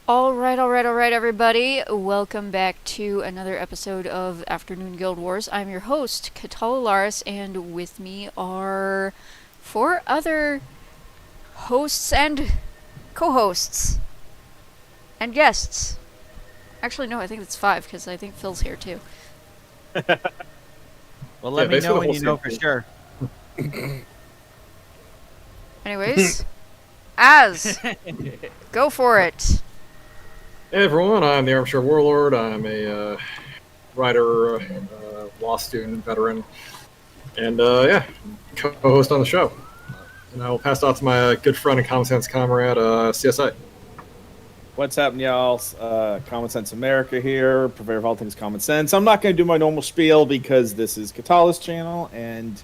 All right, everybody. Welcome back to another episode of Afternoon Guild Wars. I'm your host, Katala, and with me are four other hosts and co-hosts and guests. Actually, no, I think it's five because I think Phil's here too. Well, let me know when you know for sure. Anyways, Az, go for it. Hey everyone, I'm the Armchair Warlord. I'm a writer, law student, veteran, and co-host on the show. And I will pass it off to my good friend and common sense comrade, CSI. What's happening, y'all? Common Sense America here. Purveyor of all things common sense. I'm not going to do my normal spiel because this is Katala's channel, and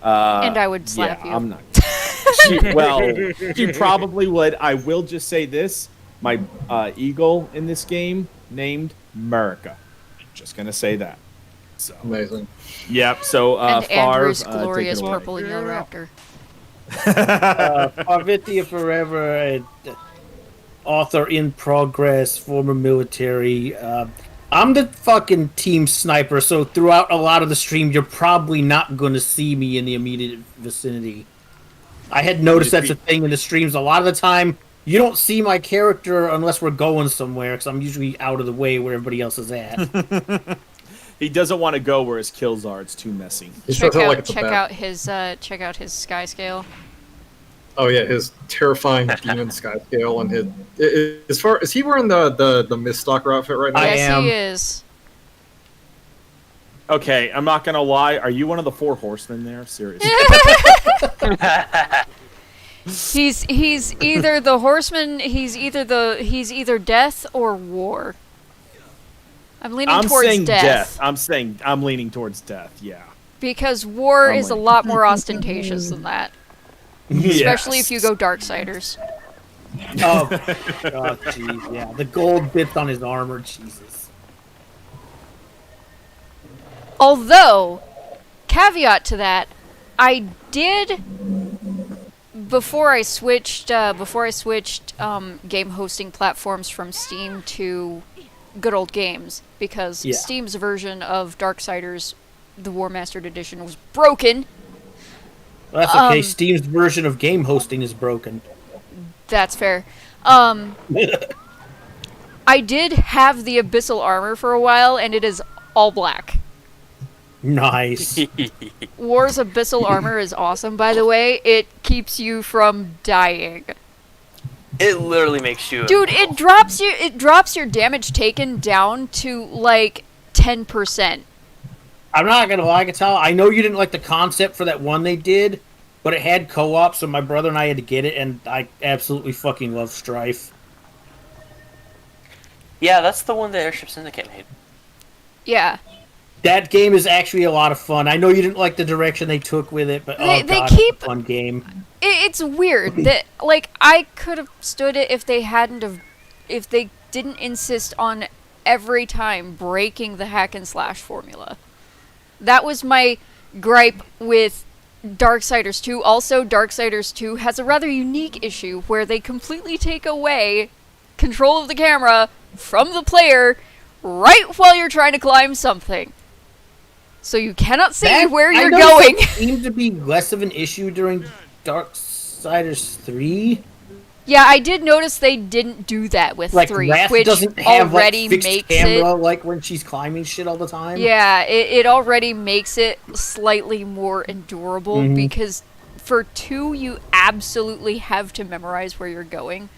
I would slap you. I'm not. She probably would. I will just say this. My eagle in this game named America. Just gonna say that. So Amazing. Yep. So and Andrew's Farv, glorious purple and yellow raptor. Farvithia forever, author in progress, former military. I'm the fucking team sniper, so throughout a lot of the stream, you're probably not going to see me in the immediate vicinity. I had noticed that's a thing in the streams. A lot of the time, you don't see my character unless we're going somewhere, because I'm usually out of the way where everybody else is at. He doesn't want to go where his kills are. It's too messy. Check out his sky scale. Oh yeah, his terrifying demon sky scale, and is he wearing the Mist Stalker outfit right now? Yes, he is. Okay, I'm not gonna lie. Are you one of the four horsemen there? Seriously. He's either the horseman. He's either death or war. I'm leaning towards death. I'm leaning towards death. Yeah. Because war is a lot more ostentatious than that. Especially if you go Darksiders. Oh, God, jeez, yeah. The gold bits on his armor, Jesus. Although, caveat to that, I did before I switched game hosting platforms from Steam to Good Old Games, because Steam's version of Darksiders, the War Mastered Edition, was broken. Well, that's okay. Steam's version of game hosting is broken. That's fair. I did have the Abyssal armor for a while, and it is all black. Nice. War's Abyssal armor is awesome, by the way. It keeps you from dying. It literally makes you... Dude, it drops your damage taken down to, like, 10%. I'm not gonna lie, I know you didn't like the concept for that one they did, but it had co-op, so my brother and I had to get it, and I absolutely fucking love Strife. Yeah, that's the one that Airship Syndicate made. Yeah. That game is actually a lot of fun. I know you didn't like the direction they took with it, but they keep it's a fun game. It's weird that, like, I could have stood it if they didn't insist on every time breaking the hack and slash formula. That was my gripe with Darksiders 2. Also, Darksiders 2 has a rather unique issue where they completely take away control of the camera from the player right while you're trying to climb something. So you cannot see where you're going. It seemed to be less of an issue during Darksiders 3. Yeah, I did notice they didn't do that with 3, Wrath which doesn't have, already fixed makes camera, it... like when she's climbing shit all the time. Yeah, it already makes it slightly more endurable, because for 2, you absolutely have to memorize where you're going.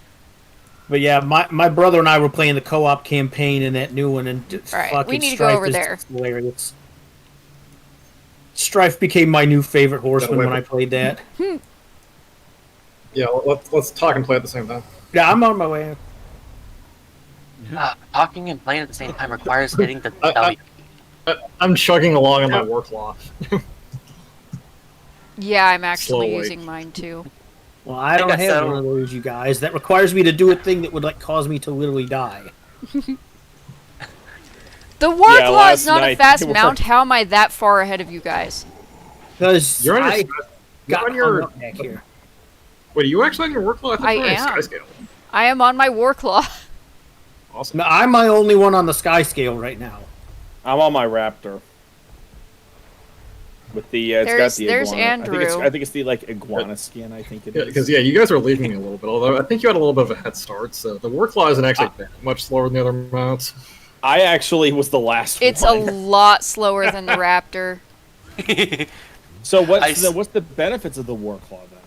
But yeah, my brother and I were playing the co-op campaign in that new one, and Alright, we need to go over there. Hilarious. Strife became my new favorite horseman when I played that. Yeah, let's talk and play at the same time. Yeah, I'm on my way. Talking and playing at the same time requires hitting the belly. I'm chugging along on my war claw. Yeah, I'm actually Slowly. using mine too. Well, I don't have one of those, you guys. That requires me to do a thing that would cause me to literally die. The Warclaw is not a fast mount. How am I that far ahead of you guys? Because You're on your back here. Wait, are you actually on your war claw? I am. I am on my Warclaw. Awesome. No, I'm my only one on the sky scale right now. I'm on my Raptor. With the it's got the There's iguana. Andrew. I think it's the like iguana skin. I think it is. Because you guys are leaving me a little bit. Although I think you had a little bit of a head start. So the Warclaw isn't actually that much slower than the other mounts. I actually was the last It's one. a lot slower than the Raptor. So what's the benefits of the Warclaw then?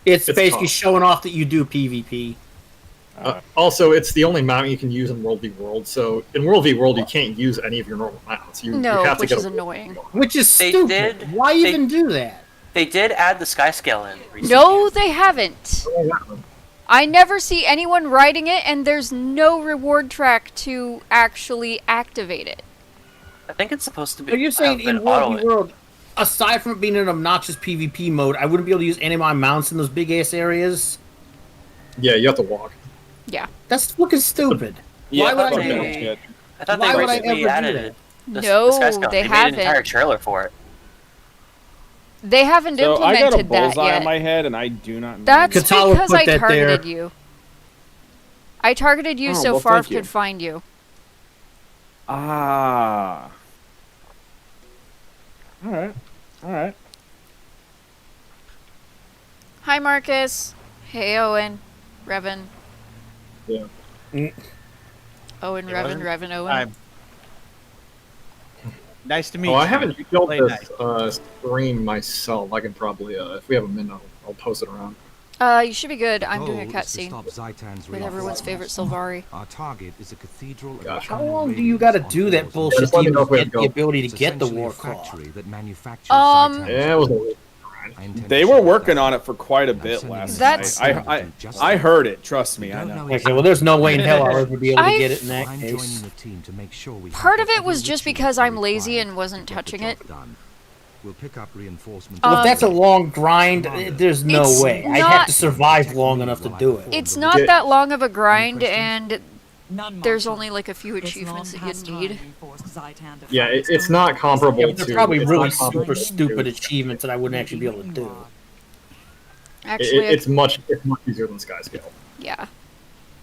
It's It's basically tough. showing off that you do PvP. Also, it's the only mount you can use in World v World. So in World v World, you can't use any of your normal mounts. You No, have to which get is a annoying. Which is They stupid. did- Why they- even do that? They did add the sky scale in recently. No, they haven't. I never see anyone riding it, and there's no reward track to actually activate it. I think it's supposed to be. Are you saying have been in World auto- v World, aside from it being an obnoxious PvP mode, I wouldn't be able to use any of my mounts in those big ass areas? Yeah, you have to walk. Yeah. That's fucking stupid. Yeah, Why would fuck I that do- shit. I thought Why they would I recently ever do added that? the No, sky scale. they They made an entire haven't. trailer for it. They haven't So I got a implemented that bullseye yet. on my head, and I do not know. That's Katala because put I that targeted there. you. I targeted you Oh, so well, Farv thank you. could find you. Ah. All right. Hi, Marcus. Hey, Owen. Revan. Yeah. Owen, Hey, Revan, Revan. Revan, Owen. I'm nice to meet you. Oh, I haven't built Play this nice. stream myself. I can probably, if we have a minute, I'll post it around. You should be good. I'm doing a Goal is to cutscene stop Zaitan's with everyone's favorite reinforcements. Sylvari. Our target is a cathedral. of Gotcha. How eternal long do you radiance gotta on do that walls bullshit Just to let me even know if we have get to the go. ability to It's get the essentially a Warclaw? factory that manufactures Um, Zaitan's Yeah, it was a radiance. I intend They to were shut working down. on it for quite a I'm bit sending last an That's- night. assassin to do just I that. heard it. Trust me, We I don't know. know Okay, well, there's no way in hell I'll ever be able to I've- get it in that I'm case. joining the team to make sure we have Part of it whatever was just rituals because are I'm lazy required and wasn't to get the touching job it. done. We'll pick up reinforcements. Well, if Um, that's a long grind, there's no It's way. I'd not- have to survive long enough to do it. It's not Yeah. that long of a grind, questions? and None, there's Marshal. only like a few This achievements long that past you time need. forced Zaitan to Yeah, find its it's own not place. comparable Yeah, but they're to. probably it's really not comparable super to- stupid achievements that I wouldn't actually be able to do. Actually, It's much easier than sky scale. yeah.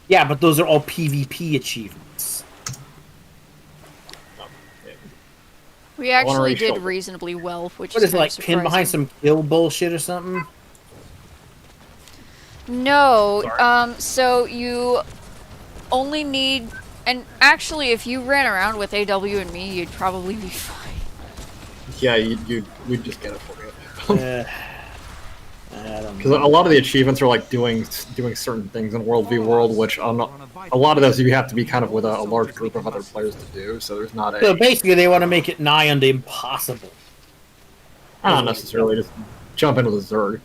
Yeah, but those are all PvP achievements. We actually already did showed it. reasonably well, which What is is it, kind like, of pinned behind surprising. some kill bullshit or something? No, so you only need, and actually, if you ran around with AW and me, you'd probably be fine. Yeah, we'd just get it for you. I don't Because a know. lot of the achievements are like doing certain things in World v World, which a lot of those you have to be kind of with a large group of other players to do. So there's not So a basically, they want to make it nigh unto impossible. not necessarily just jump into the Zerg.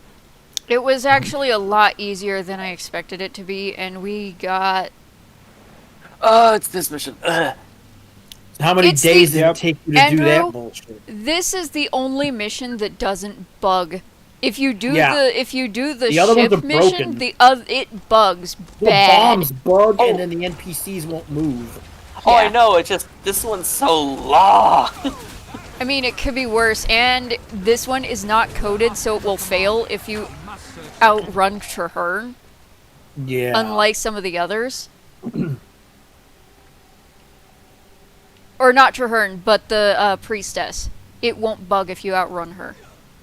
It was actually a lot easier than I expected it to be, and we got. Oh, it's this mission. Ugh. How many It's days the- did it take you to do Andrew? that bullshit? This is the only mission that doesn't bug. If you do Yeah. the The other ones ship are mission, broken. it bugs The bad. bombs bug, Oh. and then the NPCs won't move. Oh, Yeah. I know. It's just this one's so long. I mean, it could be worse, and this one is not coded, so it will fail if you outrun Traherne, Yeah. unlike some of the others. Or not Traherne, but the priestess. It won't bug if you outrun her.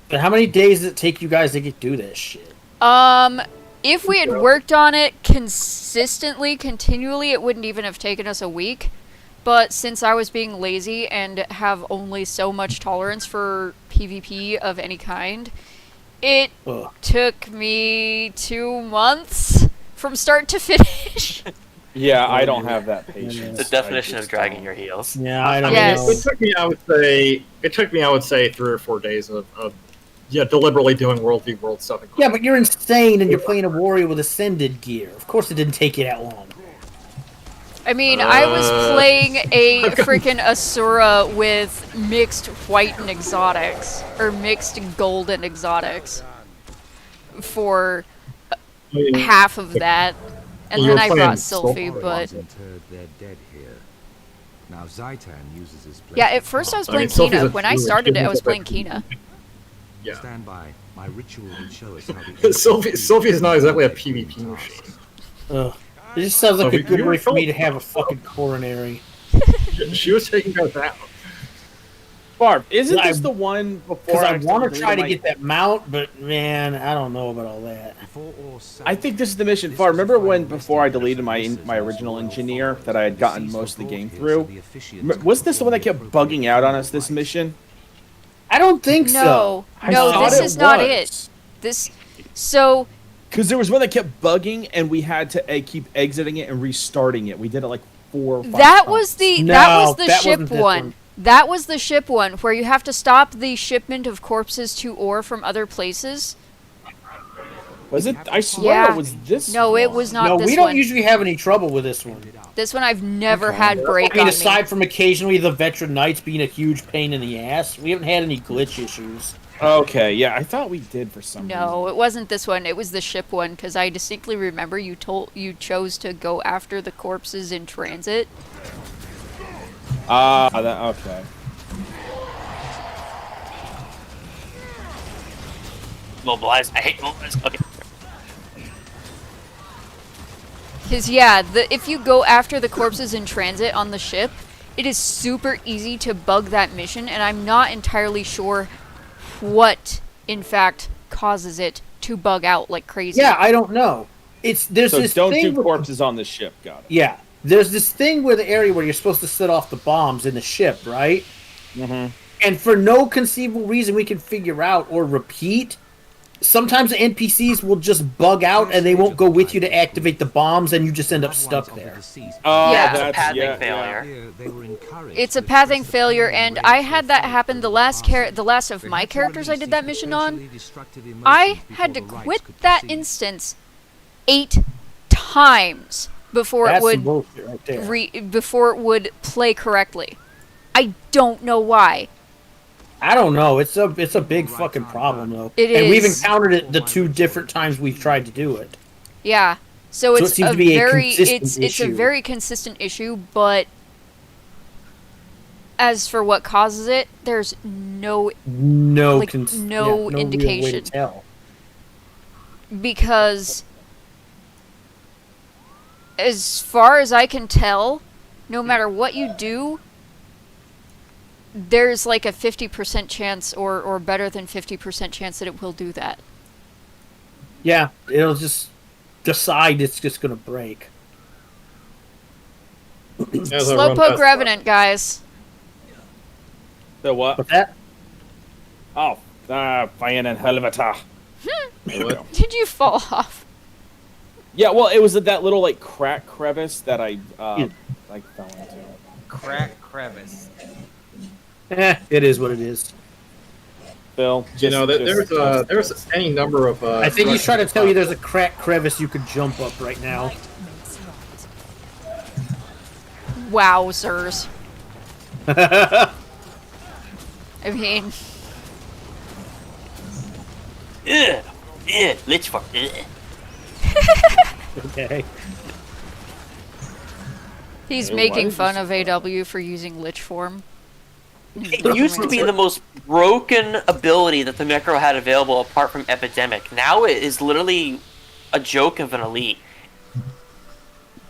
But how many days does it take you guys to get do this shit? If we had worked on it consistently, continually, it wouldn't even have taken us a week. But since I was being lazy and have only so much tolerance for PvP of any kind, it Ugh. took me 2 months from start to finish. Yeah, I don't have that patience. The definition I of just dragging don't. your heels. Yeah, I don't Yes. know. It took me, I would say, 3 or 4 days of deliberately doing World v World stuff. Yeah, but you're insane and you're playing a warrior with ascended gear. Of course it didn't take you that long. I mean, I was playing a freaking Asura with mixed white and exotics, or mixed gold and exotics, for half of that. And You then were I playing brought Soul Sylphie, Warrior. but Interred their dead here. Now Zaitan uses his place yeah, to at first I was I mean, playing Sylphie's Kina. a When I druid. started it, I She's was a playing bit- Kina. Yeah. Stand by. My ritual will show us how the Sophie is not exactly a PvP machine. Ugh. It just sounds like Oh, a good you way were for me to told- have a fucking coronary. She was taking us out. Barb, isn't I- this the one before? Because I want to accidentally try to deleted get that mount, but man, I don't know about all that. Before all sail, I think this is the mission. this Barb, was the remember when final before I resting deleted place of my the original royal engineer family. that I had The gotten seas most of the were game brought here so through? the officiants Was this the one that could kept perform bugging out on us the this rites? mission? I don't think so. No, I no, thought this it is not was. it. This, so Because there was one that kept bugging, and we had to keep exiting it and restarting it. We did it like 4 or 5 that times. was the No, that was the that ship wasn't this one. one. That was the ship one where you have to stop the shipment of corpses to ore from other places. Was it? I swear Yeah. it was this. No, it one. was not No, this we don't one. usually have any trouble with this one. This one I've never Okay. had break I mean, on aside me. from occasionally the veteran knights being a huge pain in the ass, we haven't had any glitch issues. Okay, yeah, I thought we did for some reason. No, it wasn't this one. It was the ship one because I distinctly remember you chose to go after the corpses in transit. Okay. Mobilize. I hate mobilize. Okay. Because, yeah, if you go after the corpses in transit on the ship, it is super easy to bug that mission, and I'm not entirely sure what, in fact, causes it to bug out like crazy. Yeah, I don't know. There's So this don't thing do with- corpses on the ship. Got it. Yeah, there's this thing where the area where you're supposed to set off the bombs in the ship, right? Mm-hmm. And for no conceivable reason we can figure out or repeat, sometimes the NPCs will just bug out and they won't go with you to activate the bombs, and you just end up stuck there. Oh, Yeah. that's Pathing failure. It's a pathing failure, and I had that happen the last of my characters I did that mission on. I had to quit that instance 8 times before That's it some would bullshit right there. before it would play correctly. I don't know why. I don't know. It's a big fucking problem though. It and we've is. encountered it the 2 different times we've tried to do it. Yeah. So So it it's seems a to be a very consistent it's a issue. very consistent issue, but as for what causes it, there's no No, Like, no real way to indication. tell. because as far as I can tell, no matter what you do, there's like a 50% chance or better than 50% chance that it will do that. Yeah, it'll just decide it's just gonna break. As I run Slowpoke past Revenant, guys. The what? But that Oh, Fine and Helveta. There you What? go. Did you fall off? Yeah, well, it was at that little like crack crevice that I Yeah. like fell into. Crack crevice. it is what it is. Phil, You know, there's any number of. I think he's trying to tell you there's a crack crevice you could jump up right now. Wowzers. I mean, Ugh. Ugh. Lich farm. Ugh. Okay. he's Why making is fun this- of AW for using Lich form. It used to be the most broken ability that the Necro had available apart from Epidemic. Now it is literally a joke of an elite.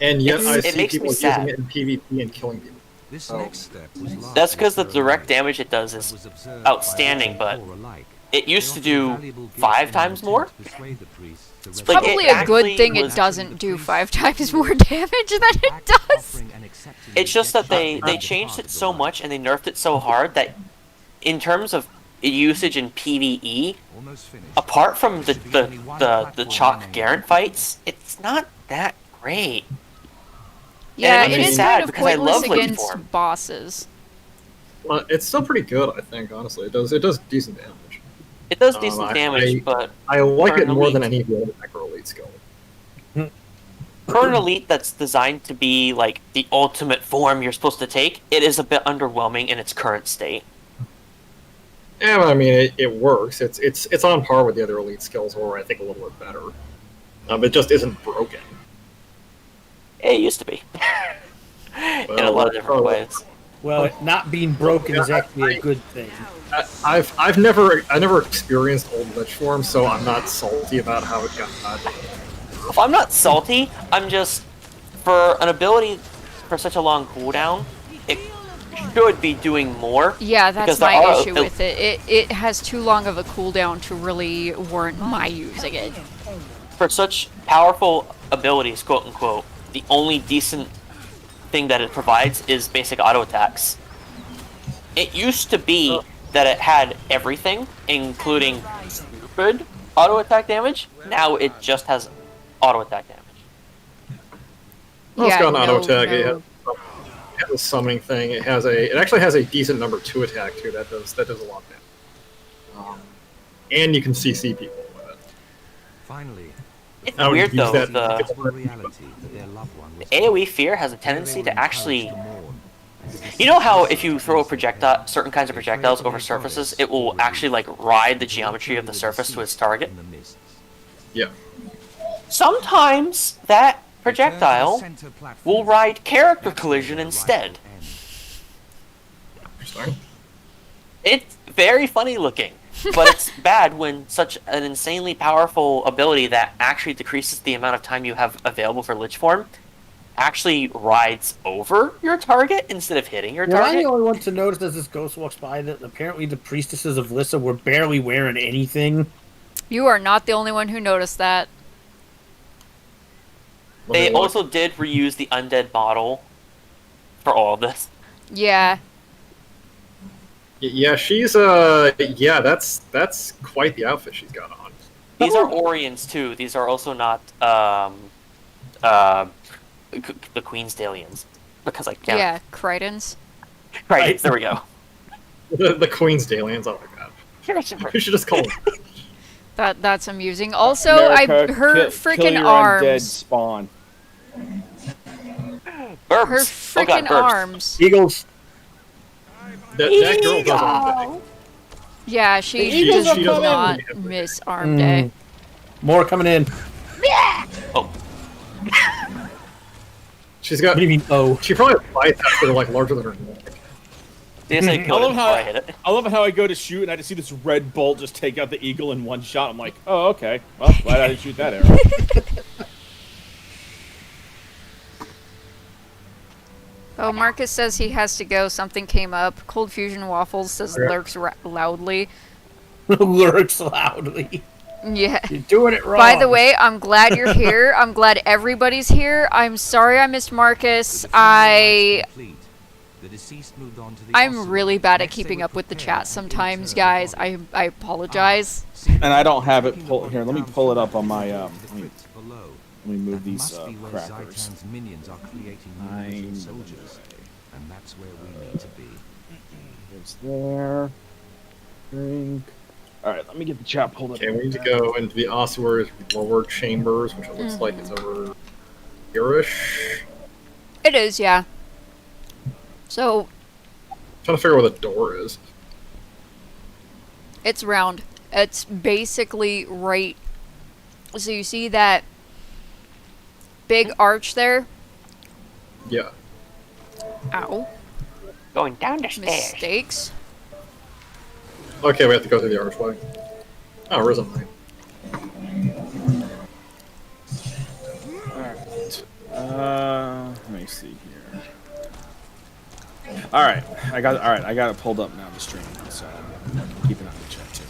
And yet I it see makes me people using sad. it in PvP and killing people. This Oh. next step was largely That's because the thrown direct away. damage it does is Was observed by outstanding, but all alike. it used to They offered do valuable gifts 5 in times an more. attempt to persuade the priests to It's rest like Probably it a good actually thing it was- doesn't do 5 times more damage than it does. offering and accepting It's just that they rejection changed part it of the so life. much and they nerfed it so hard that in terms of usage in PvE, Almost finished. apart from the Chalk Garrett fights, it's not that great. Yeah, it makes it me is sad kind of because I pointless love Lich against form. bosses. It's still pretty good, I think. Honestly, it does decent damage. It does decent I- damage, but I like it Turn more elite. than any of the other Necro Elite skill. for an elite that's designed to be like the ultimate form you're supposed to take, it is a bit underwhelming in its current state. Yeah, but I mean, it works. It's on par with the other Elite skills, or I think a little bit better. It just isn't broken. It used to be. In a lot of different ways. Well, not being broken is actually a good thing. I've never experienced old Lich form, so I'm not salty about how it got. If I'm not salty, I'm just for an ability for such a long cooldown, it should be doing more. Yeah, that's because there my are issue with it. It has too long of a cooldown to really warrant my using it. For such powerful abilities, quote unquote, the only decent thing that it provides is basic auto attacks. It used to be that it had everything, including stupid auto attack damage. Now it just has auto attack damage. Well, it's Yeah, got an auto no- attack. no- It has a summoning thing. It actually has a decent number 2 attack too. That does a lot of damage. And you can CC people with it. Finally, It's I would weird use though. that- The the reality that their loved one was AoE fear has a tendency to encouraged actually. to mourn. You know how if you throw a certain kinds of projectiles over surfaces, it will actually like ride the geometry of the surface to its target? In the mists. Yeah. Sometimes that projectile Return to the center platform. will ride character collision instead. Interesting. It's very funny looking, but it's bad when such an insanely powerful ability that actually decreases the amount of time you have available for Lich form actually rides over your target instead of hitting your Well, I'm target. the only one to notice as this ghost walks by that apparently the priestesses of Lissa were barely wearing anything. You are not the only one who noticed that. Let me They look. also did reuse the undead model for all of this. Yeah. Yeah, she's yeah, that's quite the outfit she's got on. These are Orions too. These are also not the Queen's Dalians. Because I can't. Yeah, Critons. Right, there we go. The Queen's Dalians, oh my god. We should just call them. That's amusing. Also, America, her kill freaking your undead arms. spawn. Burbs. Her Oh god, freaking burbs. arms. Eagles. That girl does all day. Yeah, she The Eagles does are not coming. miss arm day. More coming in. Oh, She's got. What do you mean? Oh, She probably has biceps that are like larger than her neck. I guess I I killed love it how before I hit it. I love how I go to shoot and I just see this red bolt just take out the eagle in one shot. I'm like, oh okay. Well, glad I didn't shoot that arrow. Oh, Marcus says he has to go. Something came up. Cold Fusion Waffles says Okay. lurks loudly. lurks loudly. Yeah. You're doing it wrong. By the way, I'm glad you're here. I'm glad everybody's here. I'm sorry I missed Marcus. Complete. The deceased moved on to the I'm Ossuary. really bad at Next, they keeping were up with the prepared chat to sometimes, inter guys. the body. I apologize. And I don't have it pulled here. Let me pull it up on my let me Below. move That these must be where crackers. Zaitan's minions are creating I millions of know. soldiers, and that's where we need to be. It's there. Drink. All right, let me get the chat pulled up. Okay, we need to go into the Ossuary's lower chambers, which it looks like it's over here-ish. It is, yeah. So, Trying to figure out where the door is. it's round. It's basically right. So you see that big arch there? Yeah. Ow. Going down the stairs. Mistakes. Okay, we have to go through the archway. Oh, Risen Knight. Let me see here. All right, I got it pulled up now. The stream, so I'm keeping on the chat too.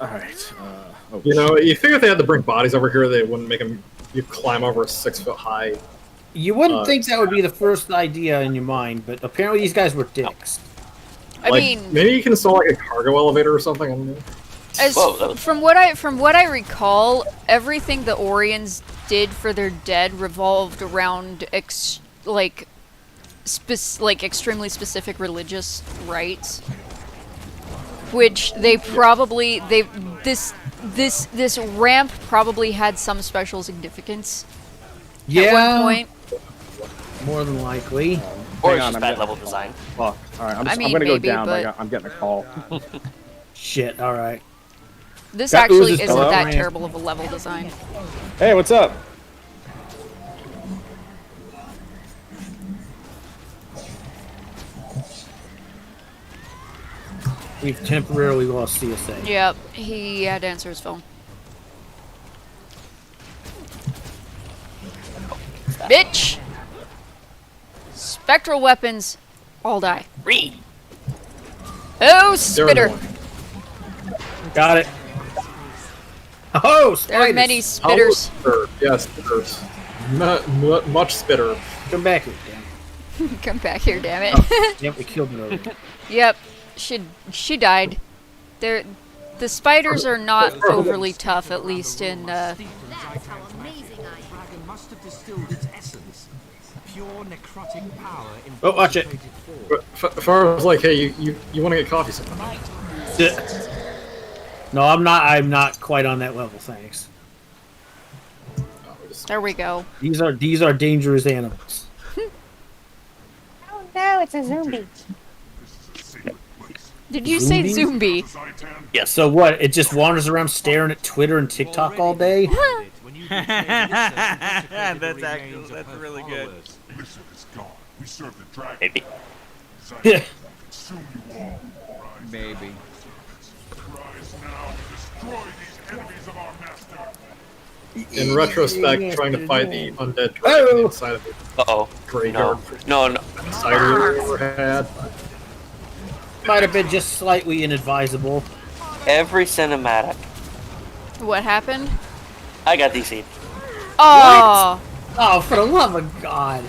All right. Oh, You know, you figure if they had to bring bodies over here, they wouldn't make them. You climb over a 6-foot high. You wouldn't think that would be the first idea in your mind, but apparently these guys were dicks. I Like, mean, maybe you can install like a cargo elevator or something. I don't know. as Whoa, that was- from what I recall, everything the Orions did for their dead revolved around extremely specific religious rites, which this ramp probably had some special significance at one point. more than likely. Or Hang it's on, just I'm bad getting- level design. Fuck. All right, I'm mean, gonna go maybe, down. but- I'm getting a call. Shit. All right. This That actually oozes isn't hello? that terrible of a level design. Hey, what's up? We've temporarily lost CSA. Yep, he had to answer his phone. Bitch! Spectral weapons, all die. Read. Oh, They're spitter! annoying. Got it. Oh, There are spiders. many Oh, spitters. spitter. Yeah, spitters. Much spitter. Come back here, damn. Come back here, damn it. Yep, we killed it already. Yep, she died. The spiders are not overly tough, at least in Dragon must have distilled its essence. Pure necrotic power in Oh, watch it. But Far was like, hey, you want to get coffee sometime? No, I'm not. I'm not quite on that level. Thanks. There we go. These are dangerous animals. Oh no, it's a zombie. Did you say Zombies? zombie? Yes. So what? It just wanders around staring at Twitter and TikTok all day. That's really good. Maybe. Yeah. Maybe. In retrospect, trying to fight the undead dragon Oh. inside of the Uh-oh. graveyard No. cider we ever had. Might have been just slightly inadvisable. Every cinematic. What happened? I got DC'd. Oh, Oh, for the love of God!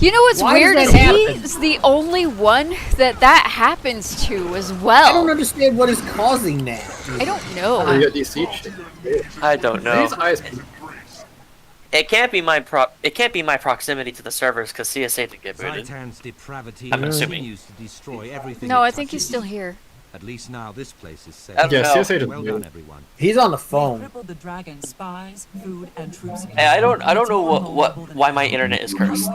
you know what's Why weird does is that happen? he's the only one that happens to as I don't well. understand what is causing that. I don't Oh, know. you got DC shit. I don't know. These eyes. It can't be my proximity to the servers because CSA did get booted. Zaitan's depravity I'm assuming. continues to destroy everything. No, it I think he's touches. still here. At least now this place is safe. I don't Yeah, know. CSA Well didn't done, do. everyone. He's on the phone. Crippled the dragon's spies, food, and troops. Hey, I don't know why my internet is cursed.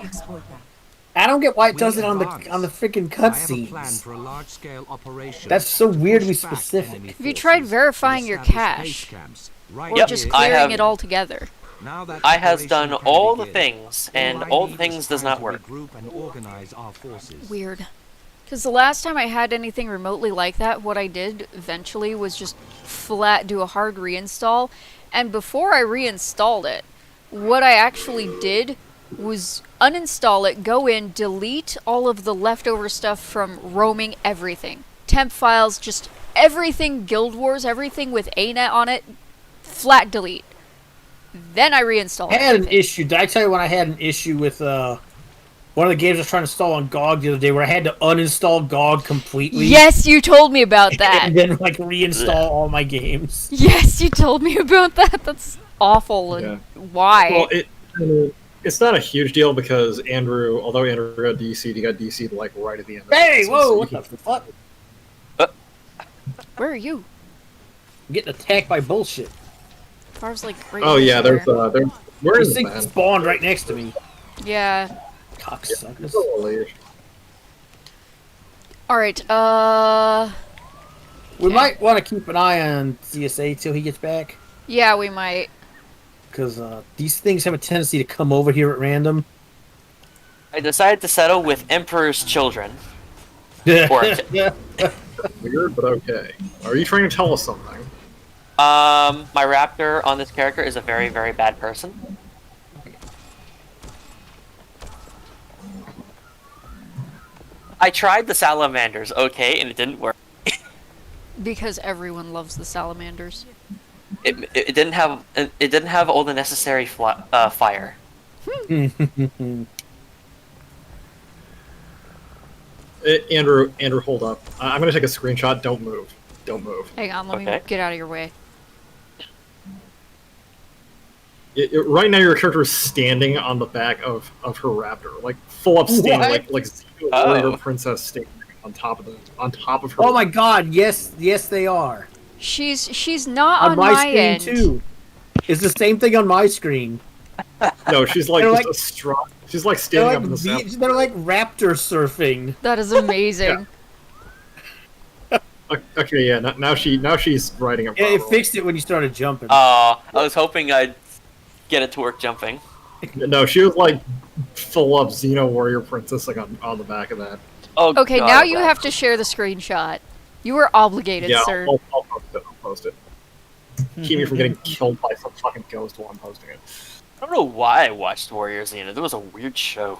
I don't get why it does We it on the advance. freaking I have a plan cutscenes. for a large-scale operation. That's so weirdly Push back specific. enemy Have you tried forces verifying and your establish cache? base camps right Or Yep, just here. I clearing have- it all together? Now that I has operation done can all the begin. things, and I all the need things is does time not to work. regroup and organize our forces. Weird. Because the last time I had anything remotely like that, what I did eventually was just flat do a hard reinstall. And before I reinstalled it, what I actually did was uninstall it, go in, delete all of the leftover stuff from roaming everything. Temp files, just everything Guild Wars, everything with ANET on it, flat delete. Then I reinstalled I had an everything. issue. Did I tell you when I had an issue with one of the games I was trying to install on GOG the other day where I had to uninstall GOG completely? Yes, you told me about that. And then like reinstall all my games. Yes, you told me about that. That's awful. And why? Well, it's not a huge deal because Andrew, although Andrew got DC'd, he got DC'd like right at the end. Of Hey, it, so whoa, you what can- the fuck? Where are you? I'm getting attacked by bullshit. Far's like right Oh yeah, there. there's where This is thing man? spawned right next to me. Yeah. Cocksuckers. Alright, We might want to keep an eye on CSA till he gets back. yeah, we might. Because these things have a tendency to come over here at random. I decided to settle with Emperor's Children. Yeah. Weird, but okay. Are you trying to tell us something? My raptor on this character is a very, very bad person. I tried the salamanders, okay, and it didn't work. Because everyone loves the salamanders. It didn't have all the necessary fire. Andrew, hold up. I'm gonna take a screenshot. Don't move. Don't move. Hang on, let me Okay. get out of your way. Right now, your character is standing on the back of her raptor, like full up standing, What? like Oh. warrior princess standing on top of her. Oh my god, yes, they are. She's not On on my my screen end. too. It's the same thing on my screen. No, she's like They're just like- a strong. She's like They're standing like, up in the sand. they're like raptor surfing. That is amazing. Okay, yeah. Now she's riding it. Yeah, it properly. fixed it when you started jumping. I was hoping I'd get it to work jumping. No, she was like full up Xeno warrior princess, like on the back of that. Oh, Okay, God, now you that- have to share the screenshot. You were obligated, Yeah, sir. I'll post it. Keep me from getting killed by some fucking ghost while I'm posting it. I don't know why I watched Warriors Xena. That was a weird show.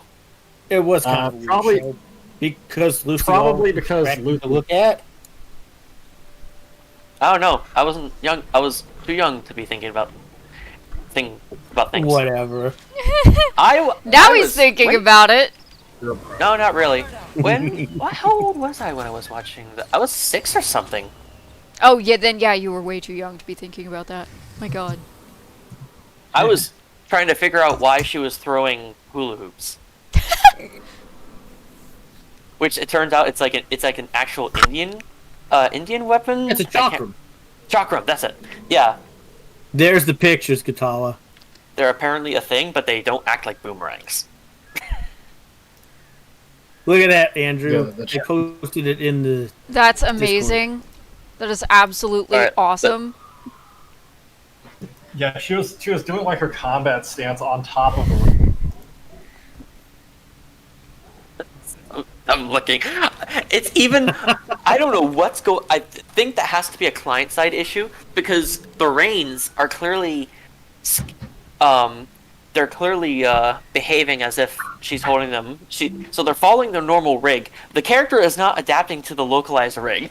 It was kind of a weird probably- show. Because Lucy Probably Lawless was because attractive Lucy- to look at. I don't know. I wasn't young. I was too young to be thinking about things. Whatever. Now he's thinking about it. No, not really. How old was I when I was watching that? I was 6 or something. Oh, yeah, then yeah, you were way too young to be thinking about that. My god. I was trying to figure out why she was throwing hula hoops. Which it turns out it's like an actual Indian weapon. It's a chakram. Chakram, that's it. Yeah, There's the pictures, Katala. they're apparently a thing, but they don't act like boomerangs. Look at that, Andrew. Yeah, the They posted it in the... That's amazing. That is absolutely Alright, awesome. Yeah, she was doing like her combat stance on top of the ring. I'm looking. It's even. I don't know what's going. I think that has to be a client-side issue because the reins are clearly, they're clearly behaving as if she's holding them. So they're following their normal rig. The character is not adapting to the localized rig.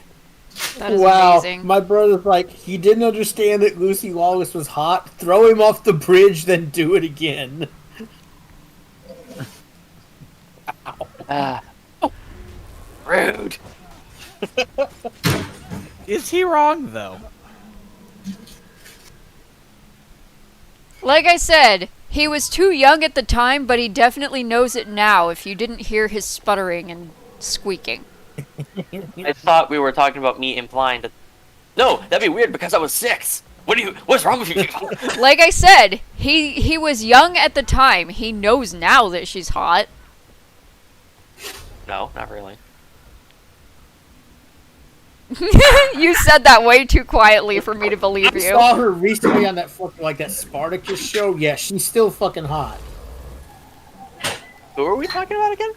That is Wow, amazing. my brother's like, he didn't understand that Lucy Lawless was hot. Throw him off the bridge, then do it again. Rude. Is he wrong though? Like I said, he was too young at the time, but he definitely knows it now if you didn't hear his sputtering and squeaking. I thought we were talking about me implying that. No, that'd be weird because I was 6. What's wrong with you people? Like I said, he was young at the time. He knows now that she's hot. No, not really. You said that way too quietly for me to believe I you. saw her recently on that fucking, like, that Spartacus show. Yeah, she's still fucking hot. Who are we talking about again?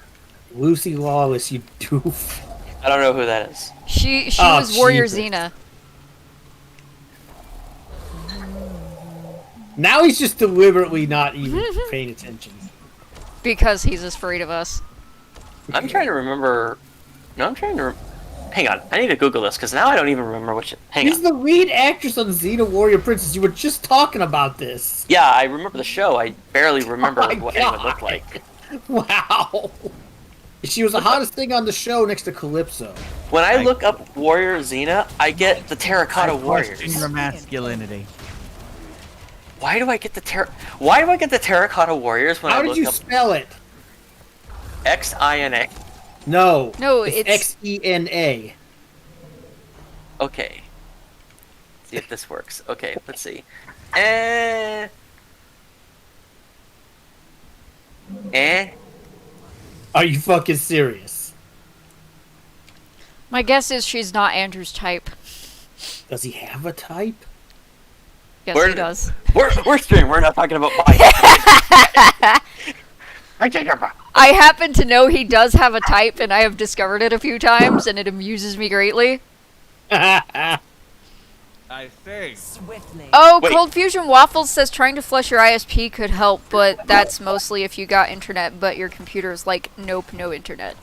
Lucy Lawless, you doof. I don't know who that is. She Oh, was Warrior Jesus. Xena. Now he's just deliberately not even paying attention. Because he's afraid of us. I'm trying to remember. No, I'm trying to. Hang on, I need to Google this because now I don't even remember which. Hang She's on. the lead actress on Xena Warrior Princess. You were just talking about this. Yeah, I remember the show. I barely remember Oh my what anyone God. looked like. Wow. She was the hottest thing on the show next to Calypso. When I look up Warrior Xena, I get the Terracotta Warriors. Your masculinity. Why do I get the Terracotta Warriors when How I did look you up spell it? XINA? No. No, it's- Xena. Okay. See if this works. Okay, let's see. Are you fucking serious? My guess is she's not Andrew's type. Does he have a type? Yes, Where- he does. We're streaming. We're not talking about my. I happen to know he does have a type, and I have discovered it a few times, and it amuses me greatly. I see. Swiftly. Oh, Wait. Cold Fusion Waffles says trying to flush your ISP could help, but that's mostly if you got internet, but your computer's like, nope, no internet.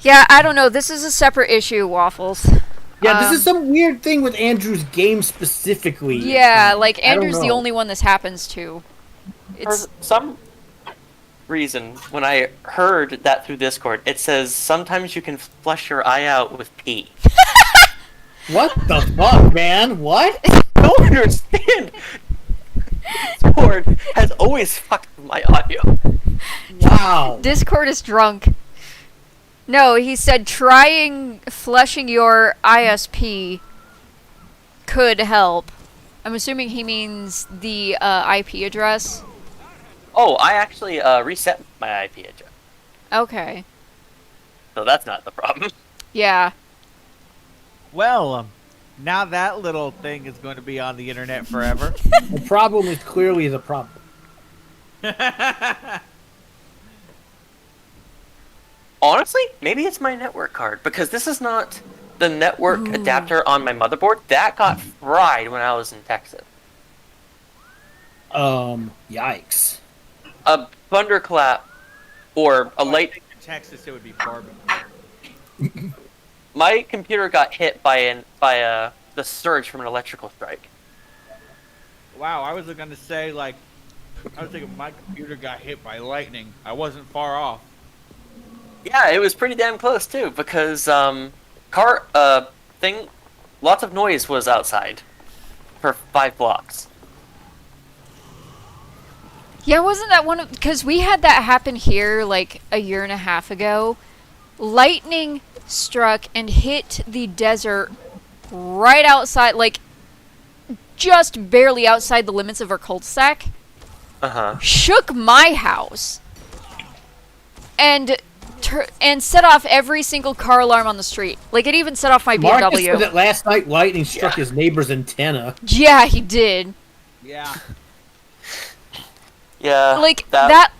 Yeah, I don't know. This is a separate issue, Waffles. Yeah, this is some weird thing with Andrew's game specifically. Yeah, like, I don't Andrew's the know. only one this happens to. For It's some reason, when I heard that through Discord, it says sometimes you can flush your eye out with pee. What the fuck, man? What? I don't understand. Discord has always fucked with my audio. Wow. Discord is drunk. No, he said trying flushing your ISP could help. I'm assuming he means the IP address. Oh, I actually reset my IP address, Okay. so that's not the problem. Yeah. Well, now that little thing is going to be on the internet forever. The problem is clearly the problem. Honestly, maybe it's my network card because this is not the network adapter on my motherboard. That got fried when I was in Texas. Yikes. A thunderclap or a light. In Texas, it would be Farvithia. My computer got hit by the surge from an electrical strike. Wow, I was gonna say like, I was thinking my computer got hit by lightning. I wasn't far off. Yeah, it was pretty damn close too because lots of noise was outside for 5 blocks. Yeah, wasn't that one of... Because we had that happen here, like, a year and a half ago. Lightning struck and hit the desert right outside, like, just barely outside the limits of our cul-de-sac. Uh-huh. Shook my house. And set off every single car alarm on the street. Like, it even set off my BMW. Marcus said that last night lightning struck his neighbor's antenna. Yeah, he did. Yeah. Yeah. Like, that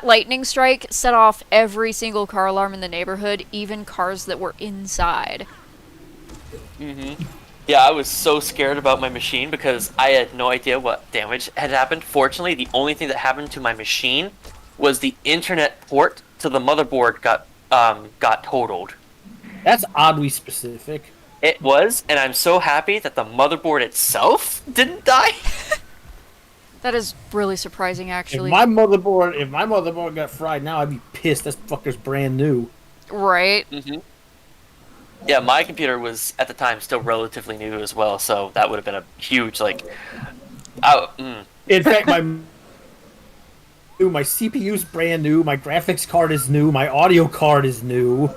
lightning strike set off every single car alarm in the neighborhood, even cars that were inside. Mm-hmm. Yeah, I was so scared about my machine because I had no idea what damage had happened. Fortunately, the only thing that happened to my machine was the internet port to the motherboard got totaled. That's oddly specific. It was, and I'm so happy that the motherboard itself didn't die. That is really surprising, actually. If my motherboard got fried now, I'd be pissed. That fucker's brand new. Right. Mm-hmm. Yeah, my computer was at the time still relatively new as well, so that would have been a huge In fact, my CPU's brand new. My graphics card is new. My audio card is new.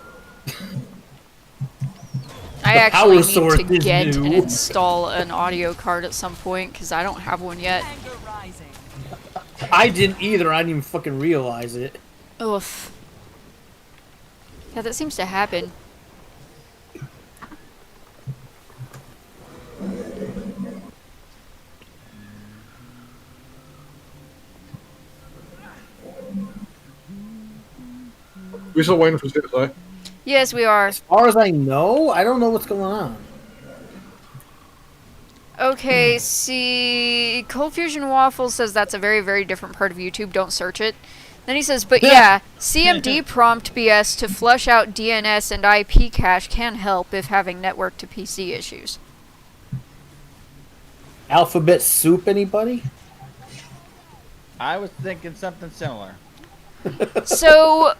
I actually need source to is get new. and install an audio card at some point because I don't have one yet. I didn't either. I didn't even fucking realize it. Oof. Yeah, that seems to happen. We still waiting for CSI? Yes, we are. As far as I know, I don't know what's going on. Okay, see, Cold Fusion Waffle says that's a very, very different part of YouTube. Don't search it. Then he says, but yeah, CMD prompt BS to flush out DNS and IP cache can help if having network to PC issues. Alphabet soup, anybody? I was thinking something similar. So,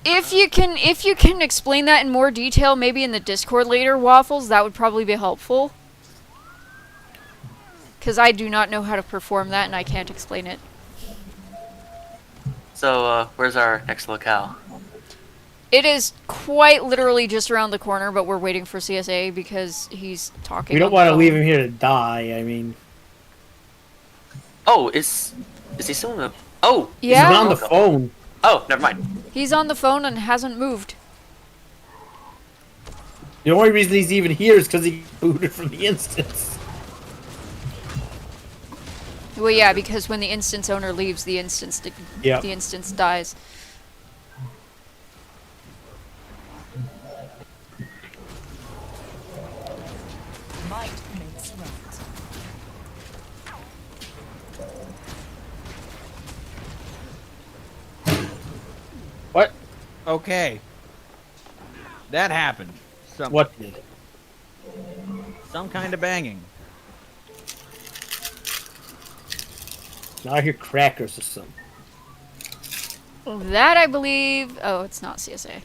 if you can explain that in more detail, maybe in the Discord later, Waffles, that would probably be helpful. Because I do not know how to perform that, and I can't explain it. So, where's our next locale? It is quite literally just around the corner, but we're waiting for CSA because he's talking. We don't want to leave him here to die. I mean, Oh, is he still in the... Oh! Yeah. he's on the phone. Oh, never mind. He's on the phone and hasn't moved. The only reason he's even here is because he booted from the instance. Well, yeah, because when the instance owner leaves, the instance Yep. the instance dies. Might makes right. What? Okay. That happened. What did? Some kind of banging. Now I hear crackers or something. That, I believe... Oh, it's not CSA.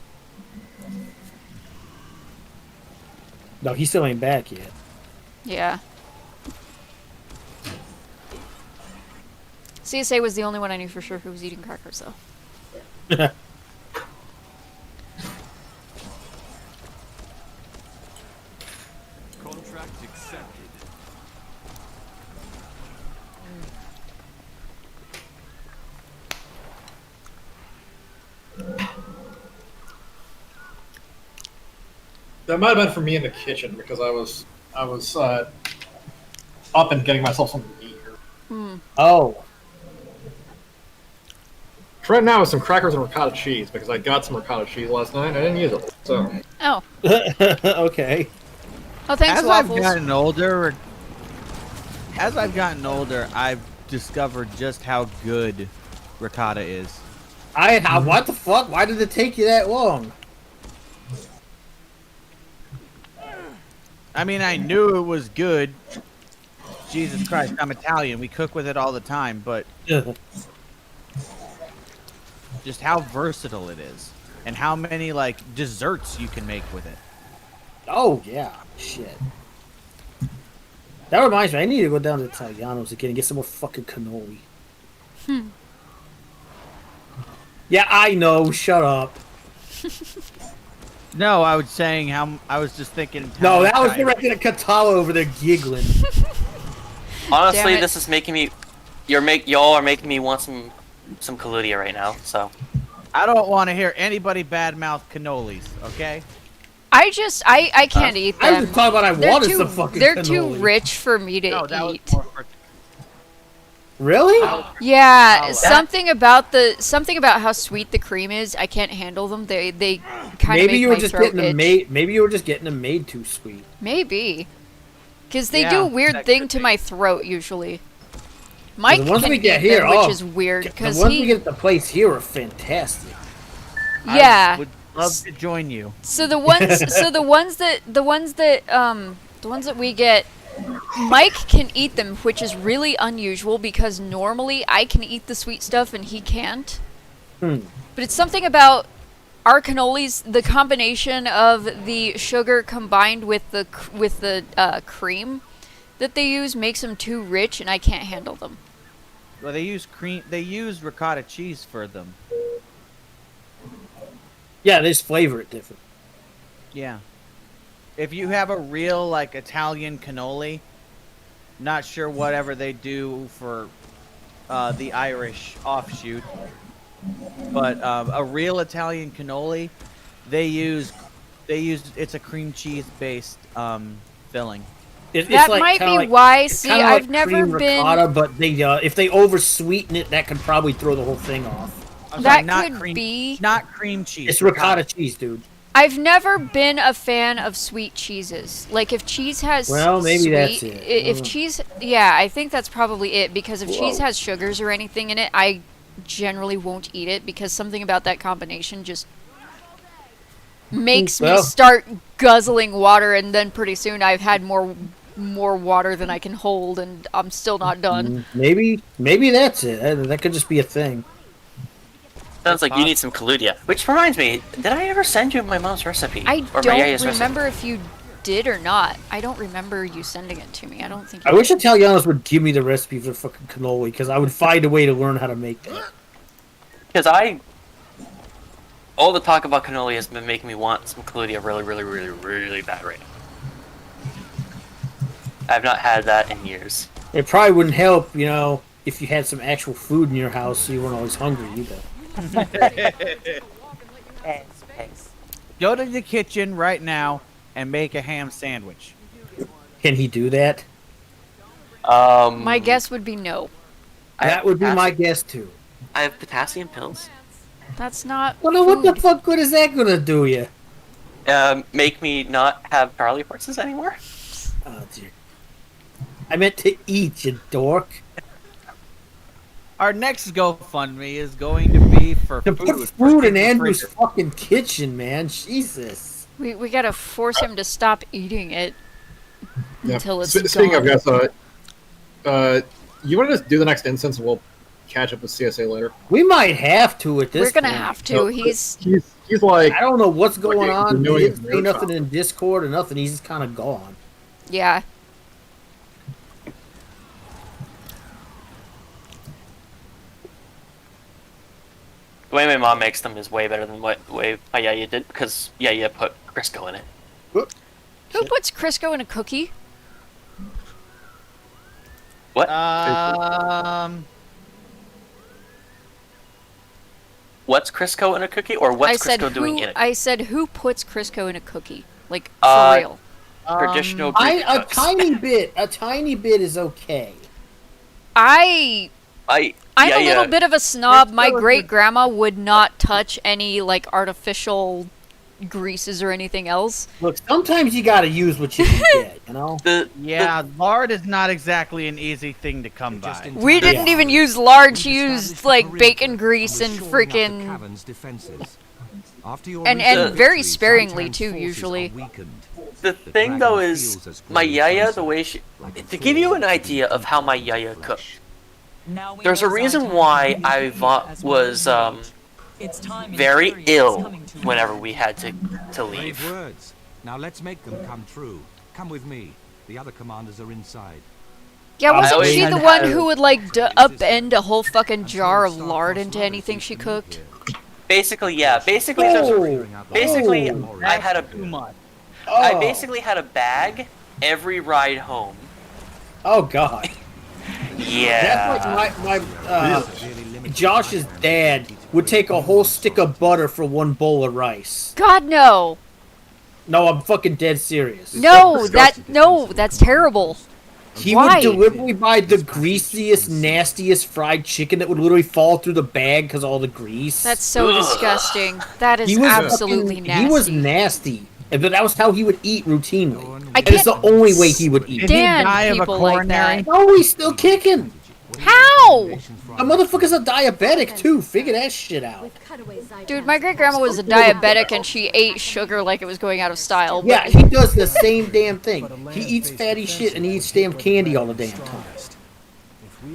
No, he still ain't back yet. Yeah. CSA was the only one I knew for sure who was eating crackers, though. Contract accepted. That might have been for me in the kitchen because I was up and getting myself something to eat here. Oh. Right now is some crackers and ricotta cheese because I got some ricotta cheese last night and I didn't use it. So Oh. Okay. Oh, thanks, As Waffles. I've gotten older, As I've gotten older, I've discovered just how good ricotta is. What the fuck? Why did it take you that long? I mean, I knew it was good. Jesus Christ, I'm Italian. We cook with it all the time, but just how versatile it is, and how many like desserts you can make with it. Oh yeah, shit. That reminds me, I need to go down to Italiano's again and get some more fucking cannoli. Yeah, I know. Shut up. No, I was saying I was just thinking. No, that was directed at Katala over there giggling. Honestly, Damn it. this is making me. Y'all are making me want some Caludia right now. So I don't want to hear anybody badmouth cannolis. Okay. I can't eat I them. was talking about wanted some fucking They're cannoli. too rich for me to No, that was eat. more for Really? Yeah, something about how sweet the cream is. I can't handle them. They kind of Maybe make you were my just throat getting them itch. made. Maybe you were just getting them made too sweet. Maybe, because they Yeah, do a weird that thing could to be. my throat usually. Mike the ones can we get eat here, them, which oh, is weird the because ones we get at the place here are fantastic. yeah. I would love to join you. So the ones that we get, Mike can eat them, which is really unusual because normally I can eat the sweet stuff and he can't. Hmm. But it's something about our cannolis, the combination of the sugar combined with the cream that they use makes them too rich, and I can't handle them. Well, they use cream. They use ricotta cheese for them. Yeah, they just flavor it different. Yeah. If you have a real like Italian cannoli, not sure whatever they do for the Irish offshoot, but a real Italian cannoli, they use it's a cream cheese based filling. It's That like, might kinda be like, why. it's See, kinda I've like never cream been. ricotta, but they if they over sweeten it, that could probably throw the whole thing off. I'm That sorry, not could cream, be. not cream cheese. It's ricotta cheese, dude. I've never been a fan of sweet cheeses. Like if cheese has Well, maybe sweet, that's it. If cheese, yeah, I think that's probably it. Because if cheese has sugars or anything in it, I generally won't eat it because something about that combination just makes me Well. start guzzling water, and then pretty soon I've had more water than I can hold, and I'm still not done. Maybe that's it. That could just be a thing. sounds like you need some Caludia. Which reminds me, did I ever send you my mom's recipe? I Or my don't yaya's remember if you did or not. I don't remember you sending it to me. I don't think. I wish Italianos would give me the recipe for fucking cannoli because I would find a way to learn how to make that. Because all the talk about cannoli has been making me want some Caludia really, really, really, really bad right now. I've not had that in years. It probably wouldn't help, if you had some actual food in your house so you weren't always hungry either. Go to the kitchen right now and make a ham sandwich. Can he do that? My guess would be no. That would be my guess too. I have potassium pills. That's not. Well, now what the food. fuck good is that gonna do you? Make me not have Charlie horses anymore. Oh dear. I meant to eat, you dork. Our next GoFundMe is going to be for To food. put for food in Kids Andrew's Freezer. fucking kitchen, man. Jesus. We gotta force him to stop eating it until it's Speaking gone. of guys, you want to just do the next instance and we'll catch up with CSA later? We might have to at this We're gonna point. have to. No, He's He's like, I don't know what's going Like, on. He renewing didn't his say nerve nothing now. in Discord or nothing. He's just kind of gone. yeah. The way my mom makes them is way better than the way my yaya did, because yaya put Crisco in it. Who puts Crisco in a cookie? What? What's Crisco in a cookie, or what's Crisco doing in it? I said who puts Crisco in a cookie? Like for Uh, real. Traditional Greek A cooks. tiny bit is okay. I'm a little bit of a snob. My Crisco is great grandma would not touch any like artificial greases or anything else. Look, sometimes you gotta use what you can get, you know? Yeah, lard is not exactly an easy thing to come by. We didn't even use lard. She used like bacon grease and freaking and very sparingly too. Usually. The thing though is, my yaya, the way she, to give you an idea of how my yaya cooked, there's a reason why I was very ill whenever we had to leave. Words. Now let's make them come true. Come with me. The other commanders are inside. Yeah, wasn't always she the had one to- who would like upend a whole fucking jar of lard into anything she cooked? Basically, yeah. Basically, I had a Too much. I basically had a bag every ride home. Oh god. Yeah. That's like my Josh's dad would take a whole stick of butter for one bowl of rice. God no. No, I'm fucking dead serious. No, that's terrible. He Why? would deliberately buy the greasiest, nastiest fried chicken that would literally fall through the bag because all the grease. That's so disgusting. That is He was absolutely fucking- nasty. He was nasty. But that was how he would eat routinely. I And it's the can't only way he would eat. Did he stand die of a people like coronary? that. Oh, he's still kicking. How? A motherfucker's a diabetic too. Figure that shit out. Dude, my great grandma was a diabetic and she ate sugar like it was going out of style. But Yeah, he does the same damn thing. He eats fatty shit and he eats damn candy all the damn time.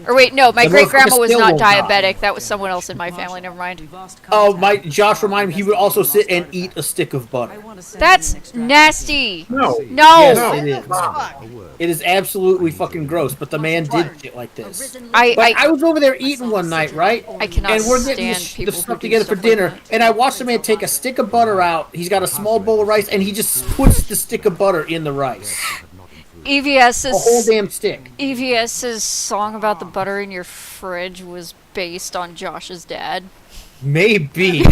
Or wait, no, my The great grandma motherfucker was still not won't die. diabetic. That was someone else in my family. Never mind. Oh, my Josh reminded me he would also sit and eat a stick of butter. That's nasty. No. No. Yes, it is. It is absolutely fucking gross. But the man did shit like this. But I was over there eating one night, right? I cannot And we're getting stand the people who stuff do together for stuff like dinner, that. and I watched the man take a stick of butter out. He's got a small bowl of rice, and he just puts the stick of butter in the rice. A whole EVS's damn stick. EVS's song about the butter in your fridge was based on Josh's dad. Maybe.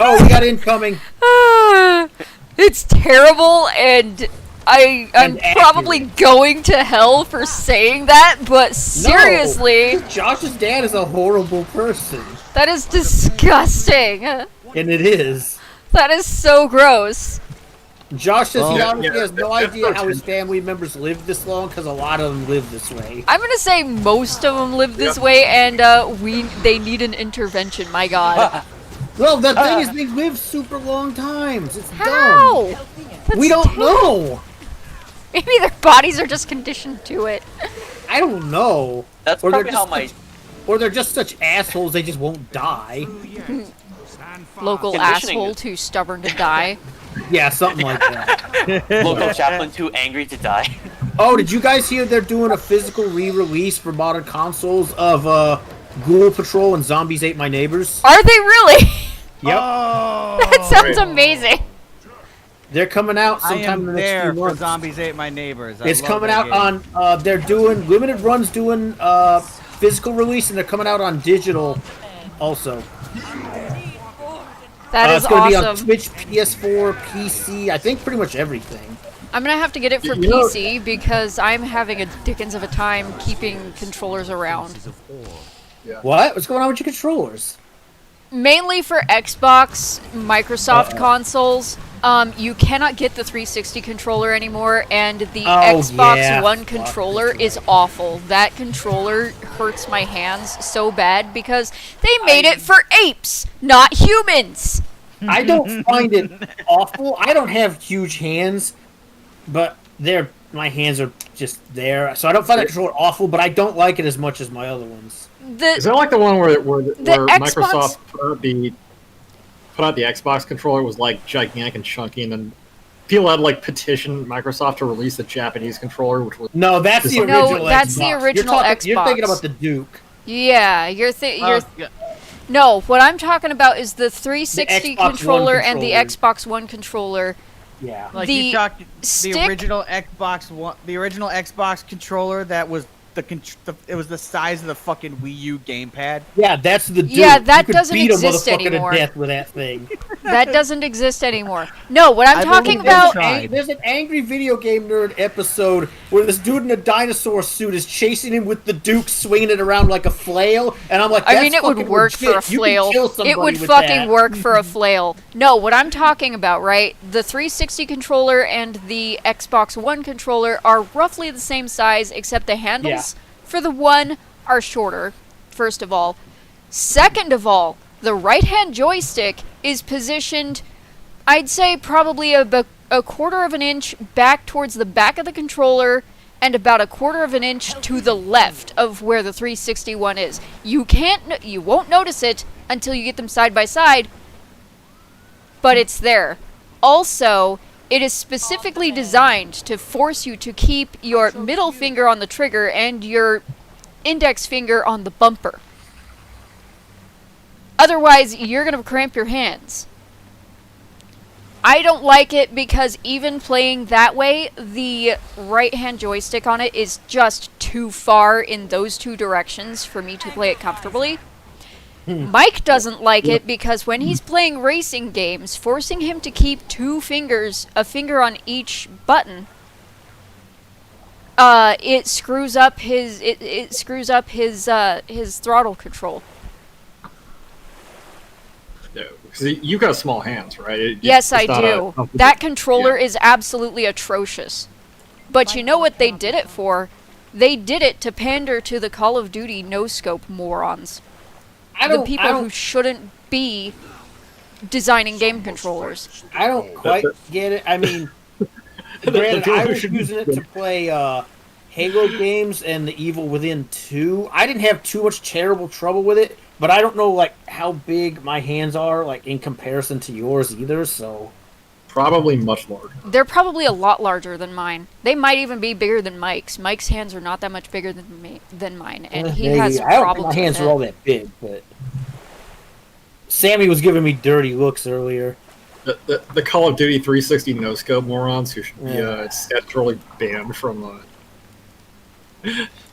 Oh, we got incoming. It's terrible, and I'm And probably going to hell for saying that, but seriously, No. Josh's dad is a horrible person. that is disgusting. And it is. That is so gross. Josh says he Yeah, honestly yeah, has no that's idea how true. his family members live this long, because a lot of them live this way. I'm gonna say most of them live this way, and they need an intervention. My God, Well, the thing is, they live super long times. It's how? dumb. We don't know. Maybe their bodies are just conditioned to it. I don't know. That's Or they're probably how just my such- Or they're just such assholes they just won't die. Local Conditioning asshole is- too stubborn to die. Yeah, something like that. local chaplain too angry to die. Oh, did you guys hear they're doing a physical re-release for modern consoles of Ghoul Patrol and Zombies Ate My Neighbors? Are they really? Yep. Oh, That sounds amazing. They're coming out I sometime in am the next there few for months. Zombies Ate My Neighbors. I It's love coming that out game. on, they're doing, Limited Run's doing physical release, and they're coming out on digital also. That is It's going to be on awesome. Twitch, PS4, PC, I think pretty much everything. I'm gonna have to get it for You know- PC because I'm having a dickens of a time keeping controllers around. What? What's going on with your controllers? Mainly for Xbox, Microsoft consoles. You cannot get the 360 controller anymore, and the Oh, Xbox yeah. One Fuck, controller that's is awful. That controller hurts my hands so bad because they made it for apes, not humans. I don't find it awful. I don't have huge hands, but my hands are just there. So I don't find that controller awful, but I don't like it as much as my other ones. Is that like the one where Xbox- Microsoft put out the Xbox controller was like gigantic and chunky, and then people had like petitioned Microsoft to release the Japanese controller, which was No, that's the No, original that's the Xbox. original You're thinking Xbox. about the Duke. Yeah, you're Oh, No, what I'm talking about is the 360 Xbox One controller and the controller. Xbox One controller. Yeah. like the you talked the stick- original Xbox One, the original Xbox controller that was it was the size of the fucking Wii U gamepad. Yeah, that's the dude. Yeah, that you could doesn't beat exist a motherfucker anymore. to death with that thing. That doesn't exist anymore. No, what I'm I talking believe about. tried. There's an angry video game nerd episode where this dude in a dinosaur suit is chasing him with the Duke, swinging it around like a flail, and I'm like, I that's mean, it would fucking work for a legit. You can flail. kill somebody It would with fucking that. work for a flail. No, what I'm talking about, right? The 360 controller and the Xbox One controller are roughly the same size, except the handles for the one are shorter, first of all. Second of all, the right-hand joystick is positioned, I'd say probably a quarter of an inch back towards the back of the controller and about a quarter of an inch to the left of where the 360 one is. You won't notice it until you get them side by side, but it's there. Also, it is specifically designed to force you to keep your middle finger on the trigger and your index finger on the bumper. Otherwise, you're going to cramp your hands. I don't like it because even playing that way, the right-hand joystick on it is just too far in those two directions for me to play it comfortably. Mike doesn't like it because when he's playing racing games, forcing him to keep two fingers, a finger on each button, it screws up his his throttle control. Yeah, because you've got small hands, right? Yes, I not do. a- That controller Yeah. is absolutely atrocious. But you know what they did it for? They did it to pander to the Call of Duty no-scope morons. The people who shouldn't be designing game controllers. I don't quite get it. I mean, granted, I was using it to play Halo games and The Evil Within 2. I didn't have too much terrible trouble with it, but I don't know like how big my hands are like in comparison to yours either. So Probably much larger. They're probably a lot larger than mine. They might even be bigger than Mike's. Mike's hands are not that much bigger than mine, and he maybe. has I don't think problems my hands with are all it. that big, but Sammy was giving me dirty looks earlier. The Call of Duty 360 no-scope morons who should be Yeah. statutorily banned from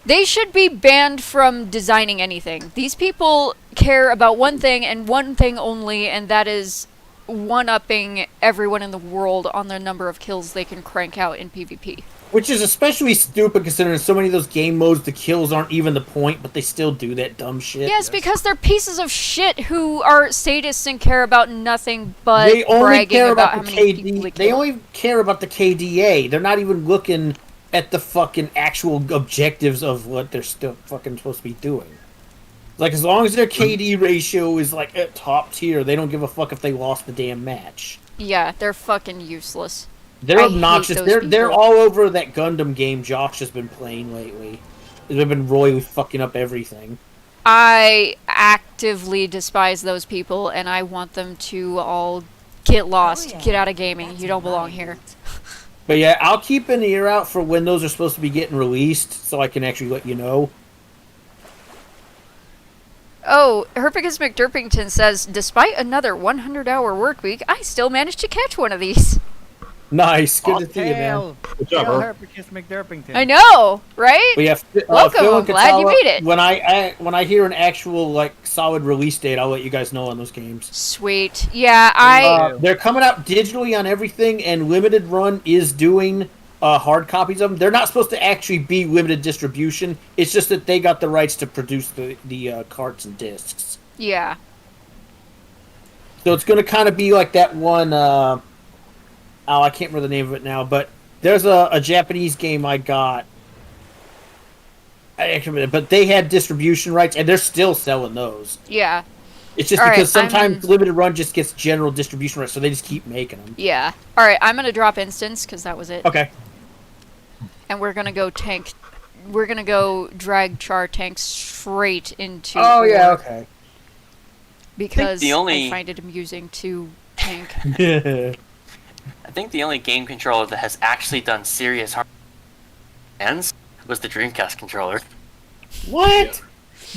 They should be banned from designing anything. These people care about one thing and one thing only, and that is one-upping everyone in the world on the number of kills they can crank out in PvP. Which is especially stupid considering so many of those game modes, the kills aren't even the point, but they still do that dumb shit. Yes, because they're pieces of shit who are sadists and care about nothing but They only bragging care about about how the many people KD. they They kill. only care about the KDA. They're not even looking at the fucking actual objectives of what they're still fucking supposed to be doing. Like, as long as their KD ratio is like at top tier, they don't give a fuck if they lost the damn match. Yeah, they're fucking useless. They're I hate obnoxious. those They're people. all over that Gundam game Josh has been playing lately. They've been royally fucking up everything. I actively despise those people, and I want them to all get lost, get out of gaming. You don't belong here. But yeah, I'll keep an ear out for when those are supposed to be getting released, so I can actually let you know. Oh, Herpicus McDurpington says, despite another 100-hour work week, I still managed to catch one of these. Nice, good to see you, man. Hail, Good job, hail Herb. Herpicus McDurpington. I know, right? But yeah, Welcome, Phil I'm and glad you Katala, beat it. When I hear an actual like solid release date, I'll let you guys know on those games. Sweet. Yeah, They're coming out digitally on everything, and Limited Run is doing hard copies of them. They're not supposed to actually be limited distribution. It's just that they got the rights to produce the carts and discs. Yeah. So it's going to kind of be like that one. I can't remember the name of it now, but there's a Japanese game I got. But they had distribution rights, and they're still selling those. Yeah. It's just All right, because sometimes I'm- Limited Run just gets general distribution rights, so they just keep making them. Yeah. Alright, I'm gonna drop instance, because that was it. Okay. And we're gonna go tank. We're gonna go drag Char Tank straight into. Oh yeah, war, okay. Because the only- I find it amusing to tank. I think the only game controller that has actually done serious harm to hands was the Dreamcast controller. What?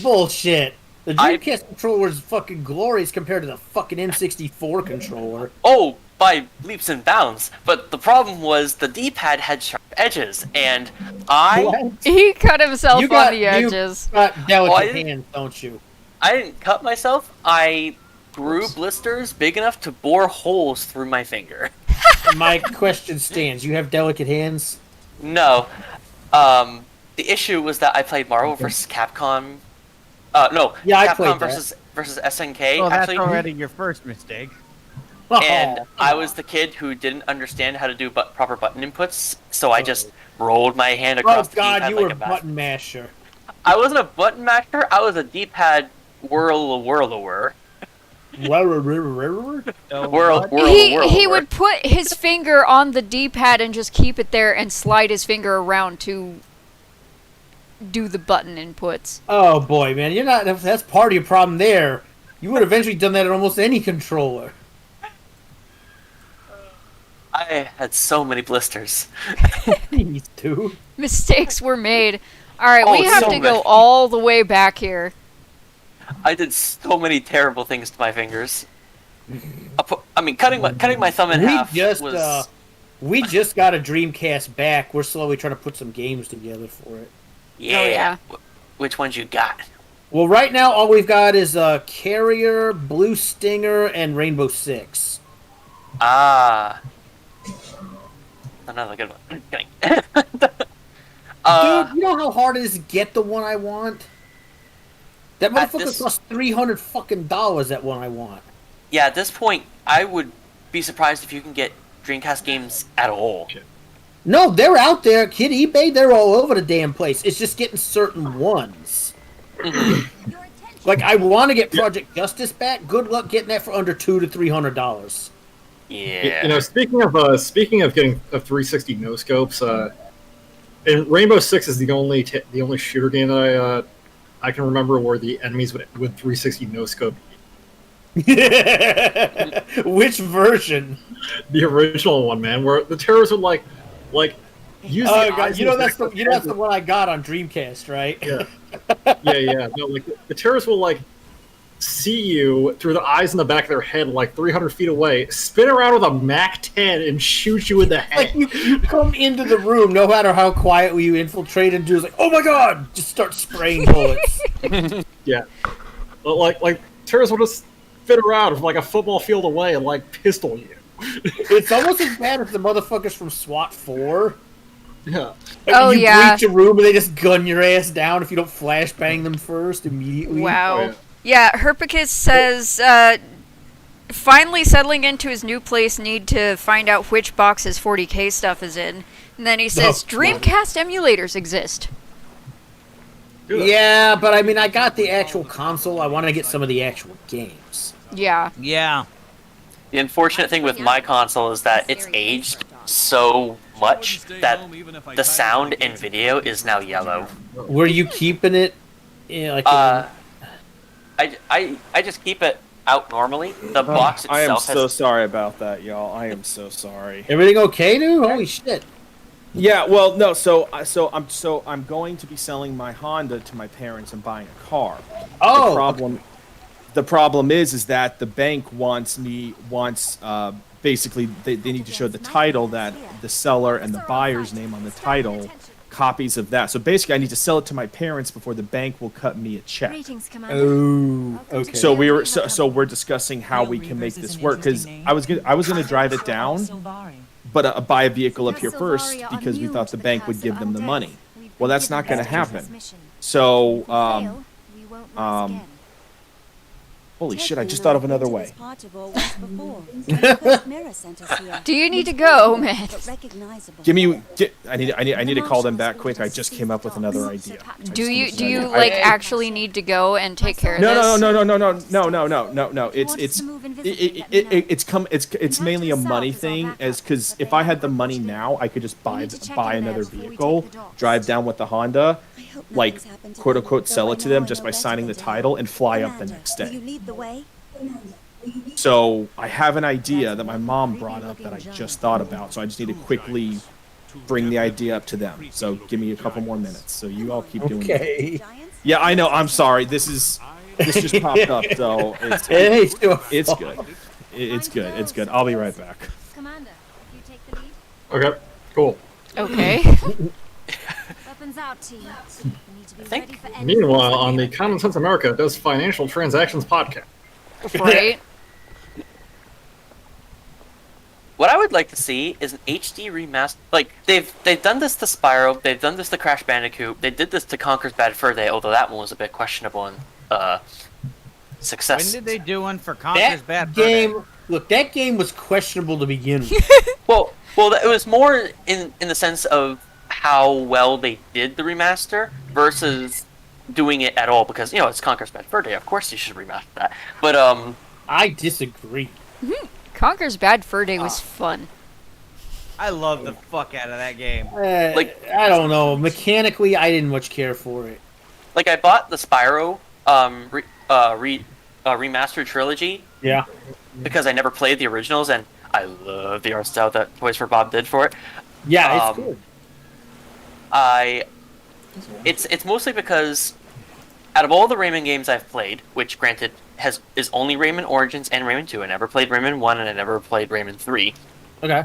Bullshit. The I- Dreamcast controller is fucking glorious compared to the fucking N64 controller. Oh, by leaps and bounds. But the problem was the D-pad had sharp edges, and I He cut himself You on the edges. You got delicate didn't- hands, don't you? I didn't cut myself. I grew blisters big enough to bore holes through my finger. My question stands. You have delicate hands? No. The issue was that I played Marvel vs. Capcom. No. Yeah, I Capcom played versus SNK. Well, that's actually, already your first mistake. and Oh, I was the kid who didn't understand how to do proper button inputs, so I just rolled my hand Oh across the God, keypad you like were a bat. button masher. I wasn't a button masher. I was a D-pad whirl-a-whirl-a-whir. He would put his finger on the D-pad and just keep it there and slide his finger around to do the button inputs. Oh boy, man, you're not. That's part of your problem there. You would have eventually done that on almost any controller. I had so many blisters. These two. Mistakes were made. Alright, Oh, we have so to go many. all the way back here. I did so many terrible things to my fingers. Cutting my thumb in half was. We just got a Dreamcast back. We're slowly trying to put some games together for it. Yeah. Oh, yeah. Which ones you got? Well, right now all we've got is Carrier, Blue Stinger, and Rainbow Six. Ah. Another good one. Kidding. Dude, you know how hard it is to get the one I want? That At motherfucker this- costs $300 fucking dollars. That one I want. Yeah, at this point, I would be surprised if you can get Dreamcast games at all. No, they're out there. Kid eBay, they're all over the damn place. It's just getting certain ones. Like, I want to get Project Justice back. Good luck getting that for under $200 to $300. Yeah. You know, speaking of getting a 360 no scopes, and Rainbow Six is the only shooter game that I can remember where the enemies would 360 no scope. Which version? The original one, man, where the terrorists would like use the Oh, eyes you know in the that's back the that's the one I got on Dreamcast, right? Yeah. Yeah. No, like the terrorists will like see you through the eyes in the back of their head, like 300 feet away, spin around with a MAC-10 and shoot you in the head. Like you come into the room, no matter how quietly you infiltrate, and dude's like, "Oh my god!" Just start spraying bullets. Yeah. But like terrorists will just spin around from like a football field away and like pistol you. It's almost as bad as the motherfuckers from SWAT 4. Yeah. Like, Oh, you yeah. breach a room and they just gun your ass down if you don't flashbang them first immediately. Wow. Oh, Yeah, Herpicus says, finally settling into his new place, need to find out which box his 40k stuff is in. And then he says, Dreamcast emulators exist. Yeah, but I mean, I got the actual console. I want to get some of the actual games. Yeah. Yeah. The unfortunate thing with my console is that it's aged so much that the sound and video is now yellow. Were you keeping it? Like, I just keep it out normally. The box I am itself so has. sorry about that, y'all. I am so sorry. everything okay, dude? Holy shit! Yeah, well, no. So I'm going to be selling my Honda to my parents and buying a car. Oh, The problem is that the bank wants basically they need to show the title that the seller and the buyer's name on the title, copies of that. So basically, I need to sell it to my parents before the bank will cut me a check. Oh, okay. So we're discussing how we can make this work because I was gonna drive it down, but buy a vehicle up here first because we thought the bank would give them the money. Well, that's not going to happen. So holy shit! I just thought of another way. Do you need to go, man? I need to call them back quick. I just came up with another idea. Do you like actually need to go and take care of No. It's mainly a money thing, because if I had the money now, I could just buy another vehicle, drive down with the Honda, like quote unquote sell it to them just by signing the title and fly up the next day. So I have an idea that my mom brought up that I just thought about. So I just need to quickly bring the idea up to them. So give me a couple more minutes. So you all keep doing Okay. that. Yeah, I know. I'm sorry. This just popped up. So it's Hey, good. It's good. It's good. I'll be right back. Okay, cool. Okay. Weapons out, team. We need to be think- ready for any Meanwhile, on the Common Sense America Does Financial Transactions podcast. Right. What I would like to see is an HD remaster. Like they've done this to Spyro, they've done this to Crash Bandicoot, they did this to Conker's Bad Fur Day, although that one was a bit questionable in success. When did they do one for Conker's That Bad Fur Day? game, look, that game was questionable to begin with. Well, it was more in the sense of how well they did the remaster versus doing it at all, because it's Conker's Bad Fur Day. Of course, you should remaster that. But I disagree. Conker's Bad Fur Day was fun. I love the fuck out of that game. I don't know. Mechanically, I didn't much care for it. like I bought the Spyro remastered trilogy. Yeah. Because I never played the originals, and I love the art style that Toys for Bob did for it. Yeah, it's good. It's mostly because out of all the Rayman games I've played, which granted is only Rayman Origins and Rayman 2, I never played Rayman 1 and I never played Rayman 3. Okay.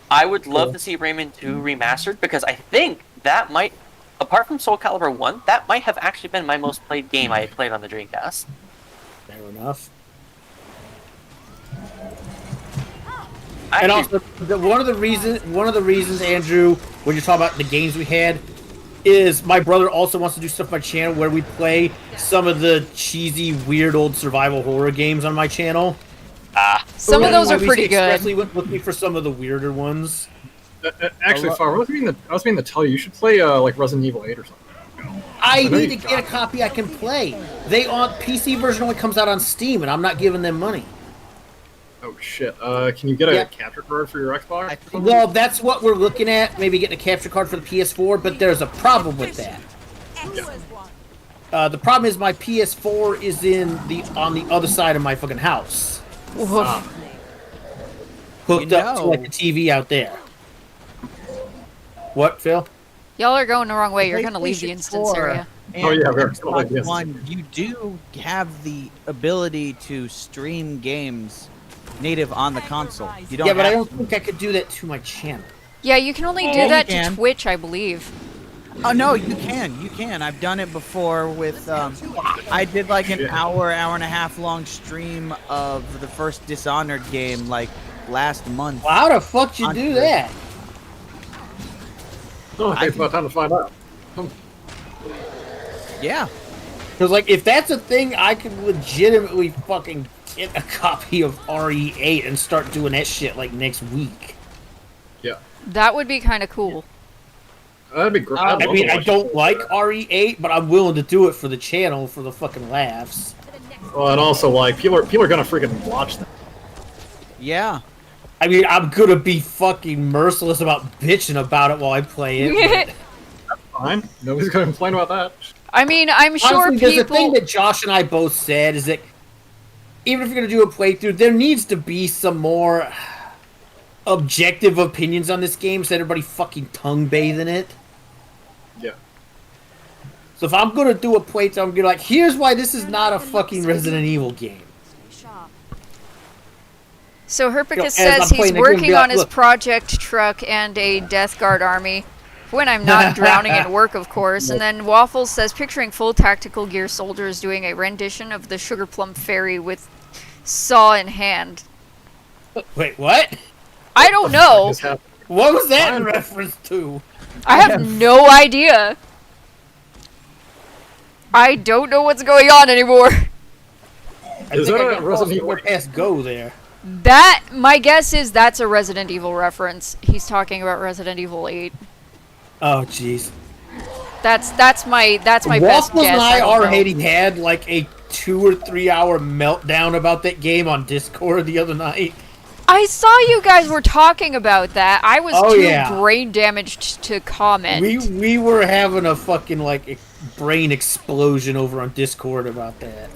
I would love to see Rayman 2 remastered, because I think that might, apart from Soul Calibur 1, that might have actually been my most played game I played on the Dreamcast. Fair enough. Actually, And also, one of the reasons, Andrew, when you talk about the games we had, is my brother also wants to do stuff on my channel where we play some of the cheesy, weird old survival horror games on my channel. Some of those are pretty good. Especially went looking for some of the weirder ones. Actually, Far, I was meaning to tell you, you should play like Resident Evil 8 or something. I know need you to get a copy I can play. They on PC version only comes out on Steam, and I'm not giving them money. Oh shit! Can you get a capture card for your Xbox? Well, that's what we're looking at. Maybe getting a capture card for the PS4, but there's a problem with that. The problem is my PS4 is on the other side of my fucking house. Hooked up to like the TV out there. What, Phil? Y'all are going the wrong way. You're gonna leave the instance area. Oh yeah, very Xbox One, you do have the ability to stream games native on the console. You don't. Yeah, but I don't think I could do that to my channel. Yeah, you can only do that to Twitch, I believe. Oh no, you can. You can. I've done it before with. I did like an hour and a half long stream of the first Dishonored game like last month. Well, how the fuck did you do that? Oh, it takes about time to find out. Yeah. Because like, if that's a thing, I could legitimately fucking get a copy of RE8 and start doing that shit like next week. Yeah. That would be kind of cool. That'd be great. I mean, I don't like RE8, but I'm willing to do it for the channel for the fucking laughs. Well, and also like people are gonna freaking watch that. Yeah. I mean, I'm gonna be fucking merciless about bitching about it while I play it. That's fine. Nobody's gonna complain about that. I mean, I'm sure honestly, people. the thing that Josh and I both said is that even if you're gonna do a playthrough, there needs to be some more objective opinions on this game, so everybody fucking tongue bathe in it. Yeah. So if I'm gonna do a playthrough, I'm gonna be like, here's why this is not a fucking Resident Evil game. So Herpicus as says I'm he's playing the game, working be like, on his look. project truck and a Death Guard army. When I'm not drowning in work, of course. And then Waffles says, picturing full tactical gear soldiers doing a rendition of the Sugar Plum Fairy with saw in hand. Wait, what? I don't know. What was that in reference to? I have no idea. I don't know what's going on anymore. Is that a Resident Evil? Past go there. That, my guess is that's a Resident Evil reference. He's talking about Resident Evil 8. Oh, jeez. That's my best guess. Waffles and I don't know. already had like a 2 or 3 hour meltdown about that game on Discord the other night. I saw you guys were talking about that. I was yeah. brain damaged to comment. We were having a fucking like brain explosion over on Discord about that.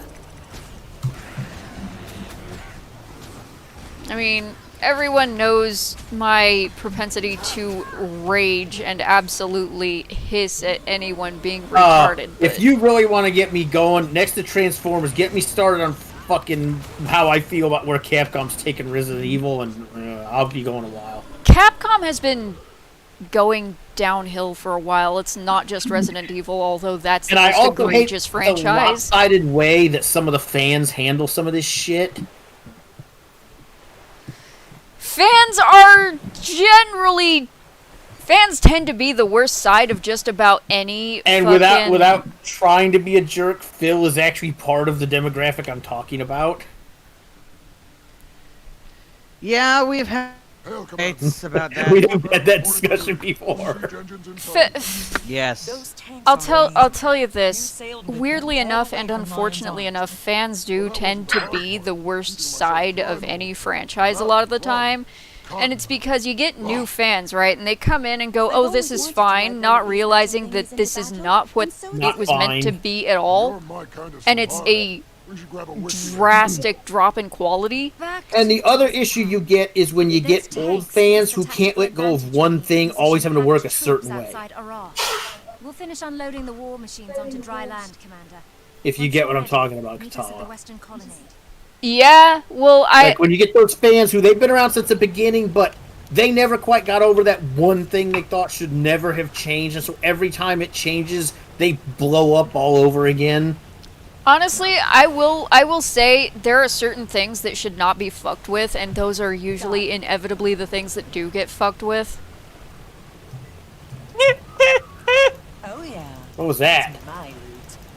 I mean, everyone knows my propensity to rage and absolutely hiss at anyone being retarded. If you really want to get me going, next to Transformers, get me started on fucking how I feel about where Capcom's taking Resident Evil, and I'll be going a while. Capcom has been going downhill for a while. It's not just Resident Evil, although that's the most egregious franchise. The lopsided way that some of the fans handle some of this shit. Fans tend to be the worst side of just about any. And without trying to be a jerk, Phil is actually part of the demographic I'm talking about. Yeah, we've had debates about that. We've had that discussion before. Yes. I'll tell you this. Weirdly enough, and unfortunately enough, fans do tend to be the worst side of any franchise a lot of the time. And it's because you get new fans, right? And they come in and go, oh, this is fine, not realizing that this is not what it was meant to be at all. And it's a drastic drop in quality. And the other issue you get is when you get old fans who can't let go of one thing, always having to work a certain way. We'll finish unloading the war machines onto dry land, Commander. If you get what I'm talking about, Katala. Yeah, well, like when you get those fans who they've been around since the beginning, but they never quite got over that one thing they thought should never have changed, and so every time it changes, they blow up all over again. Honestly, I will say there are certain things that should not be fucked with, and those are usually inevitably the things that do get fucked with. Oh yeah. What was that?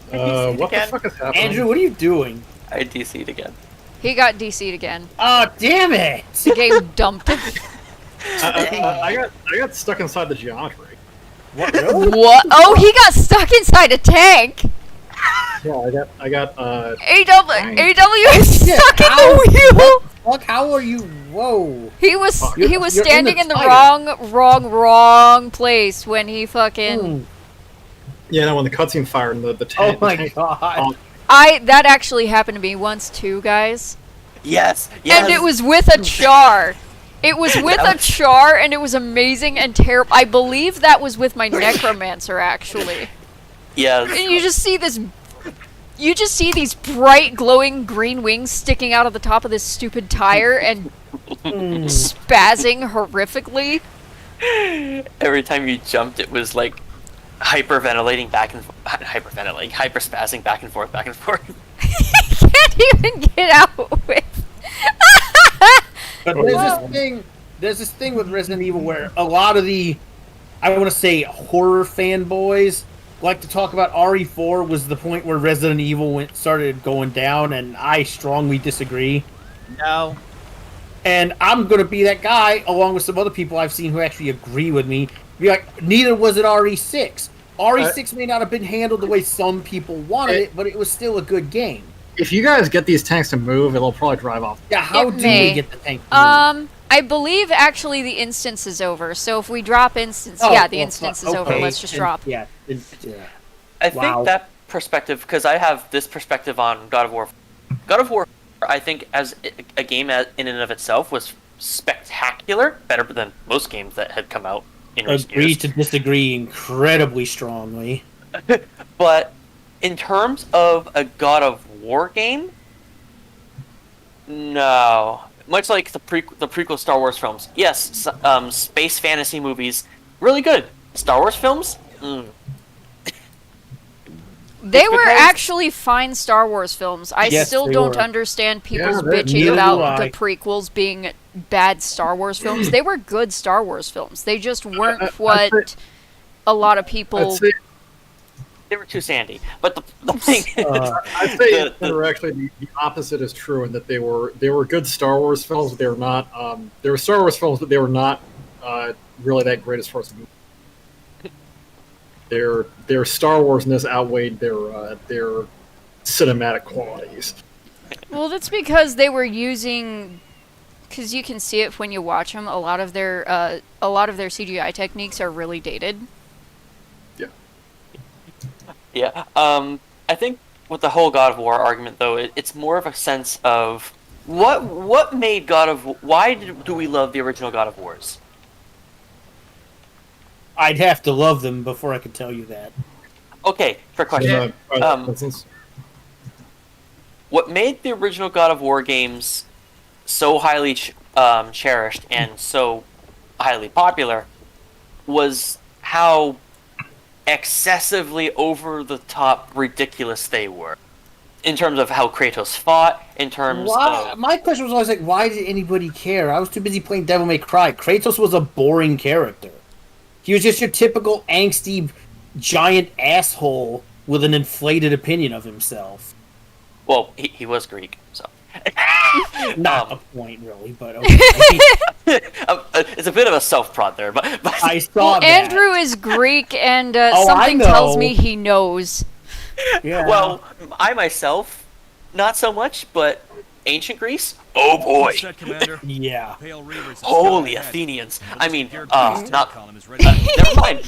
What the fuck is happening? Andrew, what are you doing? I DC'd again. He got DC'd again. Oh, damn it! The game dumped him. I got stuck inside the geometry. What? Really? What? Oh, he got stuck inside a tank. Yeah, I got AW is stuck in the wheel. Fuck, how are you? Whoa. He was You're standing in the tiger. wrong place when he fucking. Yeah, no, when the cutscene fired and the tank. Oh my god. That actually happened to me once too, guys. Yes. And it was with a char. It was with a char, and it was amazing and terrible. I believe that was with my necromancer, actually. Yes. And you just see these bright, glowing green wings sticking out of the top of this stupid tire and spazzing horrifically. Every time you jumped, it was like hyperventilating back and hyperspazzing back and forth. Can't even get out with. But there's this thing with Resident Evil where a lot of the, I want to say, horror fanboys like to talk about RE4 was the point where Resident Evil started going down, and I strongly disagree. No. And I'm going to be that guy, along with some other people I've seen who actually agree with me. Be like, neither was it RE6. RE6 may not have been handled the way some people wanted it, but it was still a good game. If you guys get these tanks to move, it'll probably drive off. Yeah, how do we get the tank to move? I believe actually the instance is over. So if we drop instance, the instance is over. Let's just drop. Yeah. I think that perspective, because I have this perspective on God of War. God of War, I think, as a game in and of itself, was spectacular, better than most games that had come out in recent years. Agree to disagree incredibly strongly. But in terms of a God of War game, no. Much like the prequel Star Wars films. Yes, space fantasy movies, really good. Star Wars films? They were actually fine Star Wars films. I still don't understand people's bitching about the prequels being bad Star Wars films. They were good Star Wars films. They just weren't what a lot of people... They were too sandy. But the thing... I'd say actually the opposite is true, in that they were good Star Wars films, but they were not... they were Star Wars films, but they were not really that great as far as movies. Their Star Warsness outweighed their cinematic qualities. Well, that's because they were using, because you can see it when you watch them. A lot of their CGI techniques are really dated. Yeah. Yeah. I think with the whole God of War argument, though, it's more of a sense of what made God of. Why do we love the original God of Wars? I'd have to love them before I could tell you that. Okay, for question. What made the original God of War games so highly cherished and so highly popular, was how excessively over the top ridiculous they were. In terms of how Kratos fought, in terms of... My question was always like, why did anybody care? I was too busy playing Devil May Cry. Kratos was a boring character. He was just your typical angsty, giant asshole with an inflated opinion of himself. Well, he was Greek, so... Not a point, really, but okay. It's a bit of a self-prod there, but I saw that. Andrew is Greek, and Oh, something I tells know. me he knows. Yeah. Well, I myself, not so much, but ancient Greece? Oh boy! Yeah. Holy Athenians! I mean, not... never mind.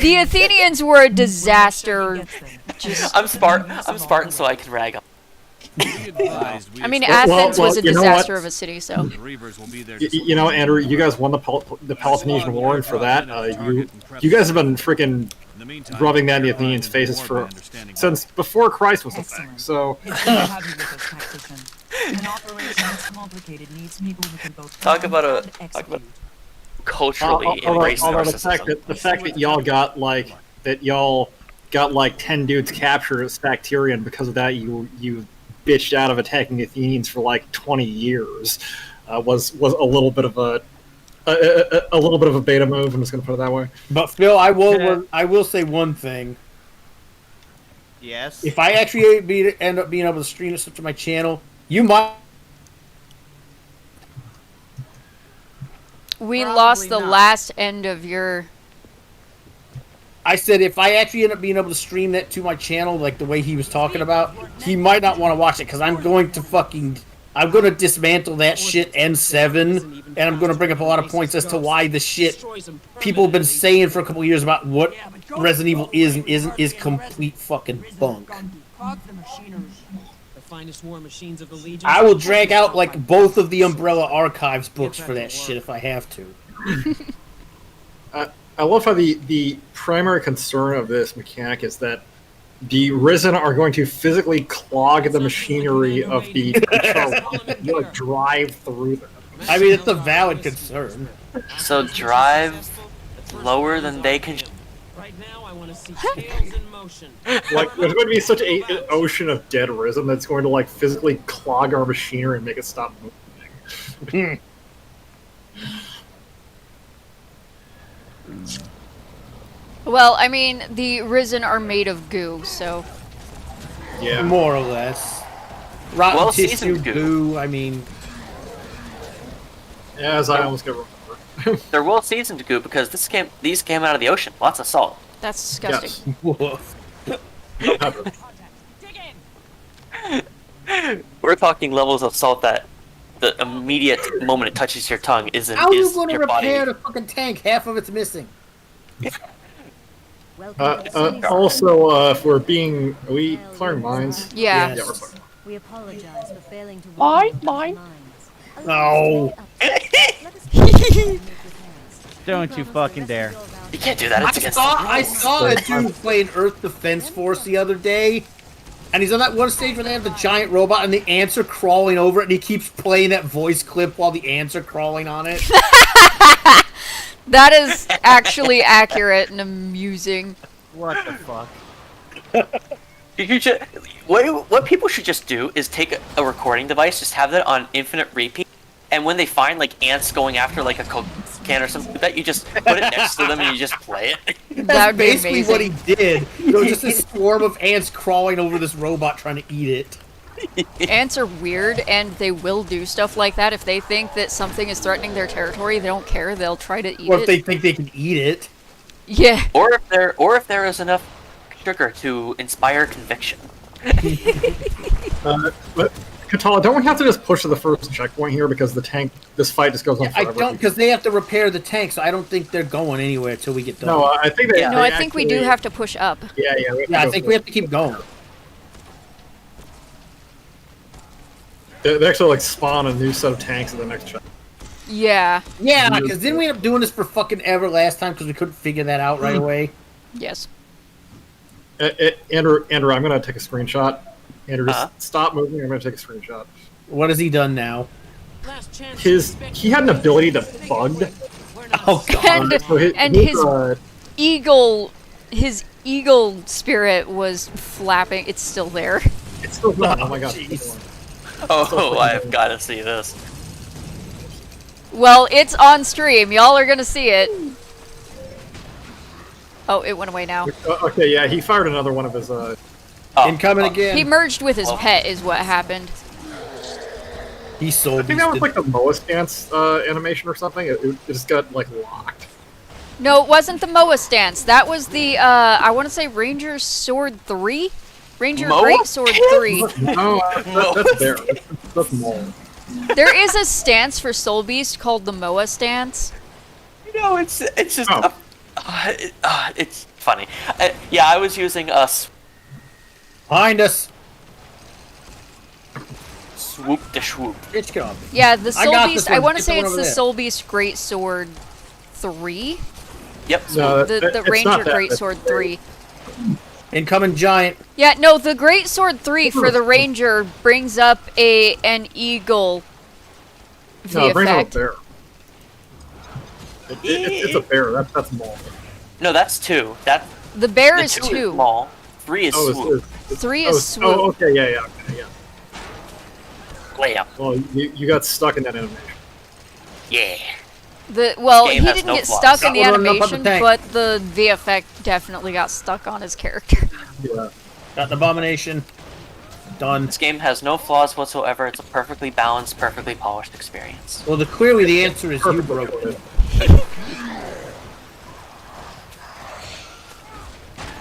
The Athenians were a disaster. Just, I'm Spartan, so I can rag on. I mean, Athens was a you know what? disaster of a city, so. You know, Andrew, you guys won the Peloponnesian War, and for that, you guys have been freaking rubbing that in the Athenians' faces since before Christ was a thing. So Talk about culturally embracing narcissism. the fact that y'all got like 10 dudes captured at Spacterian, because of that you bitched out of attacking the Athenians for like 20 years was a little bit of a little bit of a beta move. I'm just going to put it that way. But Phil, I will say one thing. Yes. If I actually end up being able to stream this up to my channel, you might. We Probably lost the not. last end of your. I said if I actually end up being able to stream that to my channel, like the way he was talking about, he might not want to watch it because I'm going to dismantle that shit N7, and I'm going to bring up a lot of points as to why the shit people have been saying for a couple of years about what Resident Evil is and isn't is complete fucking bunk. I will drag out like both of the Umbrella Archives books for that shit if I have to. I love how the primary concern of this mechanic is that the Risen are going to physically clog the machinery of the you like drive through them. I mean, it's a valid concern. So drive lower than they can. Right now, I want to see tails in motion. Like, there's going to be such an ocean of dead Risen that's going to like physically clog our machinery and make it stop moving. Well, I mean, the Risen are made of goo, so. Yeah. More or less. Rotten Well tissue, seasoned goo. goo, I mean. As I almost get remember. They're well seasoned goo because these came out of the ocean. Lots of salt. That's disgusting. Woof. We're talking levels of salt that the immediate moment it touches your tongue isn't How are you is going to your repair body. the fucking tank? Half of it's missing. Also, if we're we clearing mines? Yeah. Yeah, we're clearing. We apologize for failing to Mine. No. Don't you fucking dare. You can't do that. It's against I saw a dude playing Earth Defense Force the other day, and he's on that one stage where they have the giant robot and the ants are crawling over it, and he keeps playing that voice clip while the ants are crawling on it. That is actually accurate and amusing. What the fuck? What people should just do is take a recording device, just have that on infinite repeat, and when they find like ants going after like a Coke can or something like that, you just put it next to them and you just play it. That would be basically amazing. what he did. There was just a swarm of ants crawling over this robot trying to eat it. Ants are weird, and they will do stuff like that. If they think that something is threatening their territory, they don't care. They'll try to eat Or if it. they think they can eat it. Yeah. Or if there is enough sugar to inspire conviction. But Katala, don't we have to just push to the first checkpoint here because this fight just goes on I forever? don't, because they have to repair the tank, so I don't think they're going anywhere until we get done. No, I think they. No, I think we do have to push up. Yeah. I think we have to keep going. They actually like spawn a new set of tanks at the next check. Yeah. Yeah, because didn't we end up doing this for fucking ever last time because we couldn't figure that out right away? Yes. Andrew, I'm gonna take a screenshot. Andrew, just stop moving. I'm gonna take a screenshot. What has he done now? he had an ability to bug. Oh god. And his eagle spirit was flapping. It's still there. It's still not. Oh my god. Oh, I've got to see this. Well, it's on stream. Y'all are gonna see it. Oh, it went away now. Okay, yeah, he fired another one of his. Incoming again. He merged with his pet, is what happened. He sold. I think that was like the Moa stance animation or something. It just got like locked. No, it wasn't the Moa stance. That was the I want to say Ranger Sword 3. Ranger Moa Great Sword 3. No, that's there. That's Moa. There is a stance for Soul Beast called the Moa stance. No, it's just it's funny. Yeah, I was using Behind us. swoop the swoop. It's gone. Yeah, the I Soul got Beast. this one. I want to Get the say one it's over the there. Soul Beast Great Sword 3. Yep. No, The it's Ranger not that. Great Sword 3. Incoming giant. Yeah, no, the Great Sword 3 for the Ranger brings up an eagle No, it brings up a effect. bear. It's a bear. That's Moa. No, that's 2. The bear The is 2 2. is small. 3 is swoop. 3 is swoop. Oh, okay, yeah. Layup. Well, you got stuck in that animation. Yeah. Well, This he game has didn't no get flaws. stuck in the Got one running up on the animation, tank. but the effect definitely got stuck on his character. Yeah. Got an abomination. Done. This game has no flaws whatsoever. It's a perfectly balanced, perfectly polished experience. Well, clearly the answer is you broke it.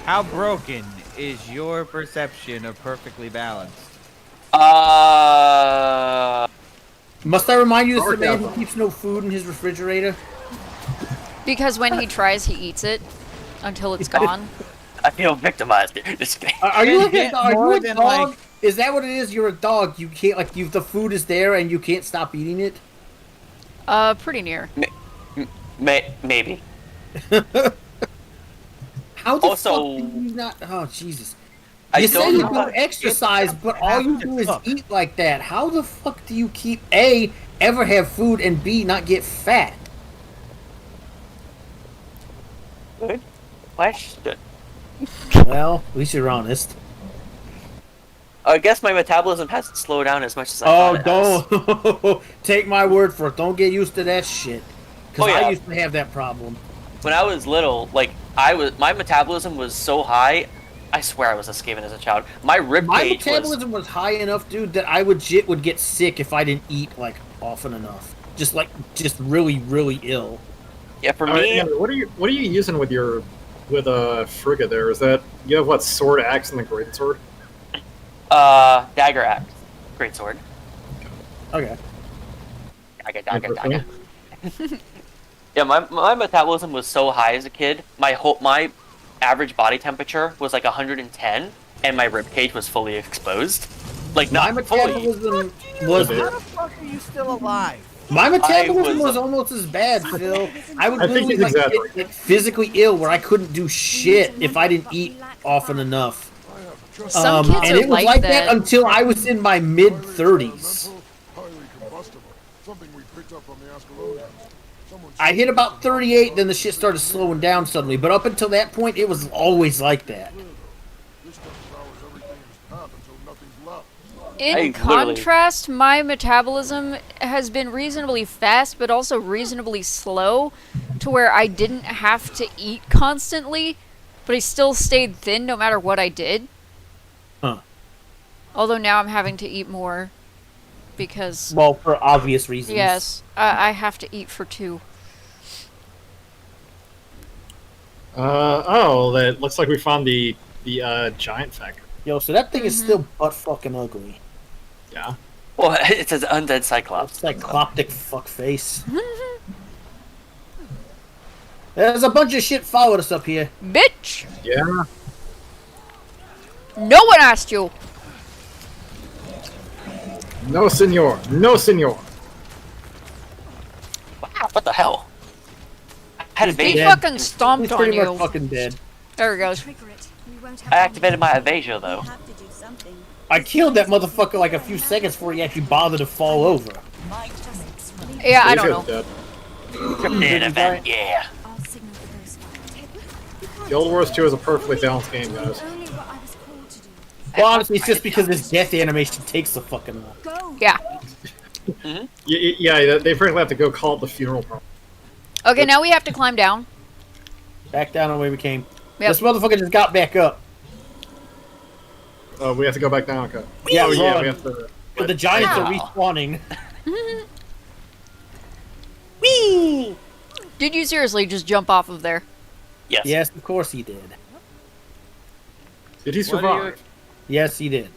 How broken is your perception of perfectly balanced? Must I remind you this is a man who keeps no food in his refrigerator? Because when he tries, he eats it until it's gone. I feel victimized here. Just kidding. Are you like Get are more you a than, dog? like- Is that what it is? You're a dog. You can't the food is there and you can't stop eating it. Pretty near. Maybe. How the Also- fuck do you not? Oh Jesus! I You say don't you know. don't exercise, but all you do is eat like that. How the fuck do you keep ever have food and B not get fat? Good question. Well, at least you're honest. I guess my metabolism hasn't slowed down as much as I thought it has. Don't take my word for it. Don't get used to that shit. Because Oh, yeah. I used to have that problem. When I was little, my metabolism was so high. I swear I was a Skaven as a child. My rib My cage metabolism was high enough, dude, that I would get sick if I didn't eat like often enough. Just really, really ill. Yeah, for me. Andrew, what are you using with Frigga there? Is that you have what sword, axe, and the great sword? Dagger axe, great sword. Okay. Dagger. Yeah, my metabolism was so high as a kid. My average body temperature was like 110, and my rib cage was fully exposed. Like My not fully. metabolism was How the fuck are you still alive? my metabolism was- was almost as bad, Phil. I would I think literally he's get exaggerating. physically ill where I couldn't do shit if I didn't eat often enough. Some kids and are it was like that that. until I was in my mid-30s. I hit about 38, then the shit started slowing down suddenly. But up until that point, it was always like that. In contrast, my metabolism has been reasonably fast, but also reasonably slow, to where I didn't have to eat constantly, but I still stayed thin no matter what I did. Huh. Although now I'm having to eat more, because... Well, for obvious reasons. Yes, I have to eat for 2. That looks like we found the giant factor. Yo, so that thing is still butt fucking ugly. Yeah. Well, it's an undead cyclops. Cycloptic fuckface. There's a bunch of shit followed us up here. Bitch! Yeah. No one asked you! No, senor. No, senor. Wow, what the hell? I had He evasion. fucking stomped He's on pretty you. much fucking dead. There he goes. Trigger it. We won't I activated my evasion though. have to do something. I killed that motherfucker like a few seconds before he actually bothered to fall over. Yeah, I He's don't know. dead. An event, yeah. I'll signal for those five. Guild Wars 2 is a perfectly balanced game, guys. Only what I was called to do. Well, honestly, it's just because this death animation takes so fucking long. Go. Yeah. Yeah, they frankly have to go call it the funeral parlor. Okay, now we have to climb down. Back down on the way we came. Yep. This motherfucker just got back up. We have to go back down. Okay. Yeah, we run. have to. But the giants are Ow. respawning. Whee! Did you seriously just jump off of there? Yes. Yes, of course he did. Did he survive? Yes, he did.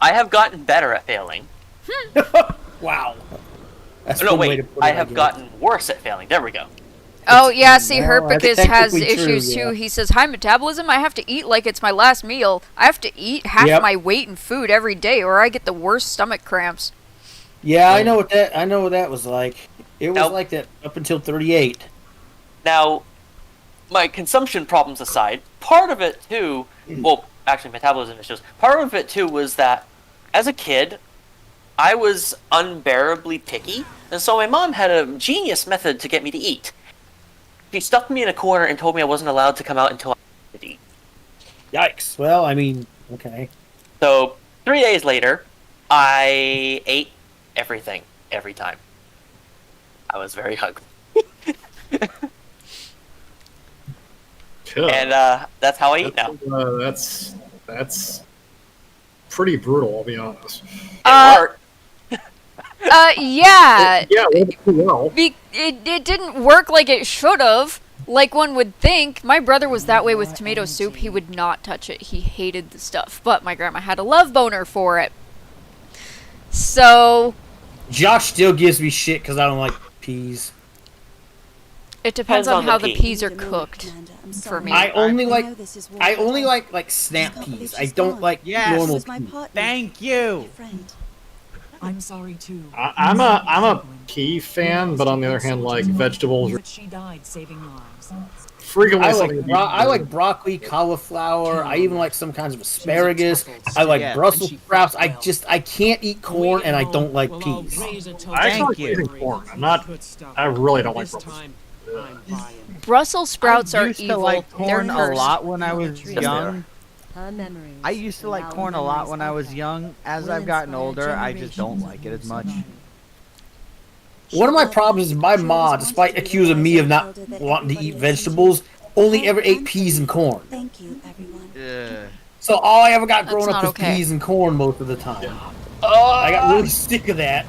I have gotten better at failing. Wow. That's No, one way wait. to put I it, have guess. gotten worse at failing. There we go. Oh, yeah, see, Well, that's Herpicus has technically true, issues yeah. too. He says, high metabolism, I have to eat like it's my last meal. I have to eat half Yep. my weight in food every day or I get the worst stomach cramps. Yeah, I know what that was like. It was Now- like that up until 38. Now, my consumption problems aside, part of it too, well, actually metabolism issues, part of it too was that as a kid, I was unbearably picky, and so my mom had a genius method to get me to eat. She stuffed me in a corner and told me I wasn't allowed to come out until I could eat. Yikes. Well, I mean, okay. So, 3 days later, I ate everything, every time. I was very hungry. And that's how I eat now. That's pretty brutal. I'll be honest. Uh, It worked. Yeah. Yeah, well. It didn't work like it should have. Like one would think. My brother was that way with tomato soup. He would not touch it. He hated the stuff. But my grandma had a love boner for it. So, Josh still gives me shit because I don't like peas. it depends Depends on on the how the pea. peas are cooked. For me. I only like snap peas. I don't like Yes. normal This peas. Thank you. I'm sorry too. I'm a pea fan, but on the other hand, like vegetables are But she died saving lives. frequently I something. like broccoli, cauliflower. I even like some kinds of asparagus. I like Yeah, Brussels and she- sprouts. I can't eat corn, and I don't like Well, I'll peas. raise a toast I actually Thank like you. eating corn. I really don't like This Brussels. time, I'm buying. Brussels sprouts I are used to evil. like They're corn a cursed. lot when I was Yes, they young. Her memories. I used to like corn a lot when I was young. As I've gotten older, I just don't like it as much. One of my problems is my mom, despite accusing me of not wanting to eat vegetables, only ever ate peas and corn. Thank you, everyone. Ugh. So all I ever got That's growing up not was okay. peas and corn most of the time. I got really sick of that.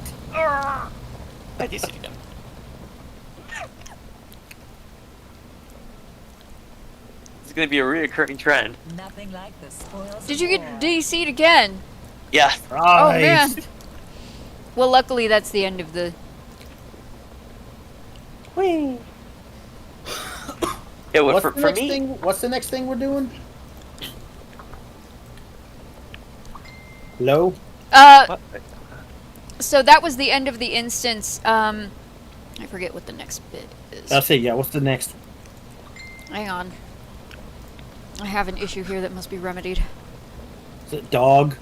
It's going to be a reoccurring trend. Nothing like the spoils. Did you see it again? Yeah. Oh, Right. man. Well, luckily that's the end of the... Yeah, well, What's for the next me, thing? What's the next thing we're doing? Hello? So that was the end of the instance. I forget what the next bit is. I'll say, yeah, what's the next? Hang on. I have an issue here that must be remedied. Is it dog?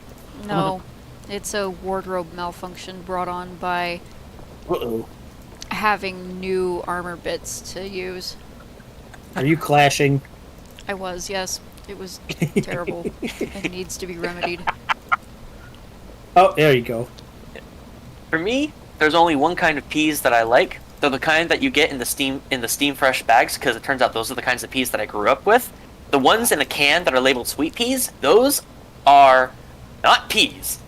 No. It's a wardrobe malfunction brought on by Uh-oh. having new armor bits to use. Are you clashing? I was, yes. It was terrible. It needs to be remedied. Oh, there you go. for me, there's only one kind of peas that I like. They're the kind that you get in the steam fresh bags, because it turns out those are the kinds of peas that I grew up with. The ones in a can that are labeled sweet peas, those are not peas.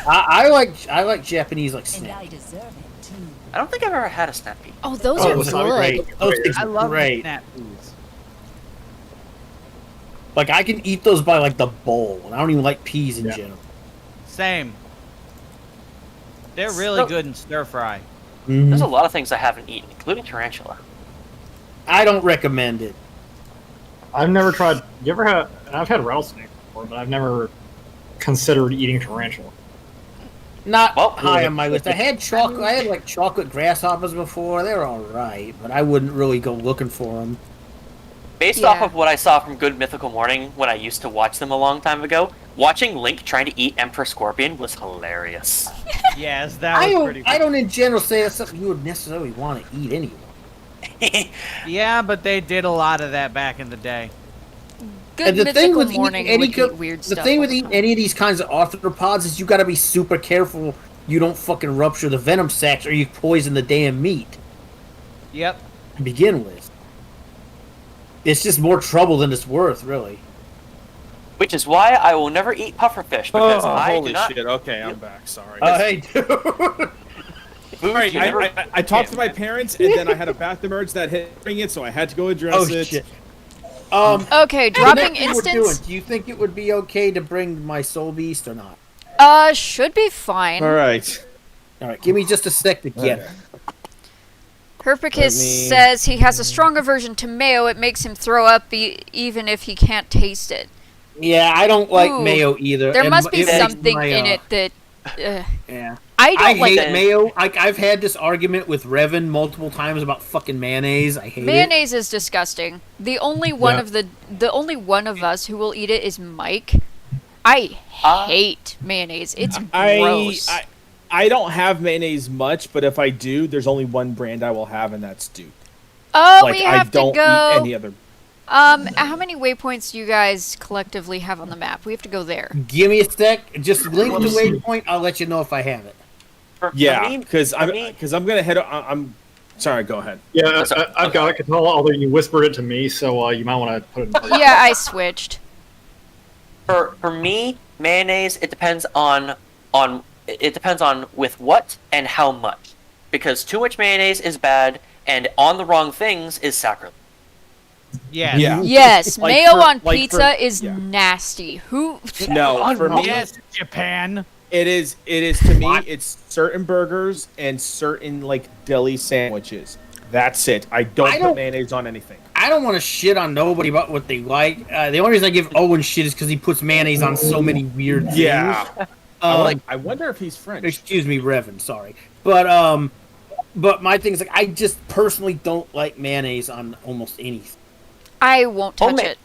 I like Japanese like And snap. I deserve it too. I don't think I've ever had a snap pea. Oh, those Oh, are those are good. great. Those taste I love the great. snap peas. Like I can eat those by like the bowl, and I don't even like peas in general. Same. They're really So- good in stir fry. Mhm. There's a lot of things I haven't eaten, including tarantula. I don't recommend it. I've never tried. You ever had? I've had rattlesnake before, but I've never considered eating tarantula. Not Well, high on my list. I had chocolate. I had like chocolate grasshoppers before. They're all right, but I wouldn't really go looking for them. Based Yeah. off of what I saw from Good Mythical Morning when I used to watch them a long time ago, Watching Link trying to eat Emperor Scorpion was hilarious. Yes, that was pretty. I don't in general say that's something you would necessarily want to eat anyway. Yeah, but they did a lot of that back in the day. Good And the thing mythical with morning eating would eat weird the stuff. thing all with the eating time. any of these kinds of arthropods is you got to be super careful you don't fucking rupture the venom sacs or you poison the damn meat Yep. to begin with. It's just more trouble than it's worth, really. Which is why I will never eat pufferfish because I holy do not. shit. Okay, I'm back. Sorry. Hey, dude. Food Alright, you never- I talked to my parents, and then I had a bath emerge that hit it, so I had to go address Oh, it. shit. Okay, the dropping next thing we're doing, instance. do you think it would be okay to bring my soul beast or not? Should be fine. Alright. Alright, give me just a sec to get her. Herpicus says he has a strong aversion to mayo. It makes him throw up even if he can't taste it. Yeah, I don't like Ooh, mayo either. There and must be it makes something my, in it that. Yeah. I don't like hate mayo. I've had this argument with Revan multiple times about fucking mayonnaise. I hate it. mayonnaise is disgusting. The only one Yeah. of the only one of us who will eat it is Mike. I hate mayonnaise. It's gross. I don't have mayonnaise much, but if I do, there's only one brand I will have, and that's Duke. Oh, Like, we have I don't to go. eat any other. How many waypoints do you guys collectively have on the map? We have to go there. Give me a sec. Just link the waypoint. I'll let you know if I have it. Yeah, because I'm gonna head. I'm sorry. Go ahead. Yeah, I've got it, Katola, although you whispered it to me, so you might want to put it in. Yeah, I switched. For me, mayonnaise it depends on with what and how much. Because too much mayonnaise is bad, and on the wrong things is sacrilege. Yes. Yeah. Yes, Like mayo for- on like pizza for- is yeah. nasty. Who? No, for me, Yes, Japan. it is to me. It's certain burgers and certain like deli sandwiches. That's it. I don't put mayonnaise on anything. I don't want to shit on nobody about what they like. The only reason I give Owen shit is because he puts mayonnaise on so many weird things. Yeah. I wonder if he's French. Excuse me, Revan. Sorry, but my thing is like I just personally don't like mayonnaise on almost anything. I won't touch it.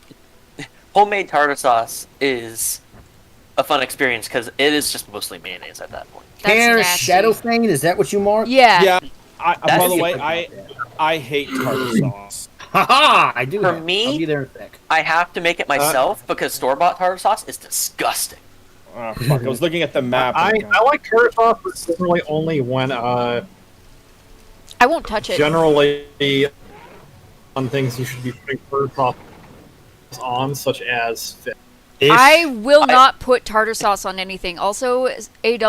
Homemade tartar sauce is a fun experience because it is just mostly mayonnaise at that point. Hair nasty. shadow thing, is that what you mark? Yeah. Yeah. By the is- way, I hate tartar sauce. Haha, I do. For that. me, I'll be there in a sec. I have to make it myself because store-bought tartar sauce is disgusting. Oh, fuck! I was looking at the map. I like tartar sauce, but generally only when I won't touch it. generally on things you should be putting tartar sauce on, such as fish. I will not put tartar sauce on anything. Also, AW,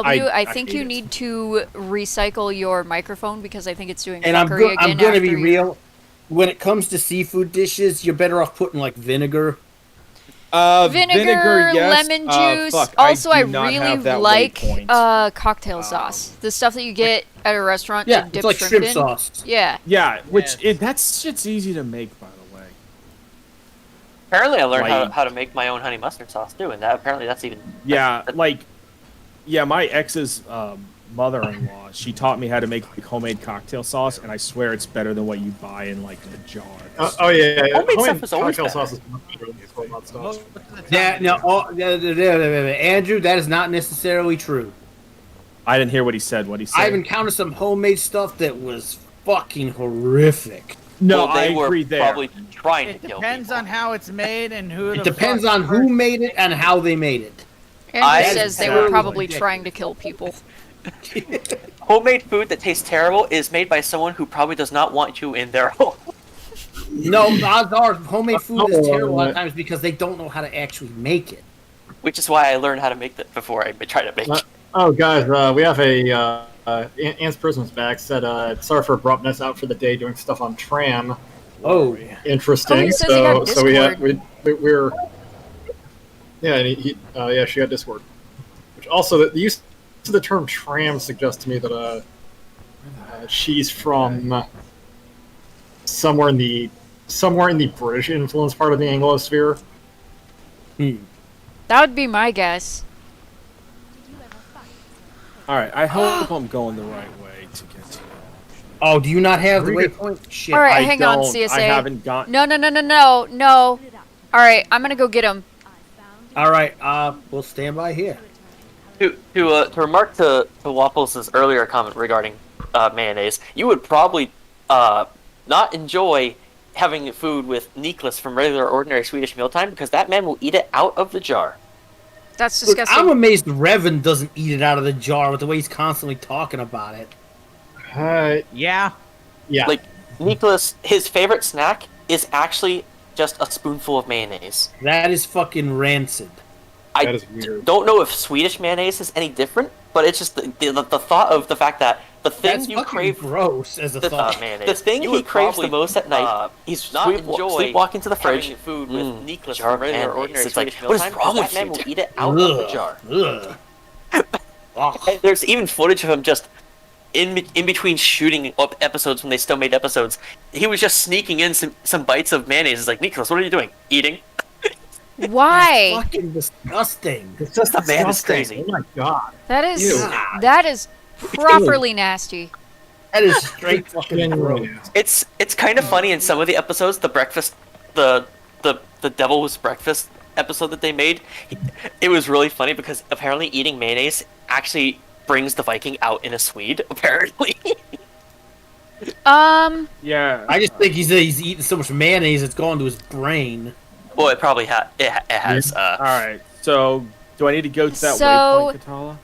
I think hate you it. need to recycle your microphone because I think it's doing And I'm fuckery again. going to be after you- real. When it comes to seafood dishes, you're better off putting like vinegar. Vinegar, yes. lemon juice. Fuck, Also, I do not really have that like waypoint. cocktail sauce. The stuff that you get at a restaurant Yeah, to it's dip like shrimp in. sauce. Yeah. Yeah, that shit's easy to make, by the way. Apparently, I learned Like- how to make my own honey mustard sauce too, and that's even. Yeah, my ex's mother-in-law, she taught me how to make like, homemade cocktail sauce, and I swear it's better than what you buy in like a jar. Yeah. Homemade stuff is always cocktail better. sauce is much better than store-bought stuff. Yeah, no, Andrew, that is not necessarily true. I didn't hear what he said. What he said? I've encountered some homemade stuff that was fucking horrific. No, Well, they I agree were there. probably trying to It kill depends people. on how it's made and who. It the depends fuck on who made it and how they made it. Andrew I- says they were Exactly. probably trying to kill people. Homemade food that tastes terrible is made by someone who probably does not want you in their home. No, odds are homemade food is No, terrible a lot of times because they don't know how to actually make it. Which is why I learned how to make that before I try to make it. Oh, guys, we have a Ant's Prison's back. Said, sorry for abruptness. Out for the day, doing stuff on tram. Oh, Interesting. Oh, he says he got we're yeah, and she got Discord. Which also the use of the term tram suggests to me that she's from somewhere in the British influence part of the Anglosphere. That would be my guess. All right, I hope I'm going the right way to get to. oh, do you not have the waypoint? Shit. All right, I hang on, don't. CSA. I haven't got. No. All right, I'm gonna go get him. All right, we'll stand by here. To remark to Waffles' earlier comment regarding mayonnaise, you would probably not enjoy having food with Niklas from regular ordinary Swedish mealtime because that man will eat it out of the jar. That's Look, disgusting. I'm amazed Revan doesn't eat it out of the jar with the way he's constantly talking about it. Yeah. Yeah. Like, Niklas, his favorite snack is actually just a spoonful of mayonnaise. That is fucking rancid. That is weird. Don't know if Swedish mayonnaise is any different, but it's just the thought of the fact that the thing That's you fucking crave gross as a thought. the thing he craves the most at night, he's not sleepwalking to the fridge, having food with Niklas jar from regular mayonnaise. ordinary It's like, Swedish what is mealtime, wrong that with man you? will Eat it out of the jar. Ugh. There's even footage of him just in between shooting up episodes when they still made episodes. He was just sneaking in some bites of mayonnaise. It's like, Niklas, what are you doing? Eating? Why? Fucking disgusting. It's just The man is disgusting. crazy. Oh my god. That is Ew. that is properly nasty. That is straight fucking Genuinely gross. nasty. It's kind of funny in some of the episodes. The breakfast, the devil's breakfast episode that they made, it was really funny because apparently eating mayonnaise actually brings the Viking out in a Swede. Apparently. Yeah. I just think he's eating so much mayonnaise it's gone to his brain. Well, it probably it has. All right. So, do I need to go to that So- waypoint, Katala?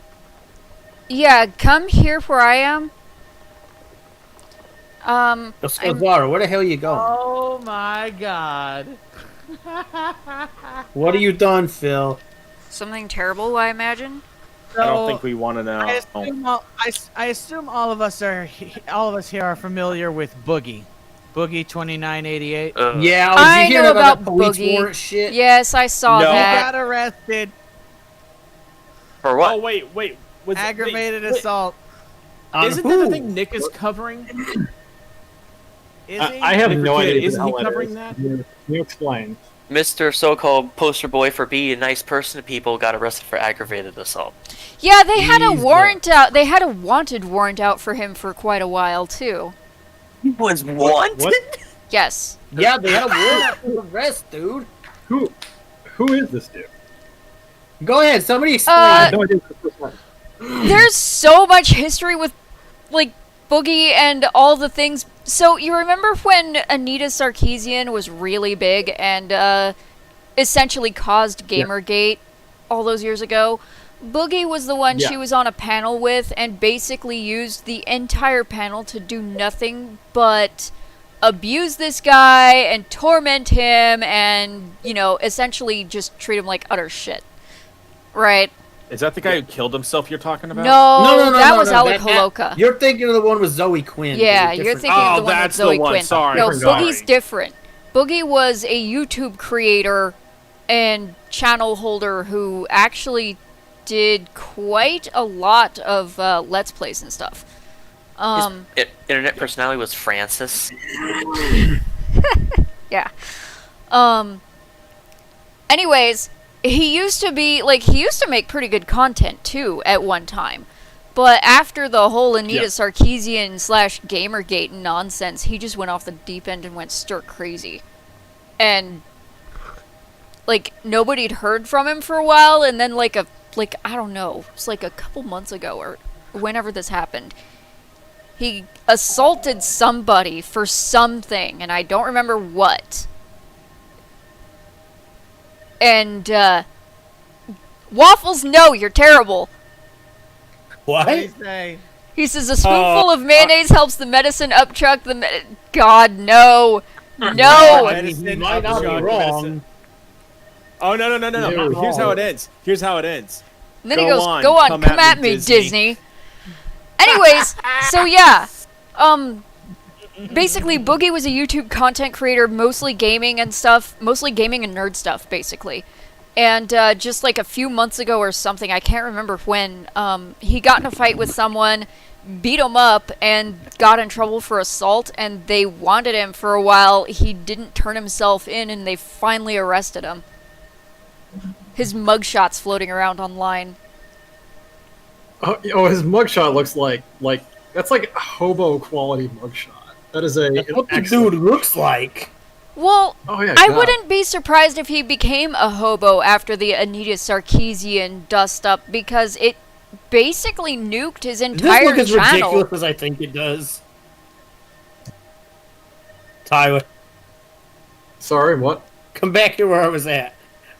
Yeah, come here where I am. Zara, where the hell are you going? Oh my god. What have you done, Phil? Something terrible, I imagine. I don't think we want to know. I assume all of us here are familiar with Boogie. Boogie 2988. Yeah, I you hear know about about that police Boogie. warrant shit? Yes, I saw No. He that. got arrested. For what? Oh wait. Was it- Aggravated wait, assault. On Isn't that the who? thing Nick is covering? Is he? I have Nick no Kid, idea. isn't who he the hell covering is. that? Can you explain? Mr. So-called poster boy for being a nice person to people got arrested for aggravated assault. Yeah, they had a He's the- warrant out. They had a wanted warrant out for him for quite a while too. He was what? Yes. Yeah, they had a warrant for arrest, dude. Who is this dude? Go ahead, somebody explain. I have no idea who this person is. There's so much history with, like, Boogie and all the things. So, you remember when Anita Sarkeesian was really big and, essentially caused Gamergate all those years ago? Boogie was the one she was on a panel with and basically used the entire panel to do nothing but abuse this guy and torment him and, you know, essentially just treat him like utter shit. Right? Is that the guy who killed himself you're talking about? No, that was Alec Holoka. You're thinking of the one with Zoe Quinn. Yeah, dude, you're different- thinking of the one with that's the Zoe one, Quinn. sorry, No, different guy. Boogie's different. Boogie was a YouTube creator and channel holder who actually did quite a lot of Let's Plays and stuff. His internet personality was Francis. Yeah. Anyways, he used to make pretty good content too at one time. But after the whole Anita Sarkeesian / Gamergate nonsense, he just went off the deep end and went stir crazy. And like nobody'd heard from him for a while, and then I don't know, it's like a couple months ago or whenever this happened, he assaulted somebody for something, and I don't remember what. And, Waffles, no, you're terrible. What do you What? say? He says a spoonful of mayonnaise helps the medicine upchuck the God, no. No! I mean, he might not be wrong. Oh no! You're Here's how wrong. it ends. Here's how it ends. And then he Go goes, on, go on, come at me, Disney. Anyways, so yeah. Basically, Boogie was a YouTube content creator, mostly gaming and stuff. Mostly gaming and nerd stuff, basically. And just like a few months ago or something, I can't remember when, he got in a fight with someone, beat him up, and got in trouble for assault, and they wanted him for a while. He didn't turn himself in, and they finally arrested him. His mugshot's floating around online. Oh, his mugshot looks like that's like a hobo quality mugshot. That is That's what the dude looks like. Well, Oh yeah. I God. wouldn't be surprised if he became a hobo after the Anita Sarkeesian dust up, because it basically nuked his Does this entire look as channel. ridiculous as I think it does? Tyler, Sorry, what? come back to where I was at.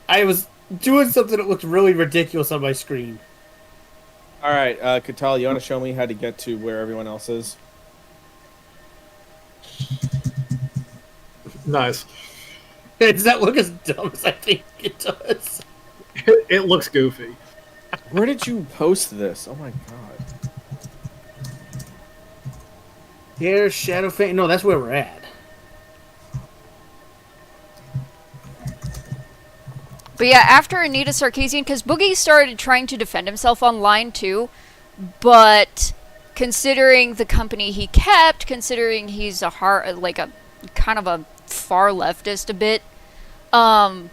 I was doing something that looked really ridiculous on my screen. All right, Katala, you want to show me how to get to where everyone else is? Nice. Does that look as dumb as I think it does? It looks goofy. Where did you post this? Oh my god. Here's Shadowfang. No, that's where we're at. But yeah, after Anita Sarkeesian, because Boogie started trying to defend himself online too, but considering the company he kept, considering he's a kind of a far leftist a bit, no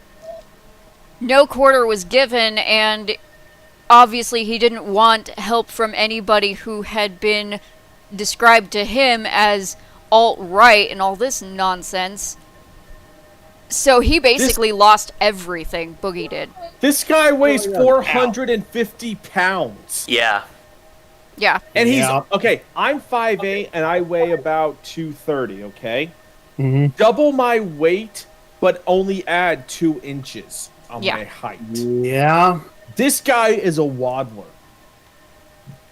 quarter was given, and obviously he didn't want help from anybody who had been described to him as alt-right and all this nonsense. So he basically lost everything, Boogie did. This guy weighs 450 pounds. Yeah. Yeah. And he's okay. I'm 5'8" and I weigh about 230. Okay, double my weight, but only add 2 inches on my height. Yeah. This guy is a waddler.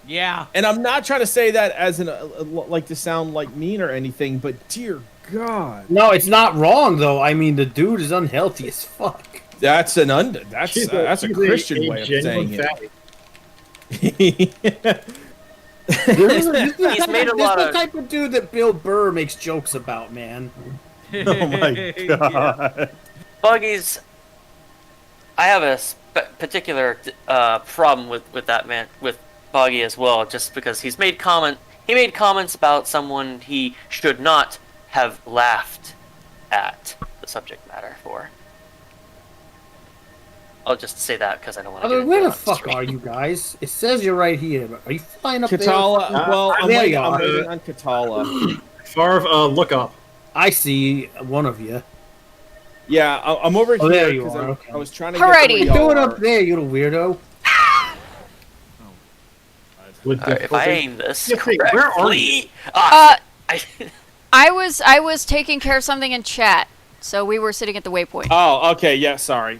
Yeah. And I'm not trying to say that as like to sound like mean or anything, but dear God. No, it's not wrong though. I mean, the dude is unhealthy as fuck. That's a Christian way of saying it. This He's made a lot the of. type of dude that Bill Burr makes jokes about, man. Oh my God. Buggy's. I have a particular problem with that man, with Buggy as well, just because he made comments about someone he should not have laughed at the subject matter for. I'll just say that because I don't want to. Where the fuck are you guys? It says you're right here. Are you flying up Katala, there? well, I'm there waiting you are. on Katala. Farv, look up. I see one of you. Yeah, I'm over here. There you 'cause are. I was trying to Alrighty. get What are you doing up there, you little weirdo? If I aim this Yeah, wait, where are correctly, I was taking care of something in chat, so we were sitting at the waypoint. Oh, okay. Yeah, sorry.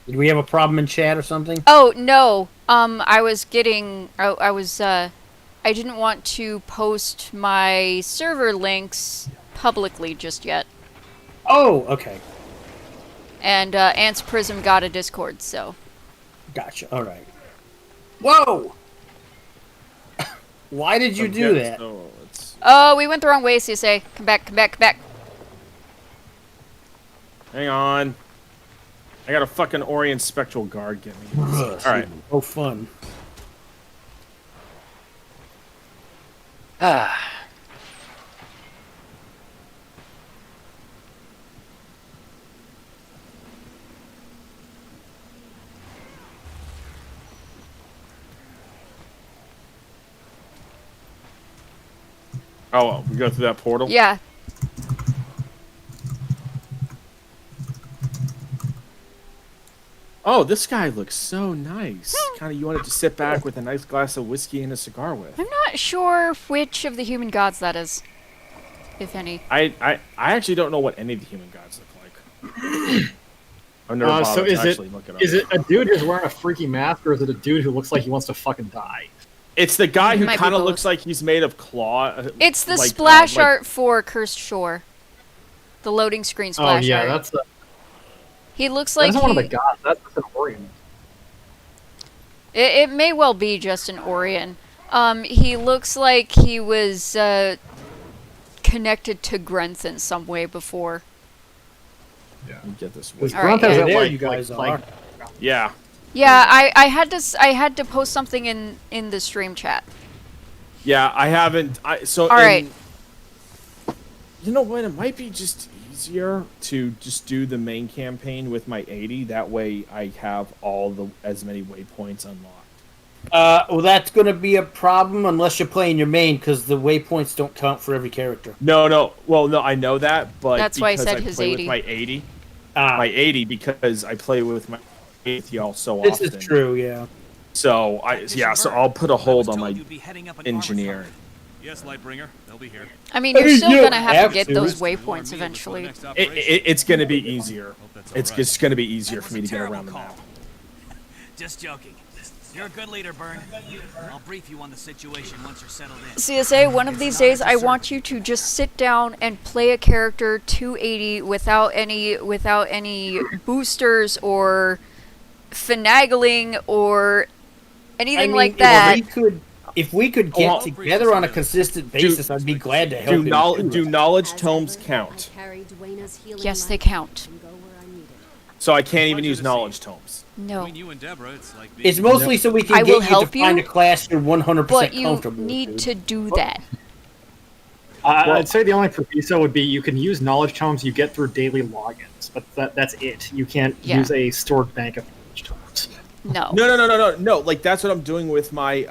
Did we have a problem in chat or something? Oh no. I didn't want to post my server links publicly just yet. Oh, okay. And Ant's Prism got a Discord, so. Gotcha. All right. Whoa! Why did you do that? Oh, we went the wrong way, CSA. Come back. Hang on. I got a fucking Orient Spectral Guard get me. Alright. Oh, fun. Oh, we go through that portal? Yeah. Oh, this guy looks so nice. Kind of you wanted to sit back with a nice glass of whiskey and a cigar with. I'm not sure which of the human gods that is, if any. I actually don't know what any of the human gods look like. I've never bothered So is to it actually look it up. is it a dude who's wearing a freaky mask, or is it a dude who looks like he wants to fucking die? It's the guy who Might be kind of both. looks like he's made of claw. It's the like, splash like- art for Cursed Shore. The loading screen splash Oh yeah, art. that's He looks like that's one of the gods. That's an Orient. It may well be just an Orion. He looks like he was connected to Grenth in some way before. Yeah. Let me get this Because one. All right, Grunt has yeah. that, There like, you guys like, are. Yeah. Yeah, I had to post something in the stream chat. Yeah, I haven't. All right. You know what? It might be just easier to just do the main campaign with my 80. That way, I have as many waypoints unlocked. Well, that's going to be a problem unless you're playing your main, because the waypoints don't count for every character. No. Well, no, I know that, but That's why I said because his play 80. with my 80. My 80 because I play with my 80 y'all so This often. is true, yeah. So so I'll put a hold on my engineer. Yes, Lightbringer, they'll be here. I mean, you're still you gonna have have to get to. those waypoints eventually. It's going to be easier. It's just going to be easier for me to get around the map. Just joking. You're a good leader, Burn. I'll brief you on the situation once you're settled in. CSA, one of these days, I want you to just sit down and play a character 280 without any boosters or finagling or anything like that. If we could get together on a consistent basis, I'd be glad to help him. Do knowledge tomes count? Yes, they count. So I can't even use knowledge tomes. No. It's mostly so we can get you to find a class you're 100% but you comfortable need with. to do that. I'd say the only proviso would be you can use knowledge tomes you get through daily logins, but that's it. You can't use a stored bank of knowledge tomes. No. No. Like that's what I'm doing with my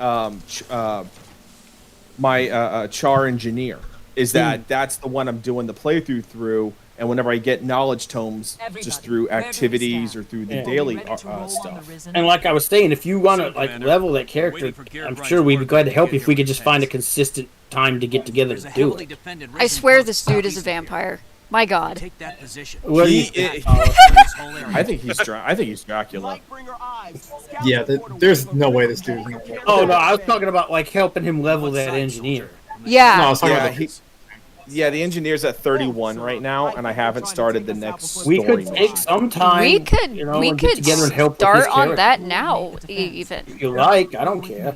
char engineer. Is that that's the one I'm doing the playthrough through, and whenever I get knowledge tomes, just through activities or through the daily stuff. And like I was saying, if you want to like level that character, I'm sure we'd be glad to help you if we could just find a consistent time to get together to do it. I swear this dude is a vampire. My God. Well, I think he's Dracula. Yeah, there's no way this dude is going to. Oh no, I was talking about like helping him level that engineer. Yeah. No, I was talking about the engineer's at 31 right now, and I haven't started the next We story could take mission. some time. We could and get together and help with start this on character. that now, even. If you like, I don't care.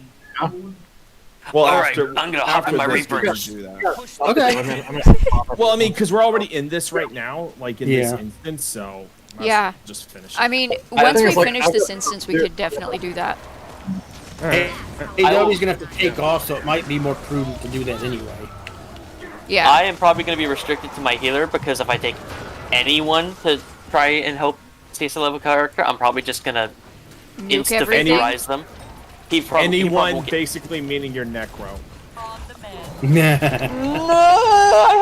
Well, All right, after I'm gonna hop in my this, we can Reapers. do that. Okay. Well, I mean, because we're already in this right now, like in this Yeah. instance, so might as Yeah. well just finish. I mean, I once think we it's like- finish this instance, we could definitely do that. AW's gonna have to take off, so it might be more prudent to do that anyway. Yeah. I am probably going to be restricted to my healer because if I take anyone to try and help Stacy level character, I'm probably just going to Nuke everything. insta-vaporize them. He probably Anyone, won't get- basically meaning your necro.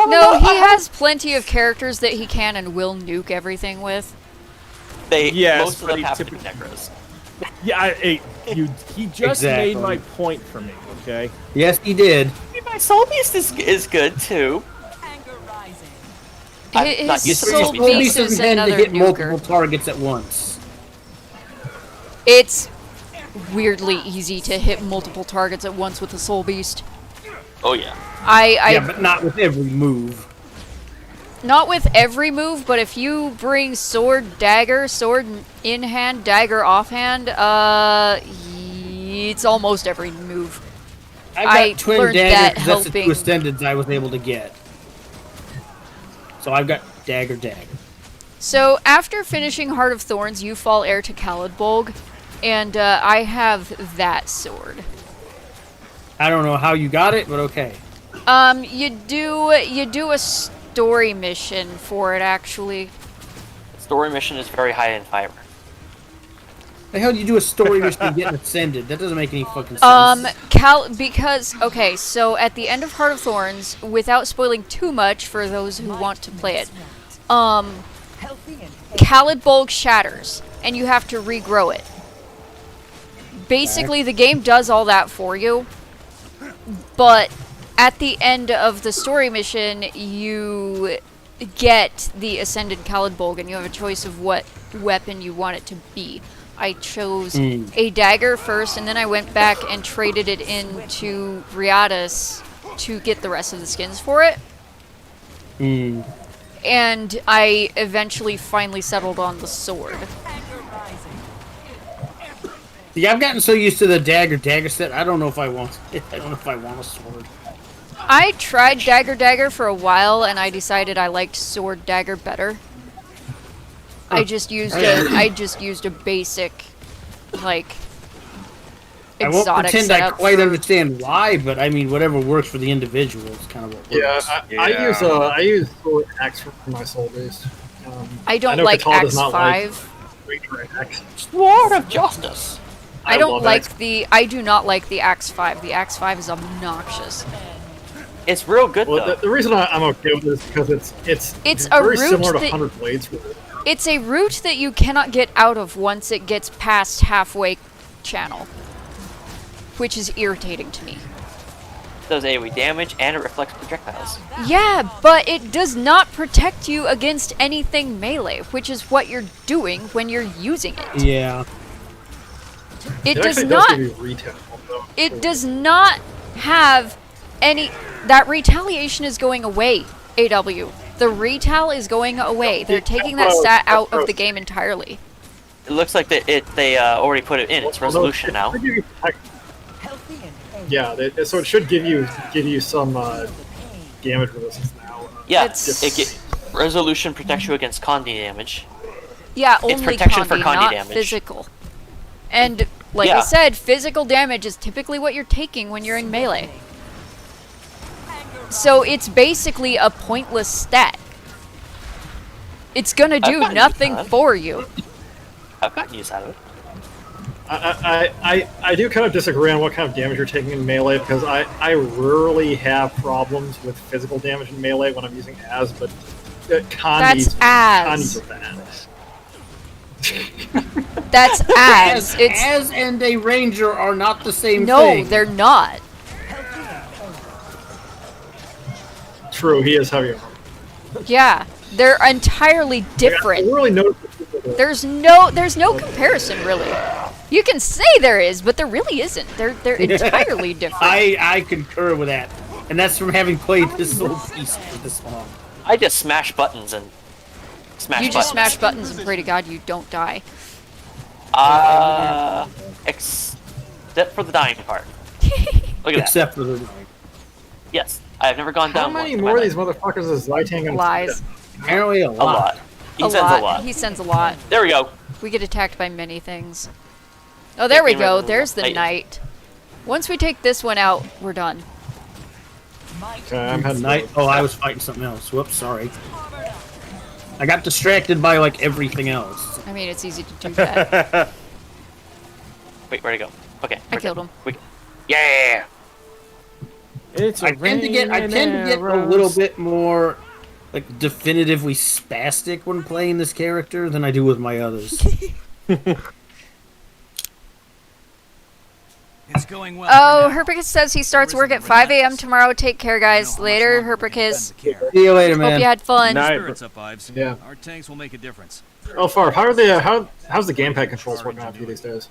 No, he has plenty of characters that he can and will nuke everything with. Yes, most of but them he have to be typically- necros. Yeah, he just Exactly. made my point for me. Okay. Yes, he did. My soul beast is good too. I'm not His used to soul Soul Beast beast doesn't is tend to another hit multiple nuker. targets at once. It's weirdly easy to hit multiple targets at once with the soul beast. Oh yeah. Yeah, but not with every move. Not with every move, but if you bring sword, dagger, sword in hand, dagger off hand, it's almost every move. I got I twin learned daggers. that That's the helping. two ascendants I was able to get. So I've got dagger. So after finishing Heart of Thorns, you fall heir to Khalidbolg, and I have that sword. I don't know how you got it, but okay. You do a story mission for it actually. Story mission is very high in fiber. The hell do you do a story mission and get ascended? That doesn't make any fucking sense. Because okay, so at the end of Heart of Thorns, without spoiling too much for those who want to play it, Khalidbolg shatters, and you have to regrow it. Basically, the game does all that for you, but at the end of the story mission, you get the Ascended Khalidbolg, and you have a choice of what weapon you want it to be. I chose a dagger first, and then I went back and traded it into Riadas to get the rest of the skins for it. And I eventually finally settled on the sword. Yeah, I've gotten so used to the dagger set. I don't know if I want it. I don't know if I want a sword. I tried dagger for a while, and I decided I liked sword dagger better. I just used a basic, like, I won't exotic pretend I setup quite for- understand why, but I mean, whatever works for the individual is kind of what works. I use sword axe for my soul beast. I don't know like Catal does Axe not 5. Like Axe. Sword of Justice. I don't love like Axe. I do not like the Axe 5. The Axe 5 is obnoxious. It's real good Well, though. the reason I'm okay with this is because it's a very route similar to that- 100 Blades. It's a route that you cannot get out of once it gets past halfway channel, which is irritating to me. Does AoE damage and it reflects projectiles. Yeah, but it does not protect you against anything melee, which is what you're doing when you're using it. Yeah. It It does actually not. does give you retail. Though. It does not have any. That retaliation is going away. AW. The retal is going away. They're taking that stat out of the game entirely. It looks like they already put it in its resolution now. Yeah, so it should give you some damage resistance now. Yeah, It's- resolution protects you against Condi damage. Yeah, It's only protection for Condi, Condi not damage. physical. And like I Yeah. said, physical damage is typically what you're taking when you're in melee. So it's basically a pointless stat. It's gonna do gotten nothing used to that. for you. I've gotten use out of it. I do kind of disagree on what kind of damage you're taking in melee because I rarely have problems with physical damage in melee when I'm using as, but Condis as. are bad. That's as. It's As and a ranger are not the same no, thing. they're not. True, he is heavier. Yeah, they're entirely I different. really noticed. There's no comparison really. You can say there is, but there really isn't. They're entirely different. I concur with that, and that's from having played this little piece for this long. I just smash buttons and smash You buttons. just smash buttons and pray to God you don't die. Except for the dying part. Look at that. Except for the Yes, I've never gone How down many once in more my of these life. motherfuckers is Zitang gonna Lies. apparently a A lot. He A sends lot. a lot. He sends a lot. There we go. We get attacked by many things. Oh, there we Taking rid go. of the There's the knight. knight. Once we take this one out, we're done. Okay, I'm heading. night. Oh, I was fighting something else. Whoops, sorry. I got distracted by like everything else. I mean, it's easy to do that. Wait, where'd he go? Okay. I we're killed good. him. Yeah! It's I tend to get a little bit more like definitively spastic when playing this character than I do with my others. It's going well. Oh, for now. Herpicus says he starts work at 5 a.m. tomorrow. Take care, guys. Later, Herpicus. See you later, Hope man. you had fun. Night. Spirits up, Ives. Yeah. Our tanks will make a difference. Oh, Farv, how are the how's the gamepad controls working out for you these days?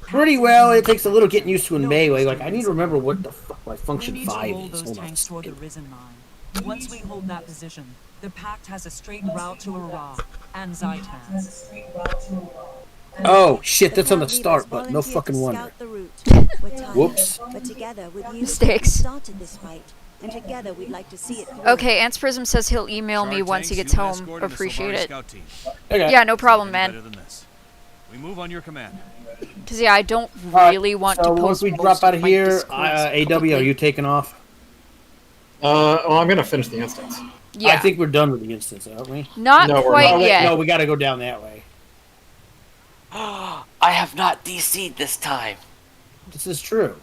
Pretty well. It takes a little getting used to in melee. Like I need to remember what the fuck my We function need to 5 roll is. those Hold on. a tanks toward the second. Risen line. Once we hold that position, the Pact has a straight route to Ra and Zaitan. Oh shit! That's on the start button. No fucking wonder. Whoops. But together with you, Mistakes. started this fight, and together we'd like to see it through. Okay, Ants Prism says he'll email me Char once he tanks, gets you home. escort and the Appreciate Sylvari it. Scout team. Okay. Yeah, no problem, Better man. than this. We move on your command. Because, yeah, I don't Alright, really want so to once post we most drop out of my here, Discords AW, are publicly. you taking off? Well, I'm gonna finish the instance. Yeah, I think we're done with the instance, aren't we? not No, we're quite not. wait, yet. no, we got to go down that way. I have not DC'd this time. This is true.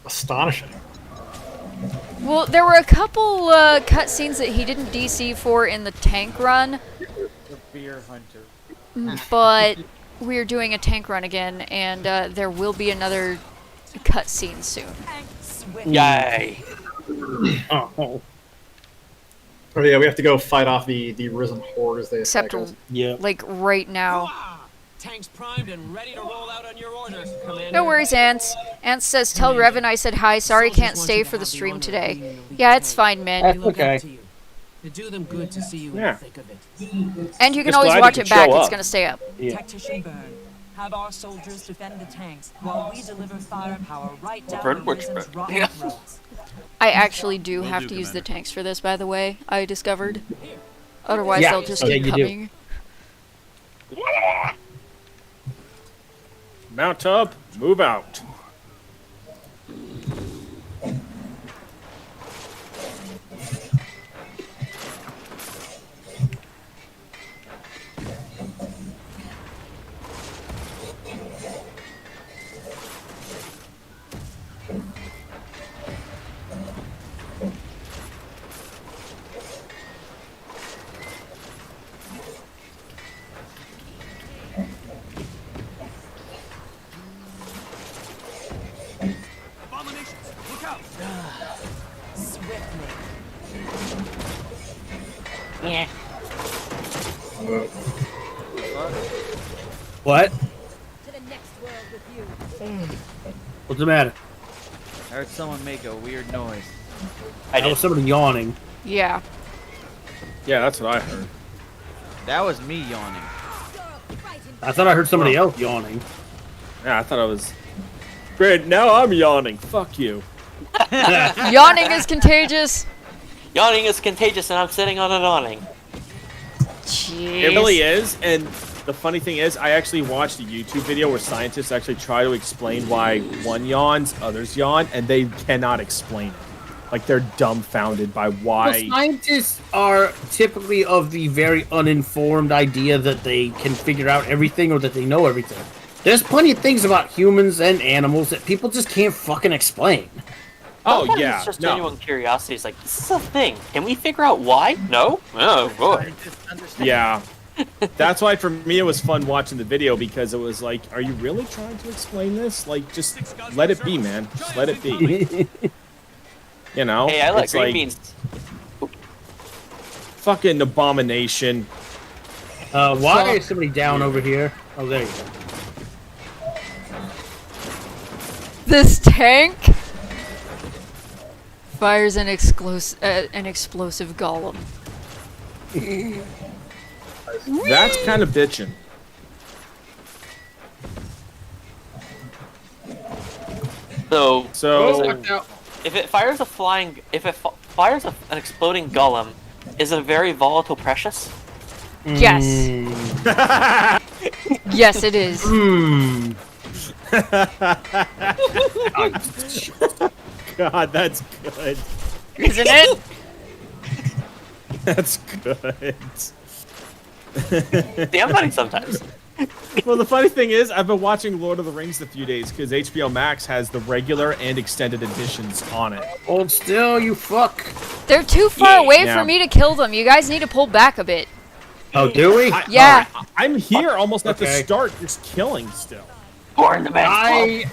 Astonishing. Well, there were a couple cutscenes that he didn't DC for in the tank run, The beer hunter. but we're doing a tank run again, and there will be another cutscene soon. Yay! Oh, Oh yeah, we have to go fight off the Risen Horde as they Except, attack us. yeah. like, right now. Tanks primed and ready to roll out on your order, Commander. No worries, Ants. Ants says, tell Revan I said hi. Sorry, can't stay for the stream today. Yeah, it's fine, man. That's okay. It'd do them good to see you in Yeah. the thick of it. And you can Just always glad you watch could it back. show It's up. going to stay up. Yeah. Tactician Burn. Have our soldiers defend the tanks while we deliver firepower right down Burn the which Risen's burn? rotten Yeah. throats. I actually do Will have do, to use the Commander. tanks for this, by the way, I discovered. Otherwise, Yeah. they'll just Yeah, keep you do. coming. Mount up, move out. Swiftly. Yeah. What? To the next world with you. What's the matter? I heard someone make a weird noise. I That was did. somebody yawning. Yeah. Yeah, that's what I heard. That was me yawning. I thought I heard somebody else yawning. Yeah, I thought I was. Great, now I'm yawning. Fuck you. Yawning is contagious. Yawning is contagious, and I'm sitting on an awning. Jeez. It really is, and the funny thing is, I actually watched a YouTube video where scientists actually try to explain why one yawns, others yawn, and they cannot explain it. Like, they're dumbfounded by why. Well, scientists are typically of the very uninformed idea that they can figure out everything or that they know everything. There's plenty of things about humans and animals that people just can't fucking explain. Oh, Sometimes yeah. It's just No. genuine curiosity. It's like, this is a thing. Can we figure out why? No? Oh, boy. Yeah. That's why for me it was fun watching the video because it was like, are you really trying to explain this? Like, just let it be, man. Just let it be. You know? Hey, I like It's green beans. Fucking abomination. Why is somebody down over here? Oh, there you go. This tank fires an explosive golem. That's kind of bitching. So if it fires an exploding golem, is it a very volatile precious? Yes. Yes, it is. God, that's good. Isn't it? That's good. See, I'm funny sometimes. Well, the funny thing is, I've been watching Lord of the Rings a few days because HBO Max has the regular and extended editions on it. Hold still, you fuck. They're too far away Yeah. for me to kill them. You guys need to pull back a bit. Oh, do we? Yeah. I'm here almost at the Okay. start, just killing still. Born the man's club.